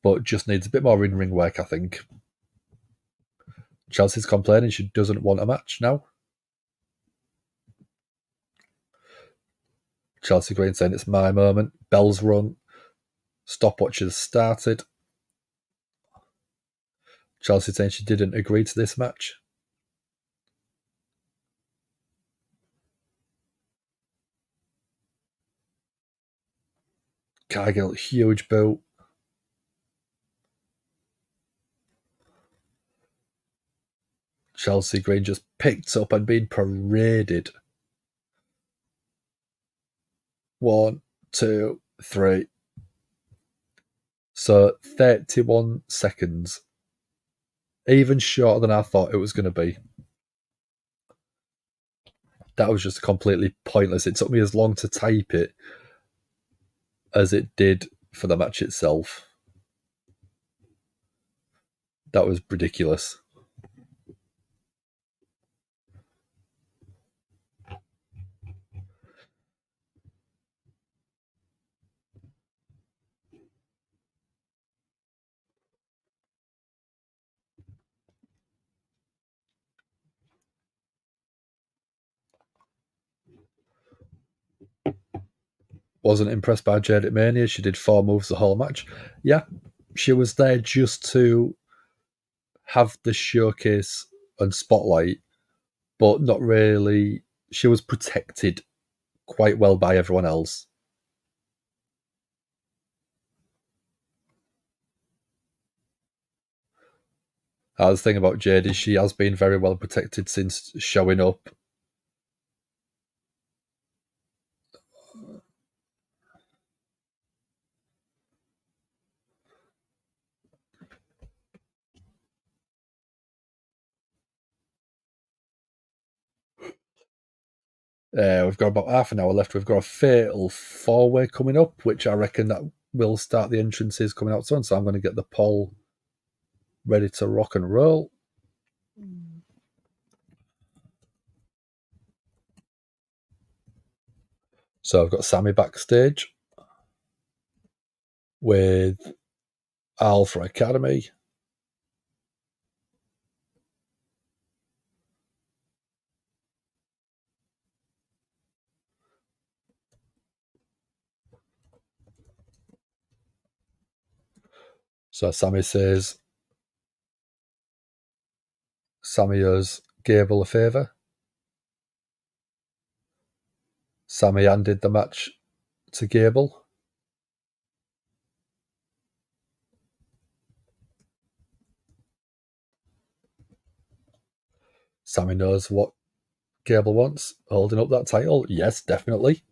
But just needs a bit more in-ring work, I think. Chelsea's complaining she doesn't want a match now. Chelsea Green saying it's my moment. Bell's rung. Stopwatch has started. Chelsea saying she didn't agree to this match. Cargill, huge boot. Chelsea Green just picked up and being paraded. 1, 2, 3. So 31 seconds even shorter than I thought it was going to be. That was just completely pointless. It took me as long to type it as it did for the match itself. That was ridiculous. Wasn't impressed by Jade at Mania. She did 4 moves the whole match. Yeah, she was there just to have the showcase and spotlight, but not really. She was protected quite well by everyone else. The thing about Jade is she has been very well protected since showing up. We've got about half an hour left. We've got a fatal 4-way coming up, which I reckon that will start the entrances coming out soon. So I'm going to get the poll ready to rock and roll. So I've got Sami backstage with Alpha Academy. So Sami says Sami owes Gable a favour. Sami handed the match to Gable. Sami knows what Gable wants. Holding up that title? Yes, definitely.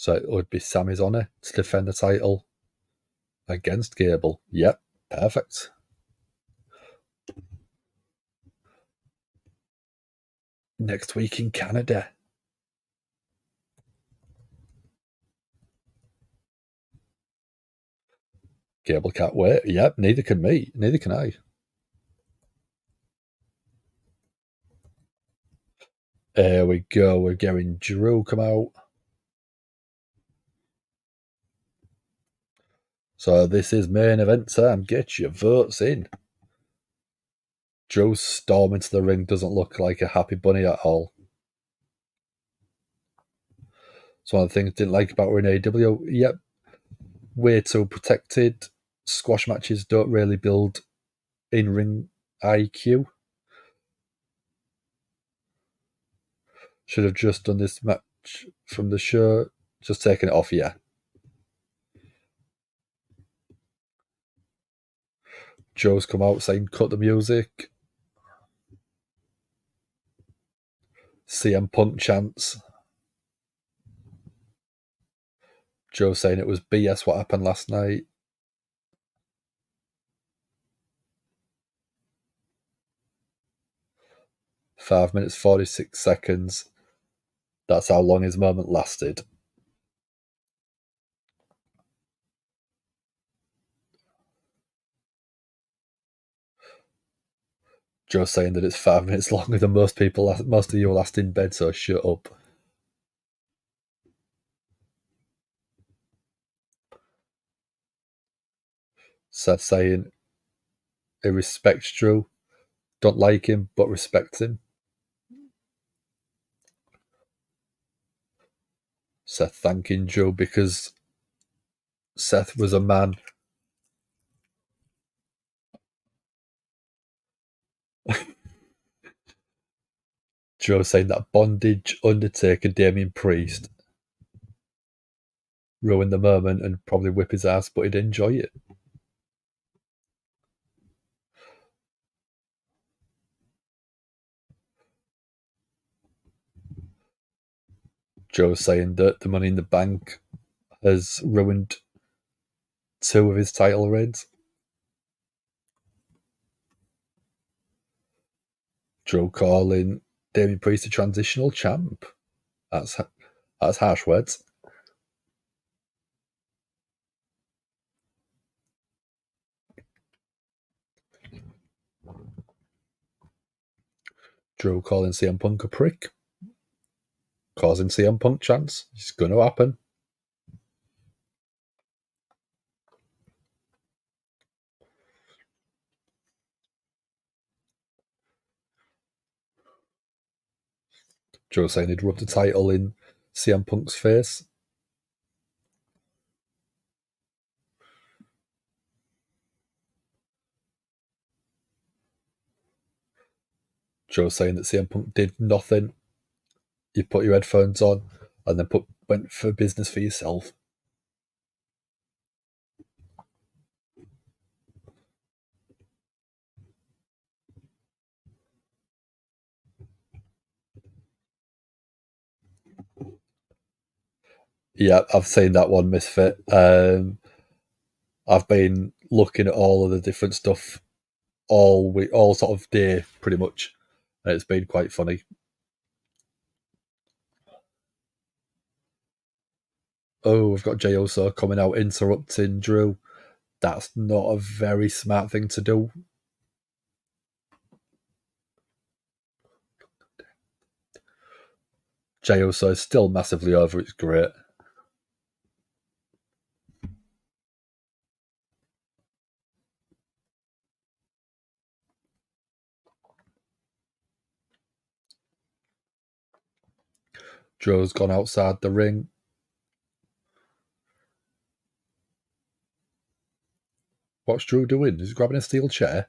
So it would be Sami's honour to defend the title against Gable. Yep, perfect. Next week in Canada. Gable can't wait. Yep, neither can me. Neither can I. There we go. We're getting Drew come out. So this is main event time. Get your votes in. Drew's storm into the ring doesn't look like a happy bunny at all. It's one of the things I didn't like about her in AEW. Yep, way too protected. Squash matches don't really build in-ring IQ. Should have just done this match from the show. Just taken it off, yeah. Joe's come out saying cut the music. CM Punk chants. Joe saying it was BS what happened last night. Five minutes 46 seconds. That's how long his moment lasted. Joe saying that it's 5 minutes longer than most of you last in bed, so shut up. Seth saying he respects Drew. Don't like him, but respects him. Seth thanking Drew because Seth was a man. Joe saying that Bondage, Undertaker, Damian Priest ruined the moment and probably whip his ass, but he'd enjoy it. Joe saying that the Money in the Bank has ruined 2 of his title reigns. Drew calling Damian Priest a transitional champ. That's harsh words. Drew calling CM Punk a prick. Causing CM Punk chance. It's going to happen. Drew saying he'd rub the title in CM Punk's face. Joe saying that CM Punk did nothing. You put your headphones on and then went for business for yourself. Yeah, I've seen that one, Misfit. I've been looking at all of the different stuff all week, all sort of day, pretty much. And it's been quite funny. Oh, we've got Jey Uso coming out interrupting Drew. That's not a very smart thing to do. Jey Uso is still massively over. It's great. Drew's gone outside the ring. What's Drew doing? He's grabbing a steel chair.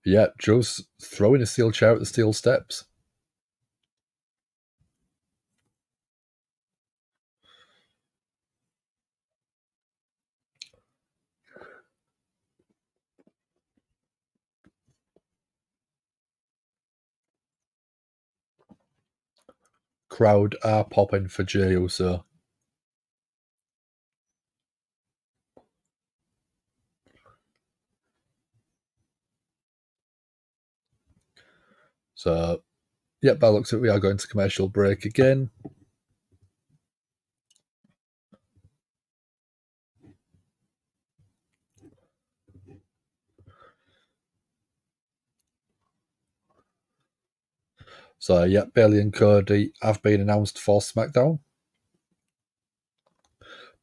Yeah, Drew's throwing a steel chair at the steel steps. Crowd are popping for Jey Uso. So, yep, that looks like we are going to commercial break again. So, yeah, Bayley and Cody have been announced for SmackDown.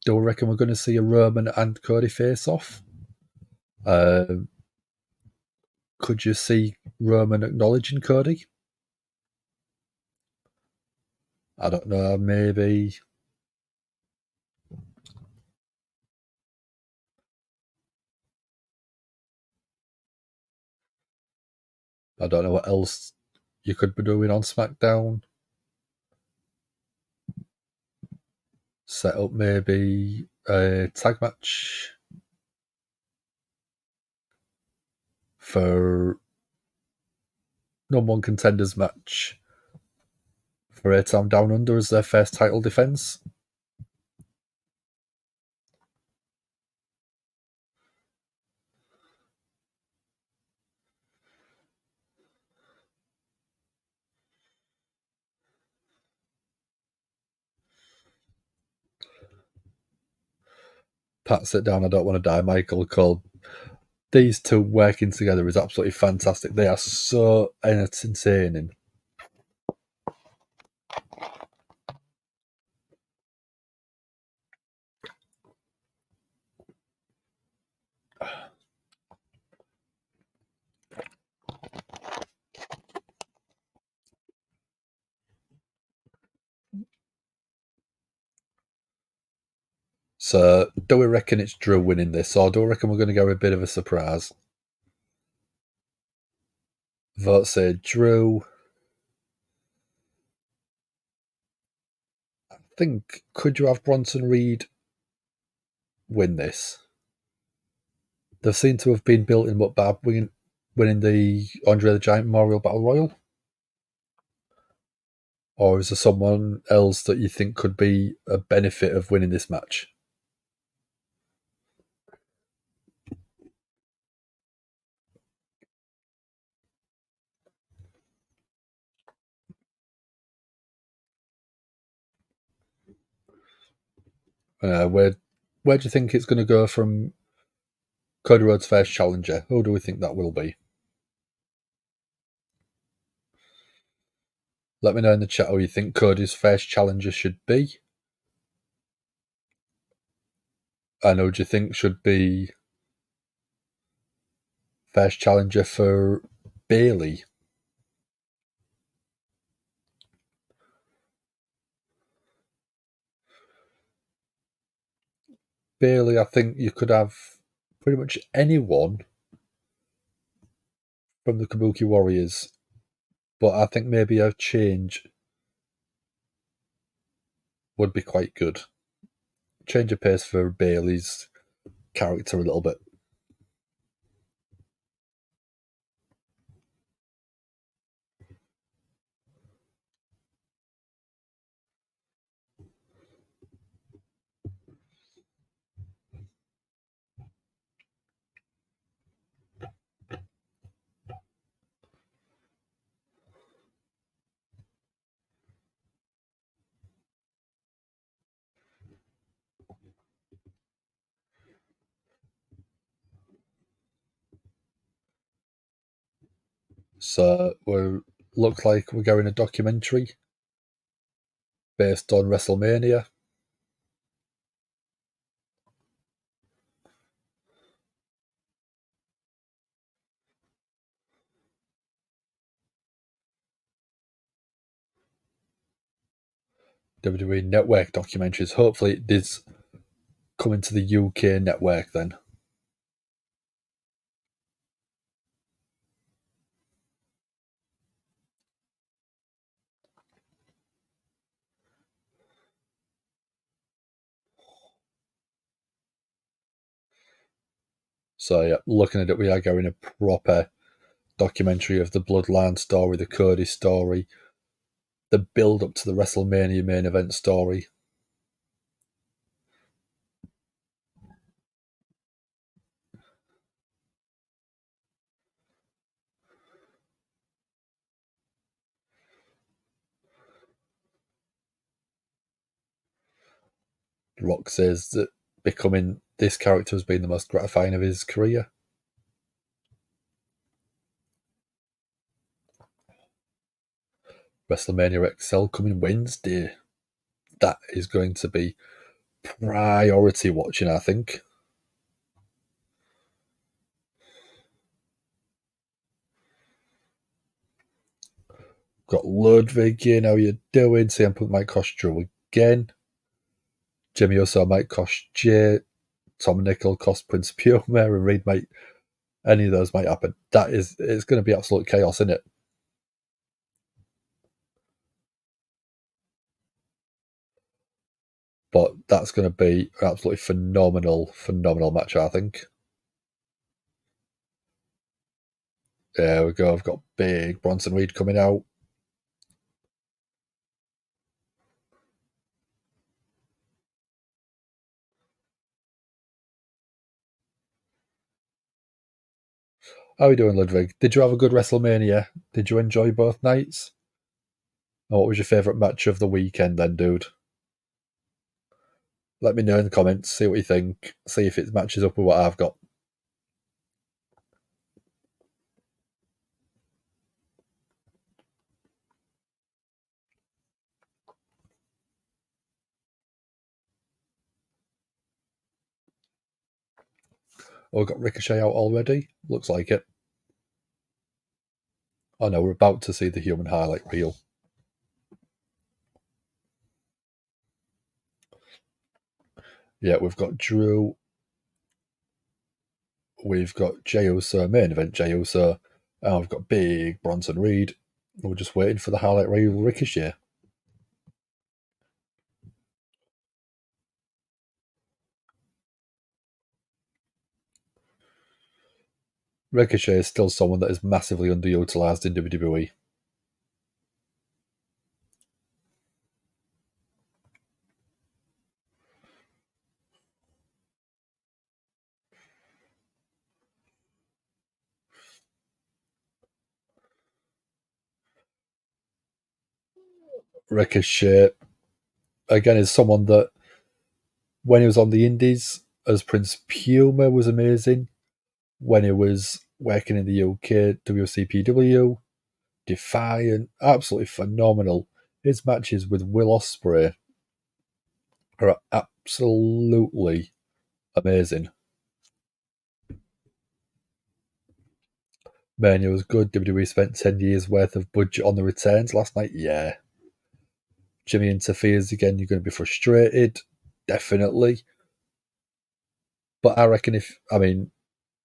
Do we reckon we're going to see a Roman and Cody face-off? Could you see Roman acknowledging Cody? I don't know, maybe. I don't know what else you could be doing on SmackDown. Set up maybe a tag match for #1 contenders match for A Town Down Under as their first title defense. Pat, sit down, I don't want to die, Michael Cole. These two working together is absolutely fantastic. They are so entertaining. So, do we reckon it's Drew winning this, or do we reckon we're going to go a bit of a surprise? Vote say Drew. I think, could you have Bronson Reed win this? They seem to have been built in what Bab winning the Andre the Giant Memorial Battle Royal. Or is there someone else that you think could be a benefit of winning this match? Where do you think it's going to go from Cody Rhodes' first challenger? Who do we think that will be? Let me know in the chat who you think Cody's first challenger should be. And who do you think should be first challenger for Bayley? Bayley, I think you could have pretty much anyone from the Kabuki Warriors, but I think maybe a change would be quite good. Change of pace for Bayley's character a little bit. So we look like we're going a documentary based on WrestleMania. WWE Network documentaries. Hopefully it is coming to the UK network then. So yeah, looking at it, we are going a proper documentary of the Bloodline story, the Cody story, the build up to the WrestleMania main event story. The Rock says that becoming this character has been the most gratifying of his career. WrestleMania XL coming Wednesday. That is going to be priority watching, I think. Got Ludwig in, how you doing? CM Punk might cost Drew again. Jimmy Uso might cost Jay. Tom Nickel cost Prince Puma, and Reed might. Any of those might happen. It's going to be absolute chaos, isn't it? But that's going to be an absolutely phenomenal match, I think. There we go. I've got big Bronson Reed coming out. How are you doing, Ludwig? Did you have a good WrestleMania? Did you enjoy both nights? And what was your favourite match of the weekend then, dude? Let me know in the comments, see what you think, see if it matches up with what I've got. Oh, we've got Ricochet out already? Looks like it. Oh no, we're about to see the human highlight reel. Yeah, we've got Drew. We've got Jey Uso, main event Jey Uso. And we've got big Bronson Reed. We're just waiting for the highlight reel Ricochet. Ricochet is still someone that is massively underutilized in WWE. Ricochet, again, is someone that when he was on the Indies as Prince Puma was amazing. When he was working in the UK, WCPW, Defiant, absolutely phenomenal. His matches with Will Ospreay are absolutely amazing. Mania was good. WWE spent 10 years worth of budget on the returns last night. Yeah. Jimmy interferes again. You're going to be frustrated. Definitely. But I reckon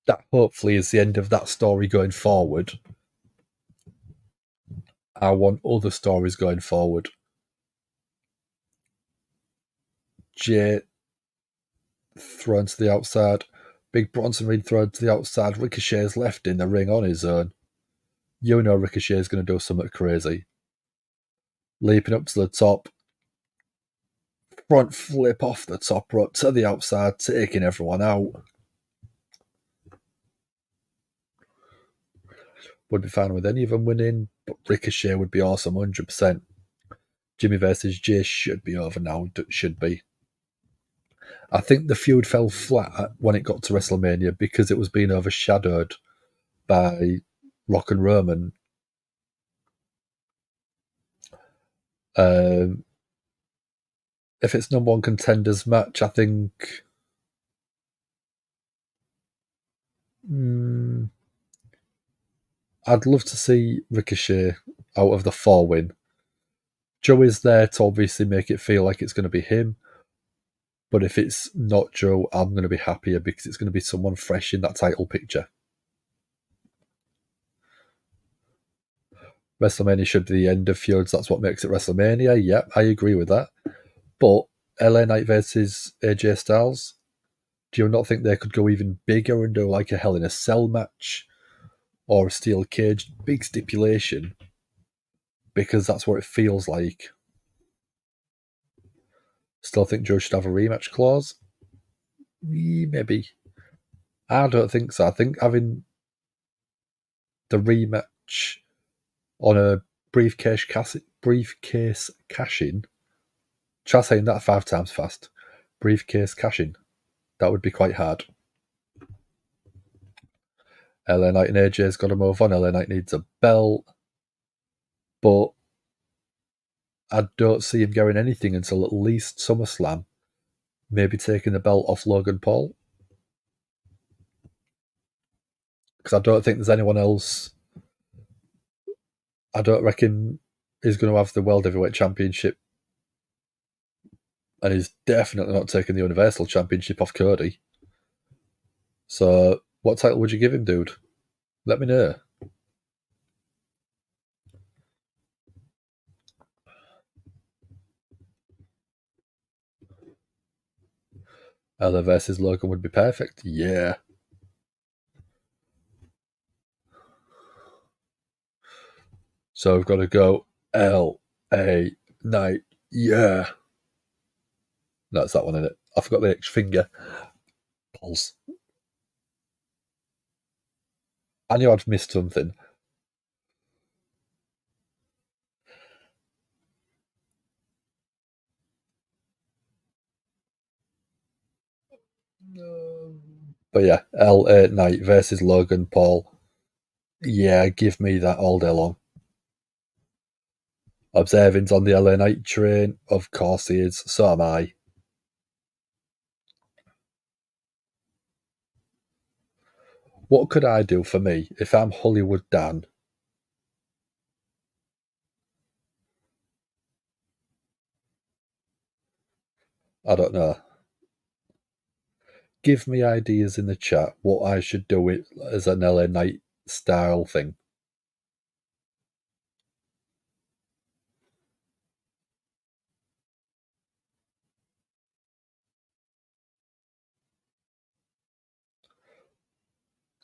that hopefully is the end of that story going forward. I want other stories going forward. Jay thrown to the outside. Big Bronson Reed thrown to the outside. Ricochet's left in the ring on his own. You know Ricochet's going to do something crazy. Leaping up to the top. Front flip off the top rope to the outside, taking everyone out. Would be fine with any of them winning, but Ricochet would be awesome, 100%. Jimmy versus Jay should be over now, should be. I think the feud fell flat when it got to WrestleMania because it was being overshadowed by Rock and Roman. If it's number one contenders match, I think I'd love to see Ricochet out of the 4 win. Joe is there to obviously make it feel like it's going to be him. But if it's not Joe, I'm going to be happier because it's going to be someone fresh in that title picture. WrestleMania should be the end of feuds. That's what makes it WrestleMania. Yep, I agree with that. But LA Knight versus AJ Styles, do you not think they could go even bigger and do like a Hell in a Cell match or a steel cage? Big stipulation. Because that's what it feels like. Still think Joe should have a rematch clause? Maybe. I don't think so. I think having the rematch on a briefcase cash-in. Try saying that 5 times fast. Briefcase cash-in. That would be quite hard. LA Knight and AJ's got to move on. LA Knight needs a belt. But I don't see him going anything until at least SummerSlam. Maybe taking the belt off Logan Paul. Because I don't think there's anyone else. I don't reckon he's going to have the World Heavyweight Championship. And he's definitely not taking the Universal Championship off Cody. So, what title would you give him, dude? Let me know. LA versus Logan would be perfect. Yeah. So we've got to go LA Knight. Yeah. No, it's that one, isn't it? I forgot the X finger. Pulse. I knew I'd missed something. But yeah, LA Knight versus Logan Paul. Yeah, give me that all day long. Observing's on the LA Knight train. Of course he is. So am I. What could I do for me if I'm Hullywood Dan? I don't know. Give me ideas in the chat what I should do it as an LA Knight style thing.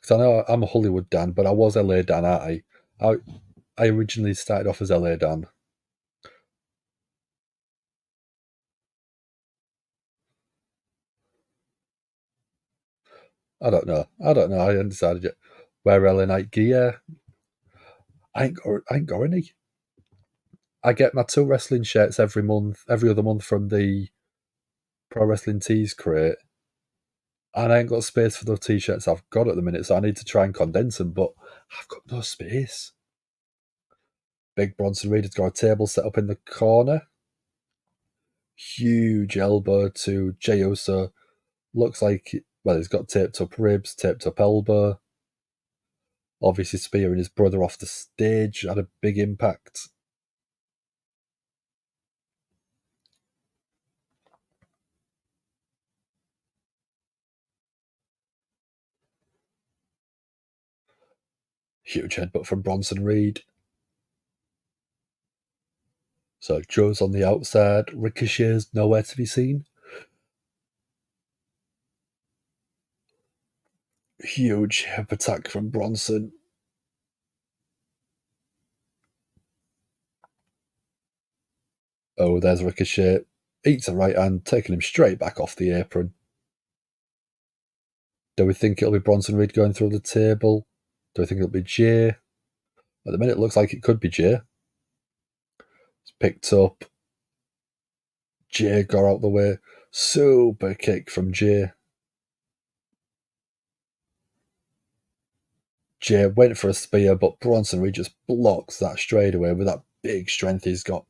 Because I know I'm a Hullywood Dan, but I was LA Dan, aren't I? I originally started off as LA Dan. I don't know. I haven't decided yet. Wear LA Knight gear. I ain't got any. I get my 2 wrestling shirts every other month from the Pro Wrestling Tees crate, and I ain't got space for the t-shirts I've got at the minute, so I need to try and condense them, but I've got no space. Big Bronson Reed has got a table set up in the corner. Huge elbow to Jey Uso. Looks like, well, he's got taped up ribs, taped up elbow. Obviously spearing his brother off the stage had a big impact. Huge headbutt from Bronson Reed. So Joe's on the outside. Ricochet's nowhere to be seen. Huge hip attack from Bronson. Oh, there's Ricochet. Eats a right hand, taking him straight back off the apron. Do we think it'll be Bronson Reed going through the table? Do we think it'll be Jey? At the minute, it looks like it could be Jey. It's picked up. Jey got out the way. Super kick from Jey. Jey went for a spear, but Bronson Reed just blocks that straight away with that big strength he's got.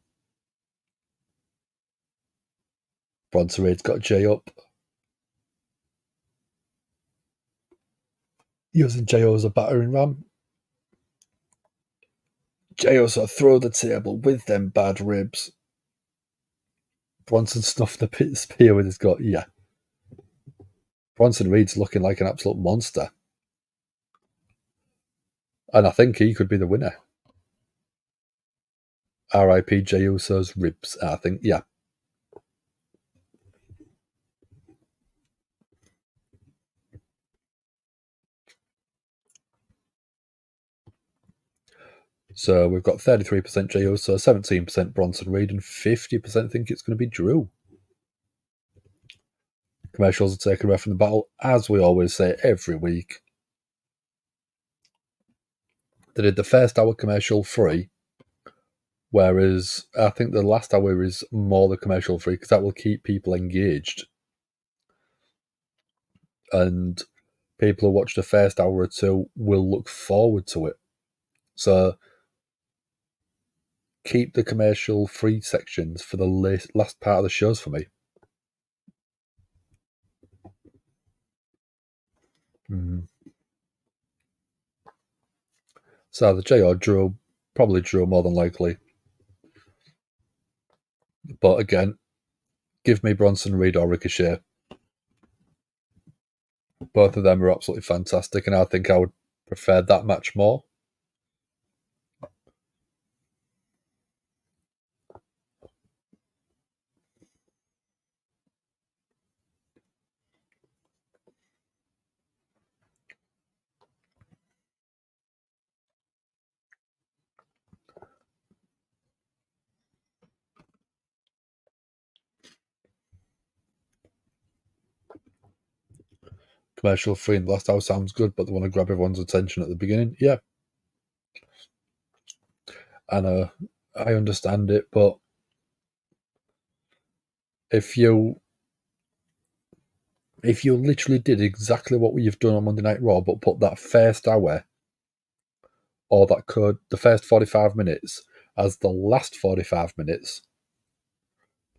Bronson Reed's got Jey up. Using Jey as a battering ram. Jey Uso throw the table with them bad ribs. Bronson stuffed the spear with his gut. Yeah. Bronson Reed's looking like an absolute monster. And I think he could be the winner. R.I.P. Jey Uso's ribs, I think. Yeah. So we've got 33% Jey Uso, 17% Bronson Reed, and 50% think it's going to be Drew. Commercials are taken away from the battle, as we always say every week. They did the first hour commercial free, whereas I think the last hour is more the commercial free because that will keep people engaged. And people who watch the first hour or two will look forward to it. So keep the commercial free sections for the last part of the shows for me. So the Jey or Drew, probably Drew more than likely. But again, give me Bronson Reed or Ricochet. Both of them are absolutely fantastic, and I think I would prefer that match more. Commercial free in the last hour sounds good, but they want to grab everyone's attention at the beginning. Yeah. And I understand it, but if you literally did exactly what you've done on Monday Night Raw, but put that first hour or the first 45 minutes as the last 45 minutes,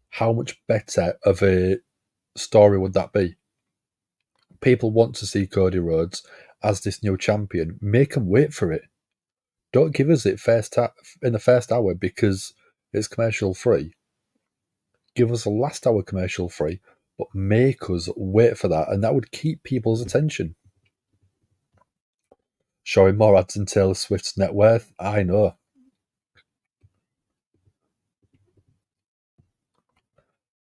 how much better of a story would that be? People want to see Cody Rhodes as this new champion. Make them wait for it. Don't give us it in the first hour because it's commercial free. Give us a last hour commercial free, but make us wait for that, and that would keep people's attention. Showing more ads in Taylor Swift's net worth, I know.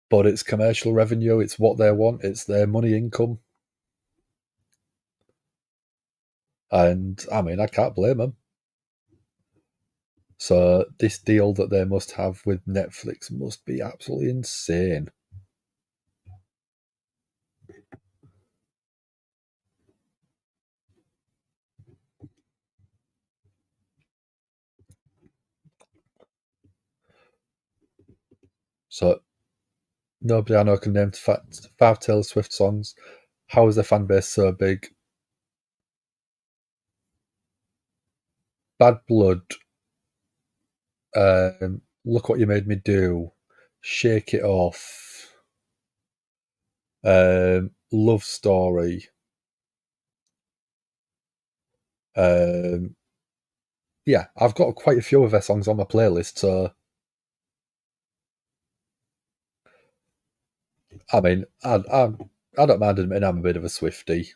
But it's commercial revenue, it's what they want, it's their money income. And, I mean, I can't blame them. So this deal that they must have with Netflix must be absolutely insane. So nobody I know can name 5 Taylor Swift songs. How is the fan base so big? Bad Blood, Look What You Made Me Do, Shake It Off, Love Story. Yeah, I've got quite a few of their songs on my playlist, so I mean, I don't mind admitting I'm a bit of a Swiftie.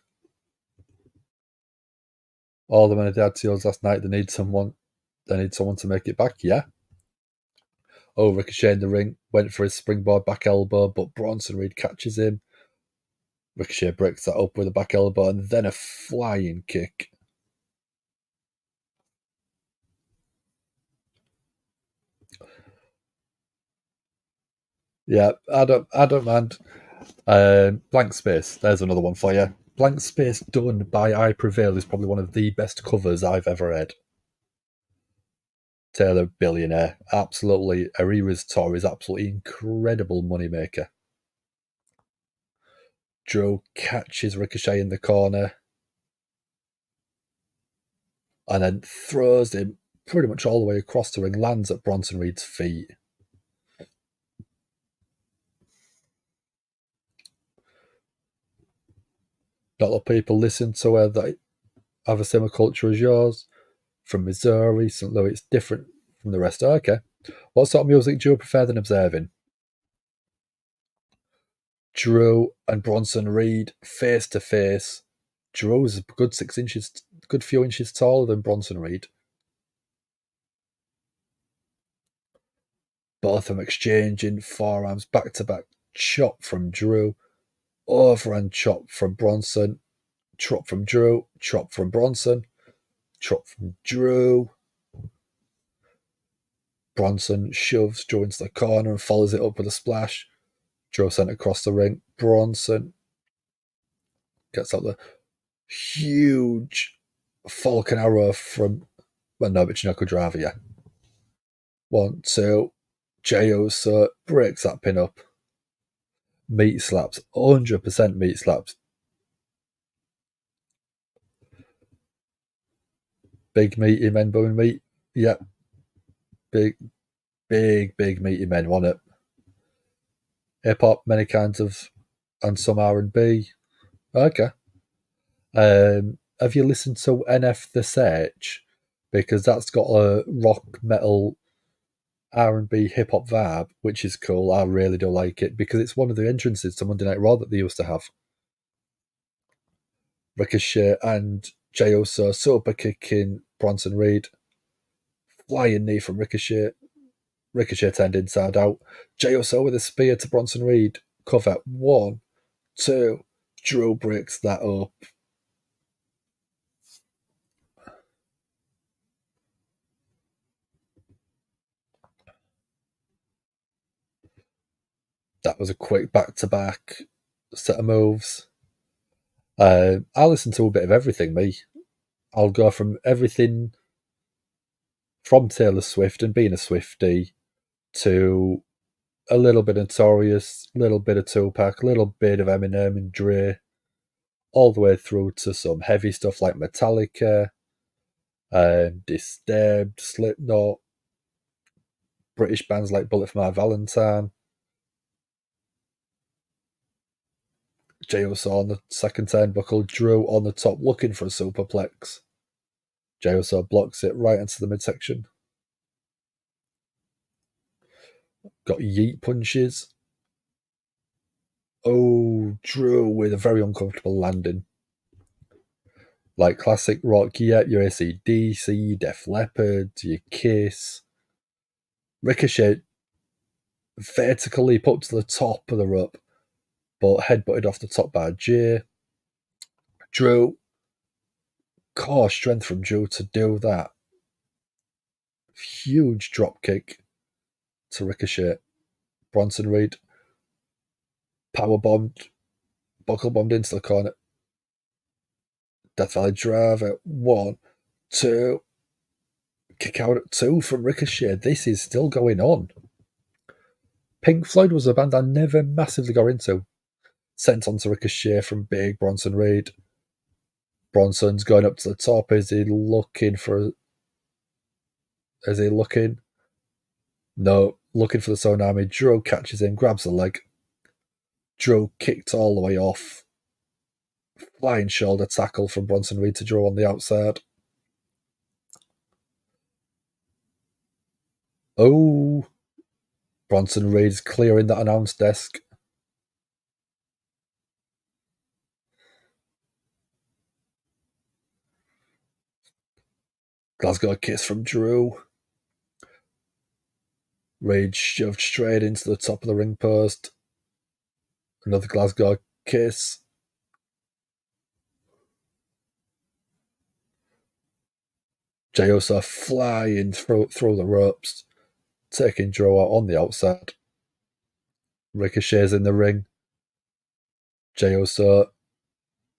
All the men they had tears last night, they need someone to make it back, yeah. Oh, Ricochet in the ring, went for his springboard back elbow, but Bronson Reed catches him. Ricochet breaks that up with a back elbow and then a flying kick. Yeah, I don't mind. Blank Space, there's another one for you. Blank Space done by I Prevail is probably one of the best covers I've ever read. Taylor, billionaire. Absolutely. Arira's tour is absolutely incredible moneymaker. Drew catches Ricochet in the corner and then throws him pretty much all the way across the ring, lands at Bronson Reed's feet. Not a lot of people listen to her that have a similar culture as yours. From Missouri, St. Louis, it's different from the rest. Okay. What sort of music do you prefer than observing? Drew and Bronson Reed face to face. Drew's a good few inches taller than Bronson Reed. Both of them exchanging forearms back to back. Chop from Drew. Overhand chop from Bronson. Chop from Drew. Chop from Bronson. Chop from Drew. Bronson shoves Drew into the corner and follows it up with a splash. Drew sent across the ring. Bronson gets out the huge Falcon Arrow from Nobichinoko Driver, yeah. 1, 2. Jey Uso breaks that pin up. Meat slaps. 100% meat slaps. Big meaty men booming meat. Yep. Big meaty men, wasn't it? Hip hop, many kinds of, and some R&B. Okay. Have you listened to NF The Search? Because that's got a rock, metal, R&B, hip hop vibe, which is cool. I really do like it because it's one of the entrances to Monday Night Raw that they used to have. Ricochet and Jey Uso super kicking Bronson Reed. Flying knee from Ricochet. Ricochet turned inside out. Jey Uso with a spear to Bronson Reed. Cover. 1, 2. Drew breaks that up. That was a quick back-to-back set of moves. I listen to a bit of everything, me. I'll go from everything from Taylor Swift and being a Swiftie to a little bit of Notorious, a little bit of Tupac, a little bit of Eminem and Dre, all the way through to some heavy stuff like Metallica, Disturbed, Slipknot, British bands like Bullet for My Valentine. Jey Uso on the second turnbuckle, Drew on the top looking for a superplex. Jey Uso blocks it right into the midsection. Got yeet punches. Oh, Drew with a very uncomfortable landing. Like classic rock, yeah, your AC/DC, Def Leppard, your Kiss. Ricochet vertical leap up to the top of the rope, but headbutted off the top by Jay. Drew, core strength from Drew to do that. Huge drop kick to Ricochet. Bronson Reed power bombed, buckle bombed into the corner. Death Valley Driver. 1, 2. Kick out at 2 from Ricochet. This is still going on. Pink Floyd was a band I never massively got into. Sent on to Ricochet from Big Bronson Reed. Bronson's going up to the top. Is he looking? No, looking for the Sonami. Drew catches him, grabs the leg. Drew kicked all the way off. Flying shoulder tackle from Bronson Reed to Drew on the outside. Oh, Bronson Reed's clearing that announce desk. Glasgow kiss from Drew. Reed shoved straight into the top of the ring post. Another Glasgow kiss. Jey Uso flying through the ropes, taking Drew out on the outside. Ricochet's in the ring. Jey Uso,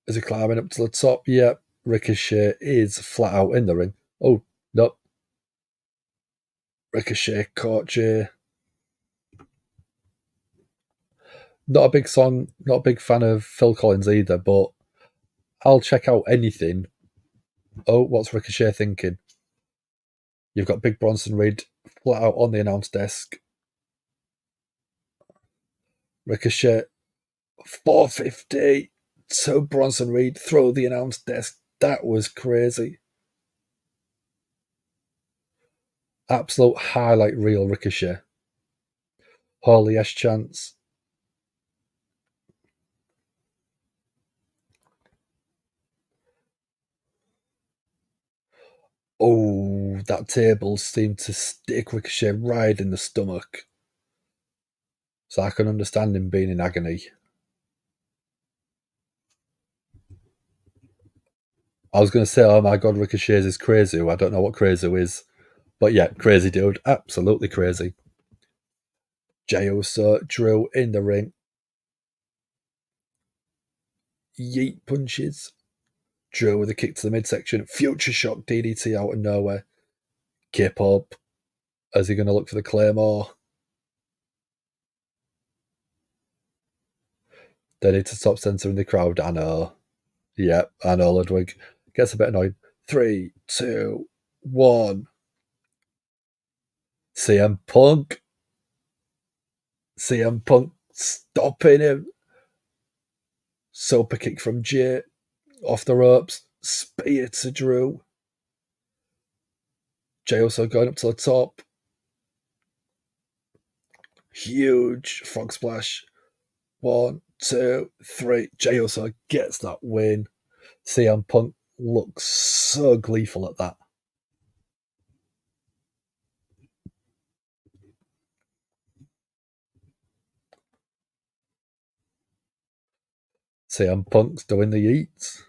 is he climbing up to the top? Yep. Ricochet is flat out in the ring. Oh, no. Ricochet caught Jey. Not a big song, not a big fan of Phil Collins either, but I'll check out anything. Oh, what's Ricochet thinking? You've got Big Bronson Reed flat out on the announce desk. Ricochet, 450 to Bronson Reed through the announce desk. That was crazy. Absolute highlight reel Ricochet. Holy yes chance. Oh, that table seemed to stick Ricochet right in the stomach. So I can understand him being in agony. I was going to say, oh my god, Ricochet is crazy. I don't know what crazy is. But yeah, crazy dude. Absolutely crazy. Jey Uso, Drew in the ring. Yeet punches. Drew with a kick to the midsection. Future shock DDT out of nowhere. Kip up. Is he going to look for the Claymore? They need to stop censoring the crowd. I know. Yep, I know, Ludwig. Gets a bit annoyed. 3, 2, 1. CM Punk. CM Punk stopping him. Super kick from Jey. Off the ropes. Spear to Drew. Jey also going up to the top. Huge frog splash. 1, 2, 3. Jey also gets that win. CM Punk looks so gleeful at that. CM Punk's doing the eats.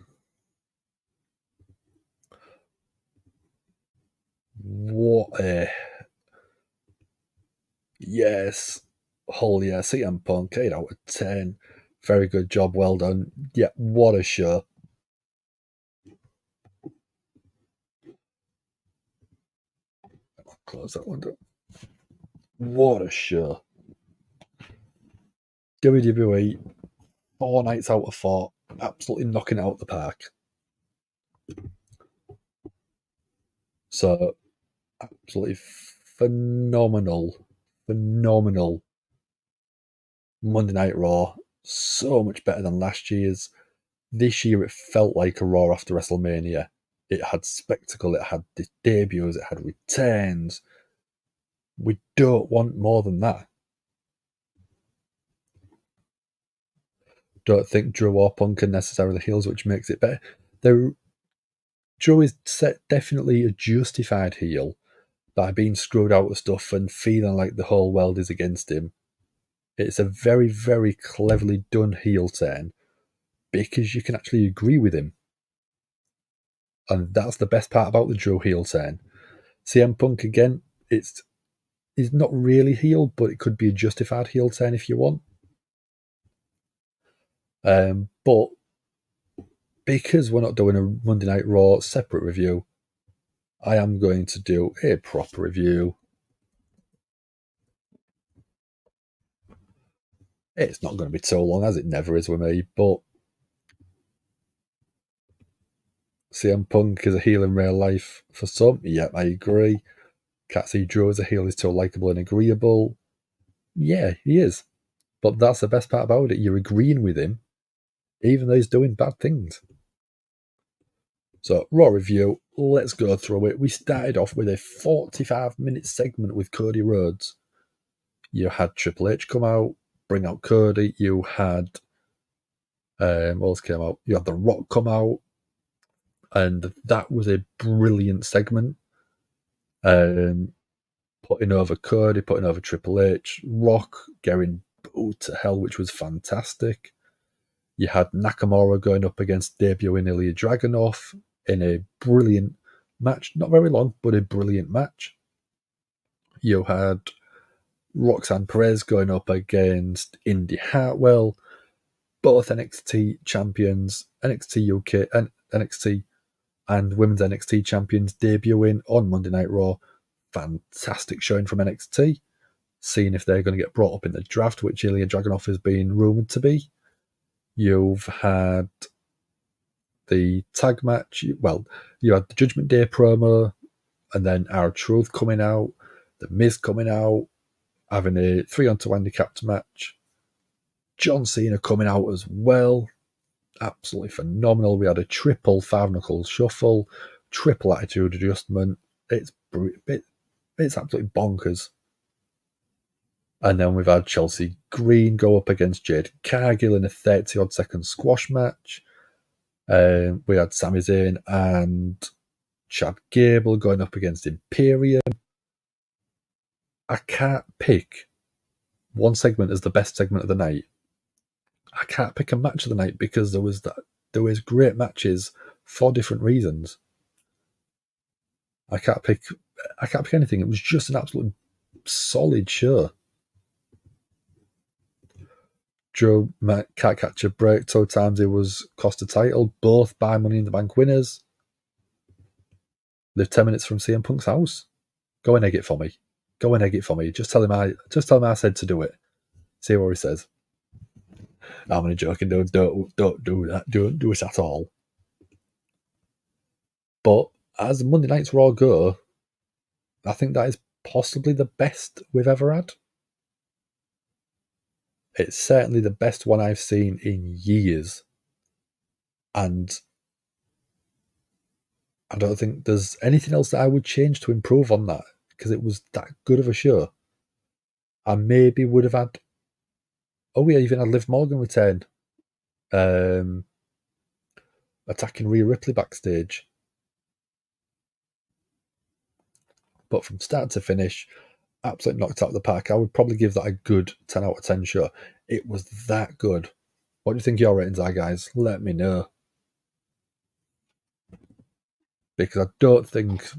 What a... Yes. Holy yeah, CM Punk, 8 out of 10. Very good job, well done. Yeah, what a show. I'll close that window. What a show. WWE, 4 nights out of 4, absolutely knocking it out of the park. So, absolutely phenomenal Monday Night Raw. So much better than last year's. This year it felt like a Raw after WrestleMania. It had spectacle, it had debuts, it had returns. We don't want more than that. Don't think Drew or Punk are necessarily heels, which makes it better. Drew is definitely a justified heel by being screwed out of stuff and feeling like the whole world is against him. It's a very, very cleverly done heel turn because you can actually agree with him. And that's the best part about the Drew heel turn. CM Punk, again, he's not really heel, but it could be a justified heel turn if you want. But because we're not doing a Monday Night Raw separate review, I am going to do a proper review. It's not going to be so long, as it never is with me, but CM Punk is a heel in real life for some. Yep, I agree. Can't see Drew as a heel is so likable and agreeable. Yeah, he is. But that's the best part about it. You're agreeing with him, even though he's doing bad things. So, Raw review, let's go through it. We started off with a 45-minute segment with Cody Rhodes. You had Triple H come out, bring out Cody. You had, what else came out? You had The Rock come out. And that was a brilliant segment. Putting over Cody, putting over Triple H, Rock getting booed to hell, which was fantastic. You had Nakamura going up against debuting Ilya Dragunov in a brilliant match. Not very long, but a brilliant match. You had Roxanne Perez going up against Indy Hartwell, both NXT champions, NXT UK and NXT and Women's NXT champions debuting on Monday Night Raw. Fantastic showing from NXT. Seeing if they're going to get brought up in the draft, which Ilya Dragunov has been rumoured to be. You've had the tag match. Well, you had the Judgment Day promo, and then R-Truth coming out, The Miz coming out, having a 3-on-2 handicapped match. John Cena coming out as well. Absolutely phenomenal. We had a triple 5-knuckle shuffle, triple attitude adjustment. It's absolutely bonkers. And then we've had Chelsea Green go up against Jade Cargill in a 30-odd second squash match. We had Sami Zayn and Chad Gable going up against Imperium. I can't pick one segment as the best segment of the night. I can't pick a match of the night because there was great matches for different reasons. I can't pick anything. It was just an absolute solid show. Drew can't catch a break. 2 times he was cost a title, both by Money in the Bank winners. Live 10 minutes from CM Punk's house. Go and egg it for me. Go and egg it for me. Just tell him I said to do it. See what he says. I'm only joking. Don't do that. Don't do it at all. But as Monday Night's Raw go, I think that is possibly the best we've ever had. It's certainly the best one I've seen in years. And I don't think there's anything else that I would change to improve on that, because it was that good of a show. I maybe would have had... Oh, we even had Liv Morgan return. Attacking Rhea Ripley backstage. But from start to finish, absolutely knocked out of the park. I would probably give that a good 10 out of 10 show. It was that good. What do you think your ratings are, guys? Let me know. Because I don't think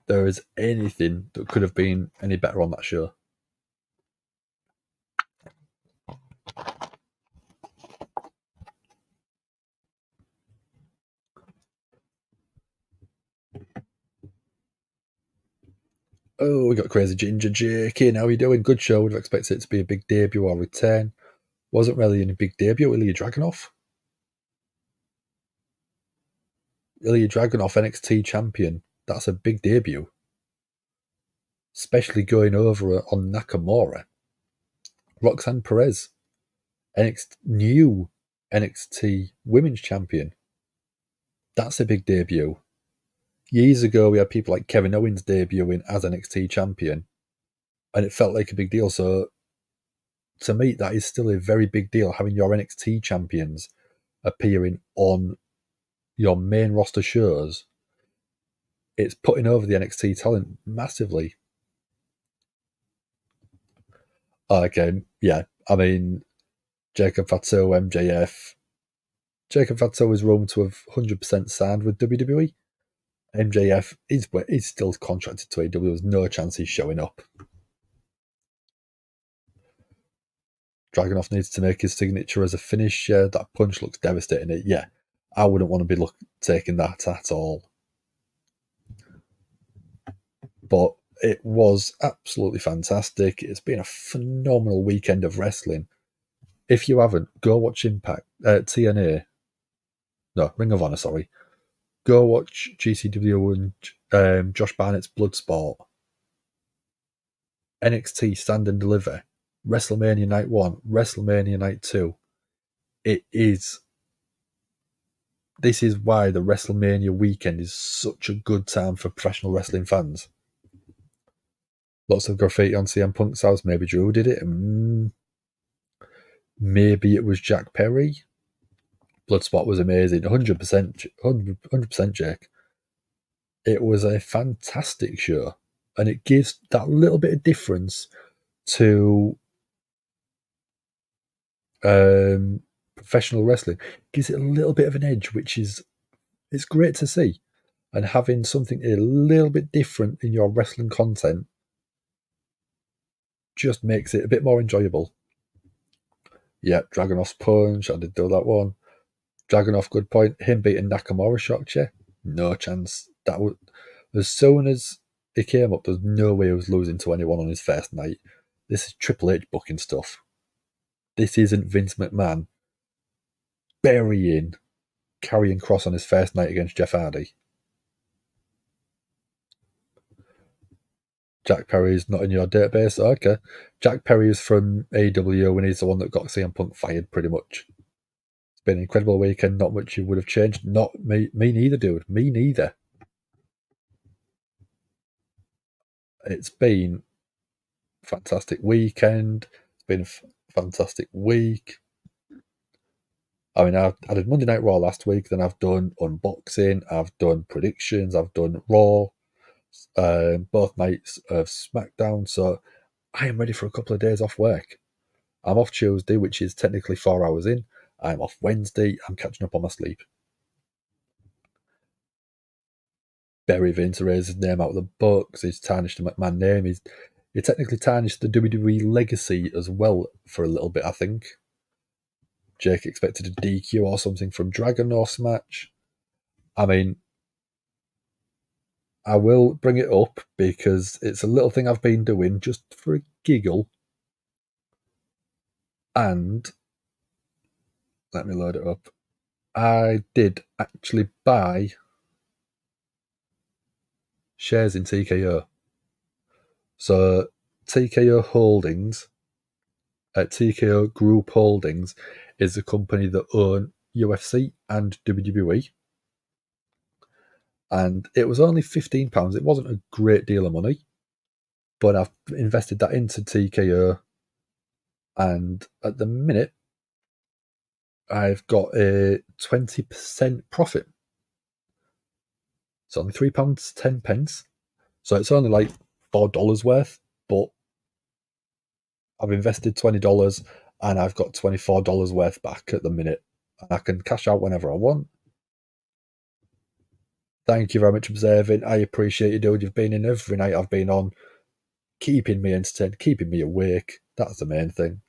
there is anything that could have been any better on that show. Oh, we got Crazy Ginger Jake in. How are you doing? Good show. Would have expected it to be a big debut or return. Wasn't really any big debut. Ilya Dragunov. Ilya Dragunov, NXT champion. That's a big debut. Especially going over on Nakamura. Roxanne Perez. New NXT Women's Champion. That's a big debut. Years ago, we had people like Kevin Owens debuting as NXT champion, and it felt like a big deal. So, to me, that is still a very big deal, having your NXT champions appearing on your main roster shows. It's putting over the NXT talent massively. Okay, yeah. I mean, Jacob Fatu, MJF. Jacob Fatu is rumored to have 100% signed with WWE. MJF is still contracted to AEW. There's no chance he's showing up. Dragunov needs to make his signature as a finisher. That punch looks devastating. Yeah, I wouldn't want to be taking that at all. But It was absolutely fantastic. It's been a phenomenal weekend of wrestling. If you haven't, go watch Impact, TNA. No, Ring of Honor, sorry. Go watch GCW and Josh Barnett's Bloodsport. NXT Stand and Deliver. WrestleMania Night 1, WrestleMania Night 2. This is why the WrestleMania weekend is such a good time for professional wrestling fans. Lots of graffiti on CM Punk's house. Maybe Drew did it. Maybe it was Jack Perry. Bloodsport was amazing. 100% Jake. It was a fantastic show. And it gives that little bit of difference to professional wrestling. It gives it a little bit of an edge, which is it's great to see. And having something a little bit different in your wrestling content just makes it a bit more enjoyable. Yeah, Dragonov's punch, I did do that one. Dragonov, good point. Him beating Nakamura shocked you? No chance. That was as soon as he came up, there's no way he was losing to anyone on his first night. This is Triple H booking stuff. This isn't Vince McMahon burying Karrion Kross on his first night against Jeff Hardy. Jack Perry is not in your database. Okay. Jack Perry is from AEW and he's the one that got CM Punk fired pretty much. It's been an incredible weekend. Not much you would have changed. Not me neither, dude. Me neither. It's been a fantastic weekend. It's been a fantastic week. I mean, I did Monday Night Raw last week. Then I've done unboxing. I've done predictions. I've done Raw. Both nights of SmackDown, so I am ready for a couple of days off work. I'm off Tuesday, which is technically 4 hours in. I'm off Wednesday. I'm catching up on my sleep. Bury Vince erased his name out of the books. He's tarnished the McMahon name. He technically tarnished the WWE legacy as well for a little bit, I think. Jake expected a DQ or something from Dragonov's match. I mean, I will bring it up because it's a little thing I've been doing just for a giggle. And let me load it up. I did actually buy shares in TKO. So TKO Holdings, TKO Group Holdings is a company that own UFC and WWE. And it was only £15. It wasn't a great deal of money, but I've invested that into TKO. And at the minute, I've got a 20% profit. It's only £3.10. So it's only like $4 worth, but I've invested $20 and I've got $24 worth back at the minute. And I can cash out whenever I want. Thank you very much for observing. I appreciate you, dude. You've been in every night I've been on, keeping me entertained, keeping me awake. That's the main thing.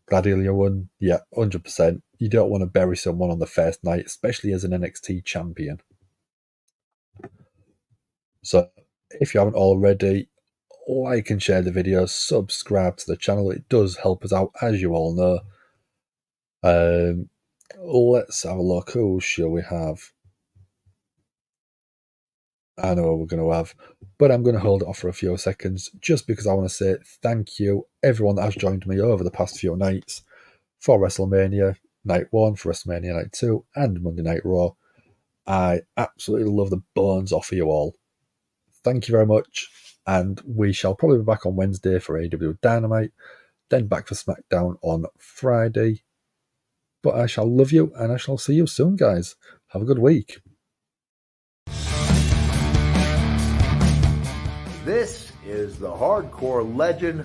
Gladiator won. Yeah, 100%. You don't want to bury someone on the first night, especially as an NXT champion. So, if you haven't already, like and share the video, subscribe to the channel. It does help us out, as you all know. Let's have a look. Who shall we have? I know what we're going to have, but I'm going to hold it off for a few seconds just because I want to say thank you everyone that has joined me over the past few nights for WrestleMania Night 1, for WrestleMania Night 2 and Monday Night Raw. I absolutely love the bones off of you all. Thank you very much, and we shall probably be back on Wednesday for AEW Dynamite, then back for SmackDown on Friday. But I shall love you, and I shall see you soon, guys. Have a good week. This is the hardcore legend,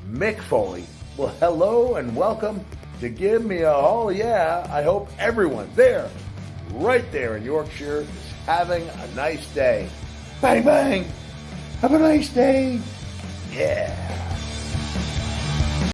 Mick Foley. Well, hello and welcome to Give Me a Hall Yeah. I hope everyone there, right there in Yorkshire, is having a nice day. Bang, bang. Have a nice day. Yeah.